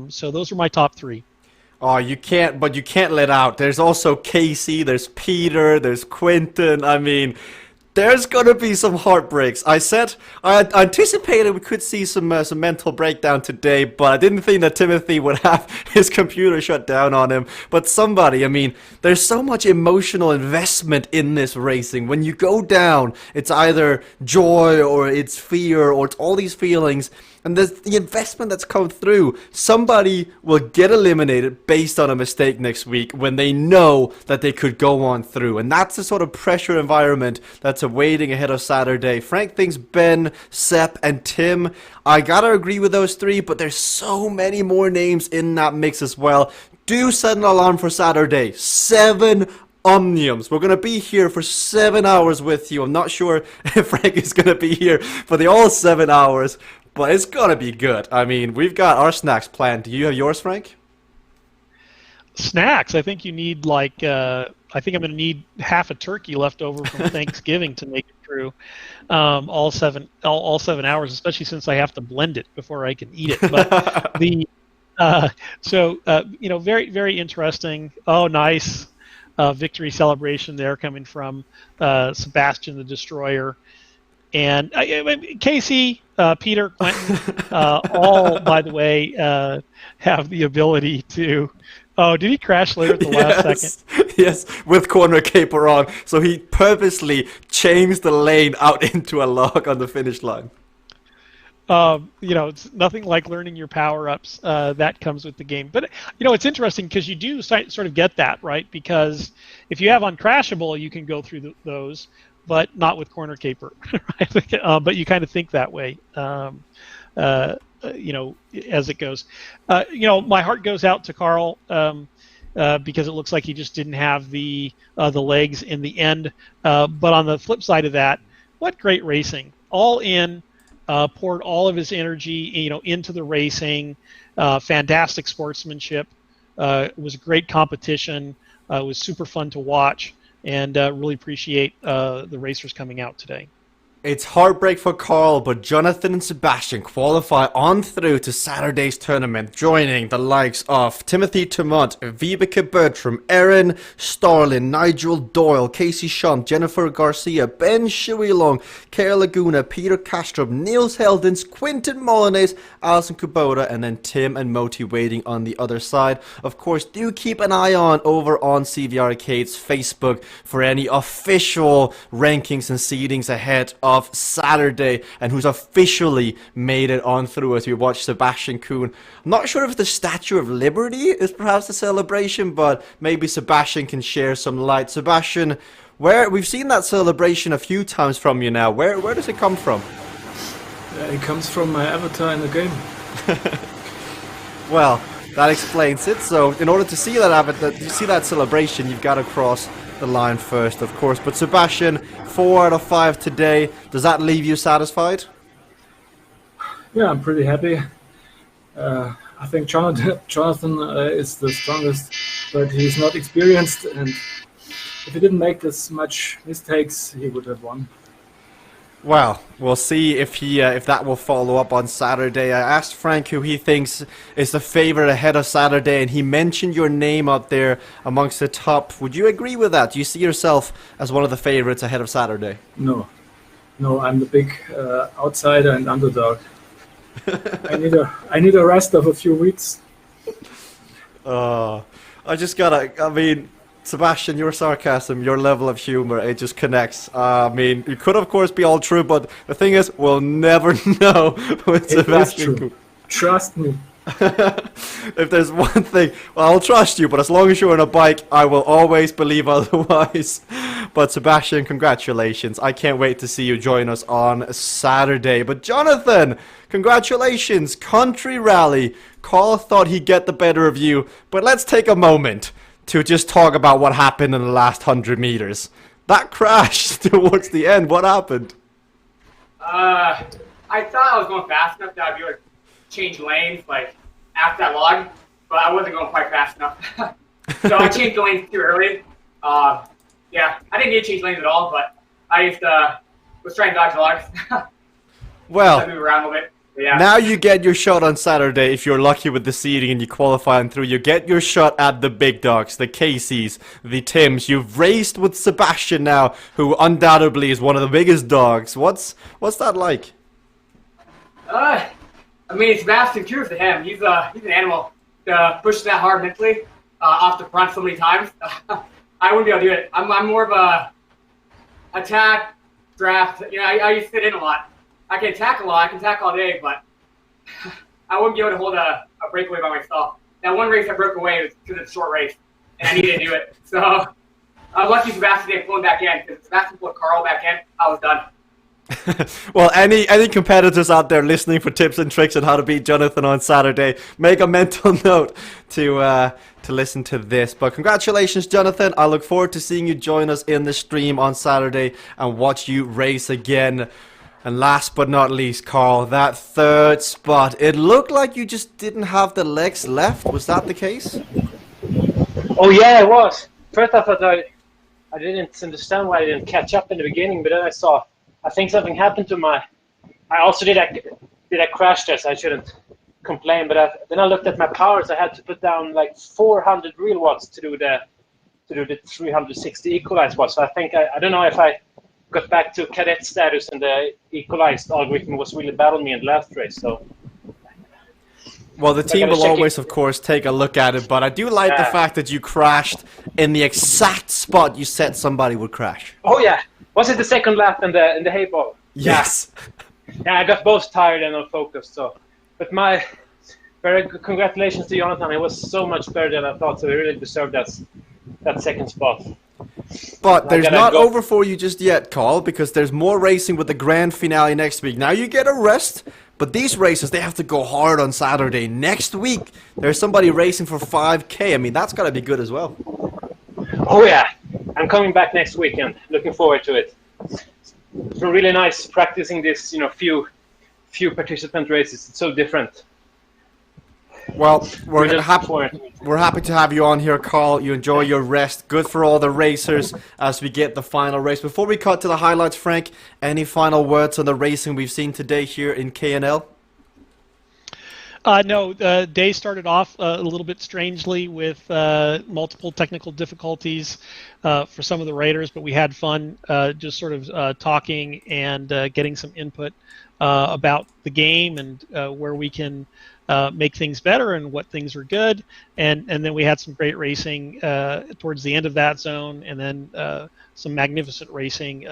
So those are my top 3. Oh, you can't let out. There's also Casey, there's Peter, there's Quinton. I mean, there's gonna be some heartbreaks. I anticipated we could see some mental breakdown today, but I didn't think that Timothy would have his computer shut down on him. But somebody, I mean, there's so much emotional investment in this racing. When you go down, it's either joy or it's fear or it's all these feelings. And there's the investment that's come through. Somebody will get eliminated based on a mistake next week when they know that they could go on through. And that's the sort of pressure environment that's awaiting ahead of Saturday. Frank thinks Ben, Sepp, and Tim. I gotta agree with those 3, but there's so many more names in that mix as well. Do set an alarm for Saturday. 7 Omniums. We're going to be here for 7 hours with you. I'm not sure if Frank is going to be here for the all 7 hours. But it's gonna be good. I mean, we've got our snacks planned. Do you have yours, Frank? Snacks? I think you need I think I'm gonna need half a turkey left over from Thanksgiving to make it through all 7 hours, especially since I have to blend it before I can eat it. But Very, very interesting. Oh, nice victory celebration there coming from Sebastian the Destroyer. And Casey, Peter, Quentin, all, by the way, have the ability to. Oh, did he crash later at the last second? Yes, with corner caper on. So he purposely changed the lane out into a lock on the finish line. It's nothing like learning your power-ups. That comes with the game. But, it's interesting because you do sort of get that, right? Because if you have uncrashable, you can go through those, but not with corner caper, right? But you kind of think that way, as it goes. My heart goes out to Carl because it looks like he just didn't have the legs in the end. But on the flip side of that, what great racing. All in. Poured all of his energy, into the racing. Fantastic sportsmanship. It was a great competition. It was super fun to watch, and really appreciate the racers coming out today. It's heartbreak for Carl, but Jonathan and Sebastian qualify on through to Saturday's tournament, joining the likes of Timothy Tumont, Vibeke Bertram, Erin Starlin, Nigel Doyle, Casey Shunt, Jennifer Garcia, Ben Shuilong, Kara Laguna, Peter Kastrup, Niels Heldens, Quinton Molyneux, Alison Kubota, and then Tim and Moti waiting on the other side. Of course, do keep an eye over on CVRcade's Facebook for any official rankings and seedings ahead of Saturday, and who's officially made it on through as we watch Sebastian Kuhn. I'm not sure if the Statue of Liberty is perhaps the celebration, but maybe Sebastian can share some light. Sebastian, where we've seen that celebration a few times from you now. Where does it come from? It comes from my avatar in the game. Well, that explains it. So in order to see that celebration, you've got to cross the line first, of course. But Sebastian, 4 out of 5 today. Does that leave you satisfied? Yeah, I'm pretty happy. I think Jonathan is the strongest, but he's not experienced, and if he didn't make this much mistakes, he would have won. Well, we'll see if that will follow up on Saturday. I asked Frank who he thinks is the favorite ahead of Saturday, and he mentioned your name up there amongst the top. Would you agree with that? Do you see yourself as one of the favorites ahead of Saturday? No, I'm the big outsider and underdog. I need a rest of a few weeks. Sebastian, your sarcasm, your level of humor, it just connects. It could of course be all true, but the thing is, we'll never know with Sebastian. Is true. Trust me. If there's one thing, well, I'll trust you, but as long as you're on a bike, I will always believe otherwise. But Sebastian, congratulations. I can't wait to see you join us on Saturday. But Jonathan, congratulations. Country Rally. Carl thought he'd get the better of you, but let's take a moment to just talk about what happened in the last 100 meters. That crash towards the end, what happened? I thought I was going fast enough that I'd be able to change lanes, after that log, but I wasn't going quite fast enough. So I changed the lanes too early. I didn't need to change lanes at all, but I just was trying to dodge logs. Well, I move around a little bit. Yeah. Now you get your shot on Saturday if you're lucky with the seeding and you qualify and through. You get your shot at the big dogs, the Caseys, the Tims. You've raced with Sebastian now, who undoubtedly is one of the biggest dogs. What's that like? Sebastian, cheers to him. He's an animal to push that hard mentally off the front so many times. I wouldn't be able to do it. I'm more of a attack, draft. I used to sit in a lot. I can attack a lot. I can attack all day, but I wouldn't be able to hold a breakaway by myself. That one race I broke away was because it's a short race, and I needed to do it. So I was lucky Sebastian didn't pull him back in, because Sebastian pulled Carl back in, I was done. Well, any competitors out there listening for tips and tricks on how to beat Jonathan on Saturday, make a mental note to listen to this. But congratulations, Jonathan. I look forward to seeing you join us in the stream on Saturday and watch you race again. And last but not least, Carl, that third spot. It looked like you just didn't have the legs left. Was that the case? Oh yeah, it was. First I thought I didn't understand why I didn't catch up in the beginning, but then I think something happened to I also did a crash test. I shouldn't complain, but then I looked at my powers. I had to put down like 400 real watts to do the 360 equalized watts. So I think I don't know if I got back to cadet status and the equalized algorithm was really battling me in the last race. So. Well, the team will always, of course, take a look at it, but I do like the fact that you crashed in the exact spot you said somebody would crash. Oh yeah, was it the second lap in the hay ball? Yes. Yeah, I got both tired and unfocused. So, but my very good congratulations to Jonathan. It was so much better than I thought. So he really deserved that second spot. But there's not over for you just yet, Carl, because there's more racing with the grand finale next week. Now you get a rest, but these races, they have to go hard on Saturday. Next week, there's somebody racing for 5K. I mean, that's got to be good as well. Oh, yeah. I'm coming back next weekend. Looking forward to it. It's been really nice practicing this, few participant races. It's so different. Well, we're happy to have you on here, Carl. You enjoy your rest. Good for all the racers as we get the final race. Before we cut to the highlights, Frank, any final words on the racing we've seen today here in KNL? No, the day started off a little bit strangely with multiple technical difficulties for some of the raiders, but we had fun just sort of talking and getting some input about the game and where we can make things better and what things are good, and then we had some great racing towards the end of that zone, and then some magnificent racing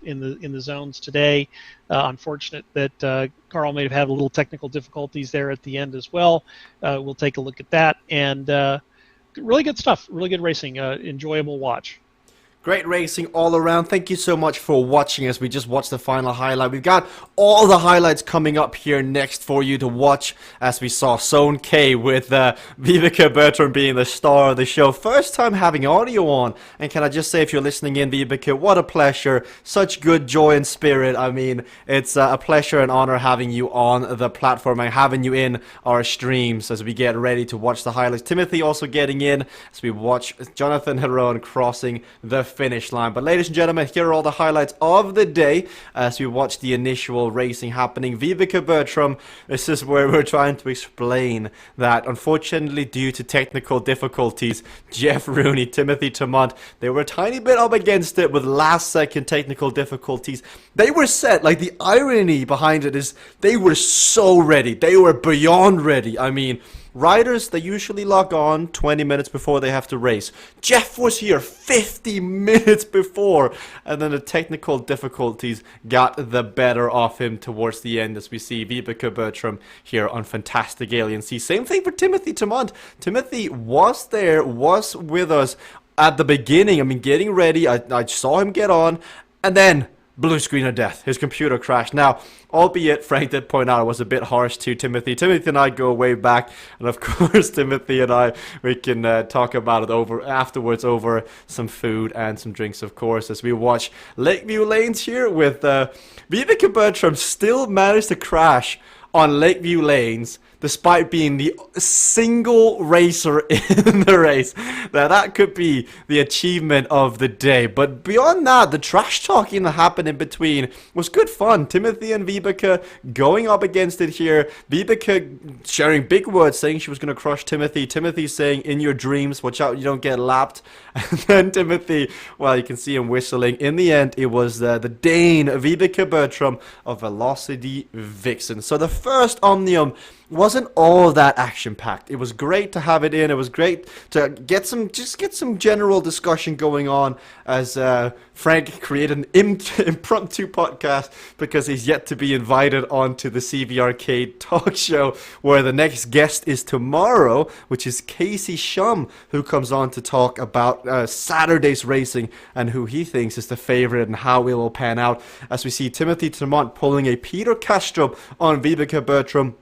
in the zones today. Unfortunate that Carl may have had a little technical difficulties there at the end as well. We'll take a look at that, and really good stuff, really good racing, enjoyable watch. Great racing all around. Thank you so much for watching as we just watched the final highlight. We've got all the highlights coming up here next for you to watch as we saw Zone K with Vibeke Bertram being the star of the show. First time having audio on. And can I just say, if you're listening in, Vibeke, what a pleasure. Such good joy and spirit. I mean, it's a pleasure and honor having you on the platform and having you in our streams as we get ready to watch the highlights. Timothy also getting in as we watch Jonathan Heron crossing the finish line. But ladies and gentlemen, here are all the highlights of the day as we watch the initial racing happening. Vibeke Bertram, this is where we're trying to explain that unfortunately due to technical difficulties, Jeff Rooney, Timothy Tamont, they were a tiny bit up against it with last second technical difficulties. They were set, like the irony behind it is they were so ready. They were beyond ready. I mean, riders, they usually log on 20 minutes before they have to race. Jeff was here 50 minutes before, and then the technical difficulties got the better of him towards the end as we see Vibeke Bertram here on Fantastic Alien Sea. Same thing for Timothy Tamont. Timothy was there, was with us at the beginning. I mean, getting ready. I saw him get on, and then blue screen of death. His computer crashed. Now, albeit Frank did point out it was a bit harsh to Timothy. Timothy and I go way back, and of course Timothy and I, we can talk about it afterwards over some food and some drinks, of course, as we watch Lakeview Lanes here with Vibeke Bertram still managed to crash on Lakeview Lanes despite being the single racer in the race. Now that could be the achievement of the day. But beyond that, the trash talking that happened in between was good fun. Timothy and Vibeke going up against it here. Vibeke sharing big words, saying she was going to crush Timothy. Timothy saying, in your dreams, watch out you don't get lapped. And then Timothy, well, you can see him whistling. In the end, it was the Dane, Vibeke Bertram of Velocity Vixen. So the first Omnium wasn't all that action-packed. It was great to have it in. It was great to get some general discussion going on as Frank created an impromptu podcast because he's yet to be invited onto the CVRcade talk show where the next guest is tomorrow, which is Casey Shum, who comes on to talk about Saturday's racing and who he thinks is the favorite and how it will pan out as we see Timothy Tamont pulling a Peter Castro on Vibeke Bertram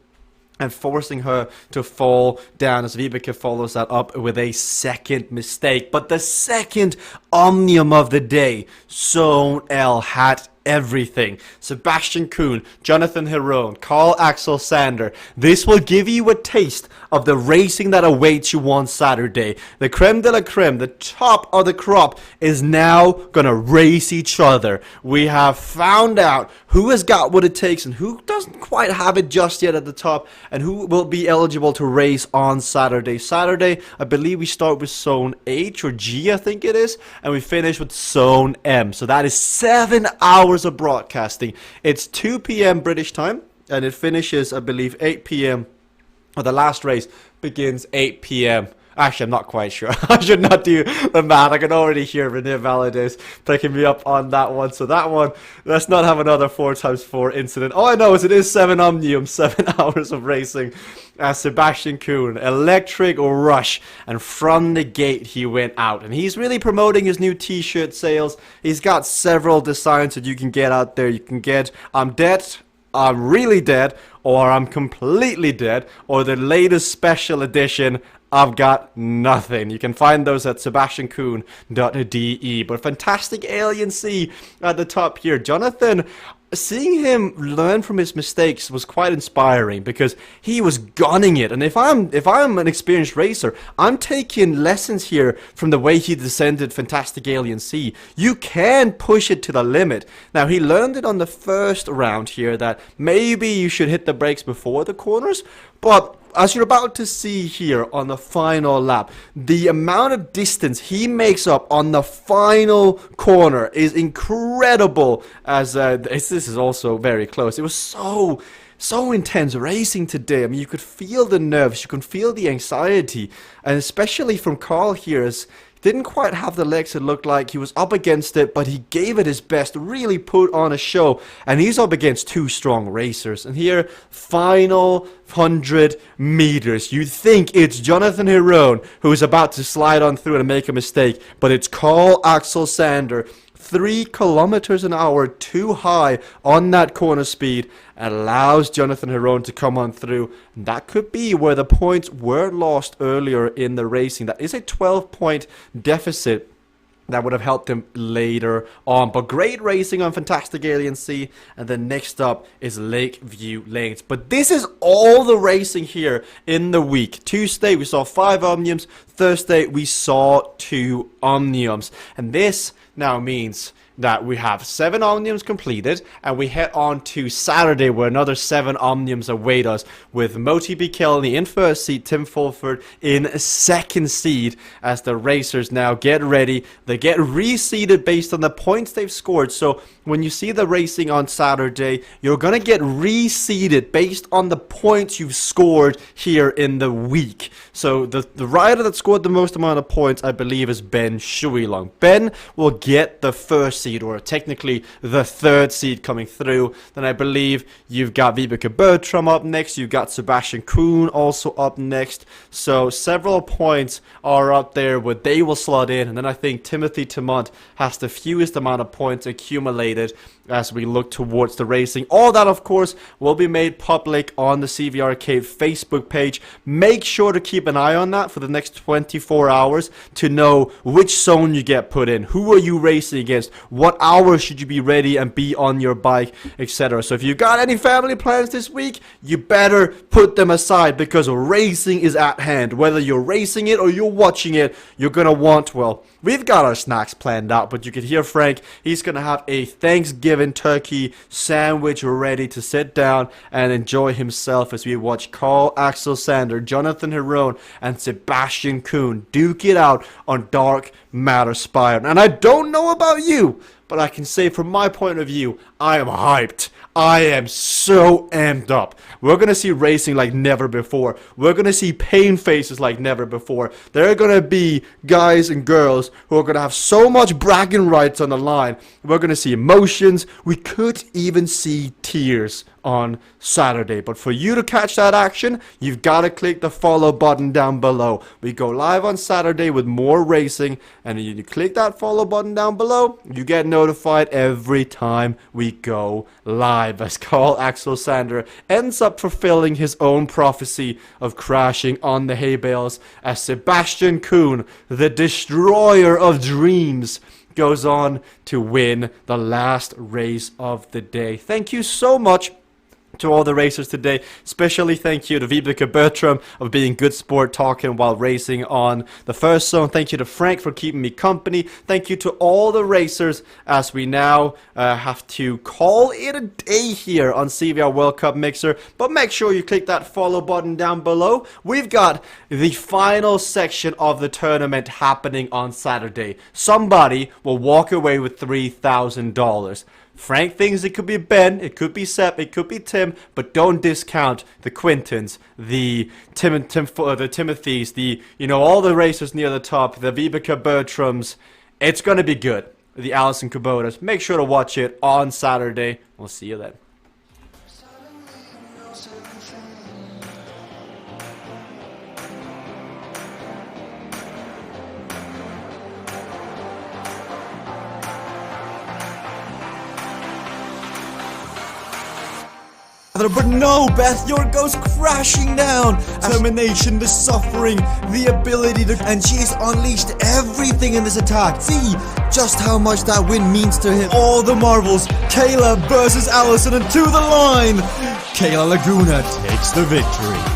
and forcing her to fall down as Vibeke follows that up with a second mistake. But the second Omnium of the day, Zone L, had everything. Sebastian Kuhn, Jonathan Herone, Carl Axel Sander. This will give you a taste of the racing that awaits you on Saturday. The creme de la creme, the top of the crop, is now gonna race each other. We have found out who has got what it takes and who doesn't quite have it just yet at the top, and who will be eligible to race on Saturday. Saturday, I believe we start with zone H or G, I think it is, and we finish with zone M. So that is 7 hours of broadcasting. It's 2 p.m. British time, and it finishes, I believe, 8 p.m. or the last race begins 8 p.m. Actually, I'm not quite sure. I should not do the math. I can already hear Rene Valadez picking me up on that one. So that one, let's not have another 4x4 incident. All I know is it is 7 Omnium, 7 hours of racing. Sebastian Kuhn, electric rush, and from the gate he went out. And he's really promoting his new t-shirt sales. He's got several designs that you can get out there. You can get I'm dead, I'm really dead, or I'm completely dead, or the latest special edition, I've got nothing. You can find those at sebastiankuhn.de. But fantastic Alien Sea at the top here. Jonathan, seeing him learn from his mistakes was quite inspiring because he was gunning it. And if I'm an experienced racer, I'm taking lessons here from the way he descended Fantastic Alien Sea. You can push it to the limit. Now, he learned it on the first round here that maybe you should hit the brakes before the corners, but as you're about to see here on the final lap, the amount of distance he makes up on the final corner is incredible. As this is also very close. It was so intense racing today. I mean, you could feel the nerves, you can feel the anxiety, and especially from Carl here, as didn't quite have the legs. It looked like he was up against it, but he gave it his best, really put on a show, and he's up against two strong racers. And here, final 100 meters. You think it's Jonathan Herone who's about to slide on through and make a mistake, but it's Carl Axel Sander. 3 kilometers an hour too high on that corner speed allows Jonathan Herone to come on through. And that could be where the points were lost earlier in the racing. That is a 12-point deficit that would have helped him later on. But great racing on Fantastic Alien Sea. And then next up is Lakeview Lanes. But this is all the racing here in the week. Tuesday we saw 5 Omniums. Thursday we saw 2 Omniums. And this now means that we have 7 Omniums completed, and we head on to Saturday where another 7 Omniums await us, with Moti B. Kelly in first seed, Tim Fulford in second seed, as the racers now get ready. They get reseeded based on the points they've scored. So when you see the racing on Saturday, you're going to get reseeded based on the points you've scored here in the week. So the rider that scored the most amount of points, I believe, is Ben Shuilong. Ben will get the first seed, or technically the third seed coming through. Then I believe you've got Vibeke Bertram up next. You've got Sebastian Kuhn also up next. So several points are up there where they will slot in. And then I think Timothy Timont has the fewest amount of points accumulated as we look towards the racing. All that, of course, will be made public on the CVRcade Facebook page. Make sure to keep an eye on that for the next 24 hours to know which zone you get put in. Who are you racing against? What hours should you be ready and be on your bike, etc. So if you've got any family plans this week, you better put them aside, because racing is at hand. Whether you're racing it or you're watching it, you're going to want, well, we've got our snacks planned out, but you can hear Frank, he's going to have a Thanksgiving turkey sandwich ready to sit down and enjoy himself as we watch Carl Axel Sander, Jonathan Herone, and Sebastian Kuhn duke it out on Dark Matter Spire. And I don't know about you, but I can say from my point of view, I am hyped. I am so amped up. We're going to see racing like never before. We're going to see pain faces like never before. There are going to be guys and girls who are going to have so much bragging rights on the line. We're going to see emotions. We could even see tears on Saturday. But for you to catch that action, you've got to click the follow button down below. We go live on Saturday with more racing, and you click that follow button down below, you get notified every time we go live, as Carl Axel Sander ends up fulfilling his own prophecy of crashing on the hay bales, as Sebastian Kuhn, the destroyer of dreams, goes on to win the last race of the day. Thank you so much to all the racers today. Especially thank you to Vibeke Bertram of being good sport talking while racing on the first zone. Thank you to Frank for keeping me company. Thank you to all the racers as we now have to call it a day here on CVR World Cup Mixer. But make sure you click that follow button down below. We've got the final section of the tournament happening on Saturday. Somebody will walk away with $3,000. Frank thinks it could be Ben, it could be Sepp, it could be Tim, but don't discount the Quintons, the Timothys, all the racers near the top, the Vibeke Bertrams. It's gonna be good. The Alison Kubotas. Make sure to watch it on Saturday. We'll see you then. But no, Beth, yours goes crashing down. Determination, the suffering, the ability to... And she's unleashed everything in this attack. See just how much that win means to him. All the marbles. Kayla versus Allison, and to the line. Kayla Laguna takes the victory.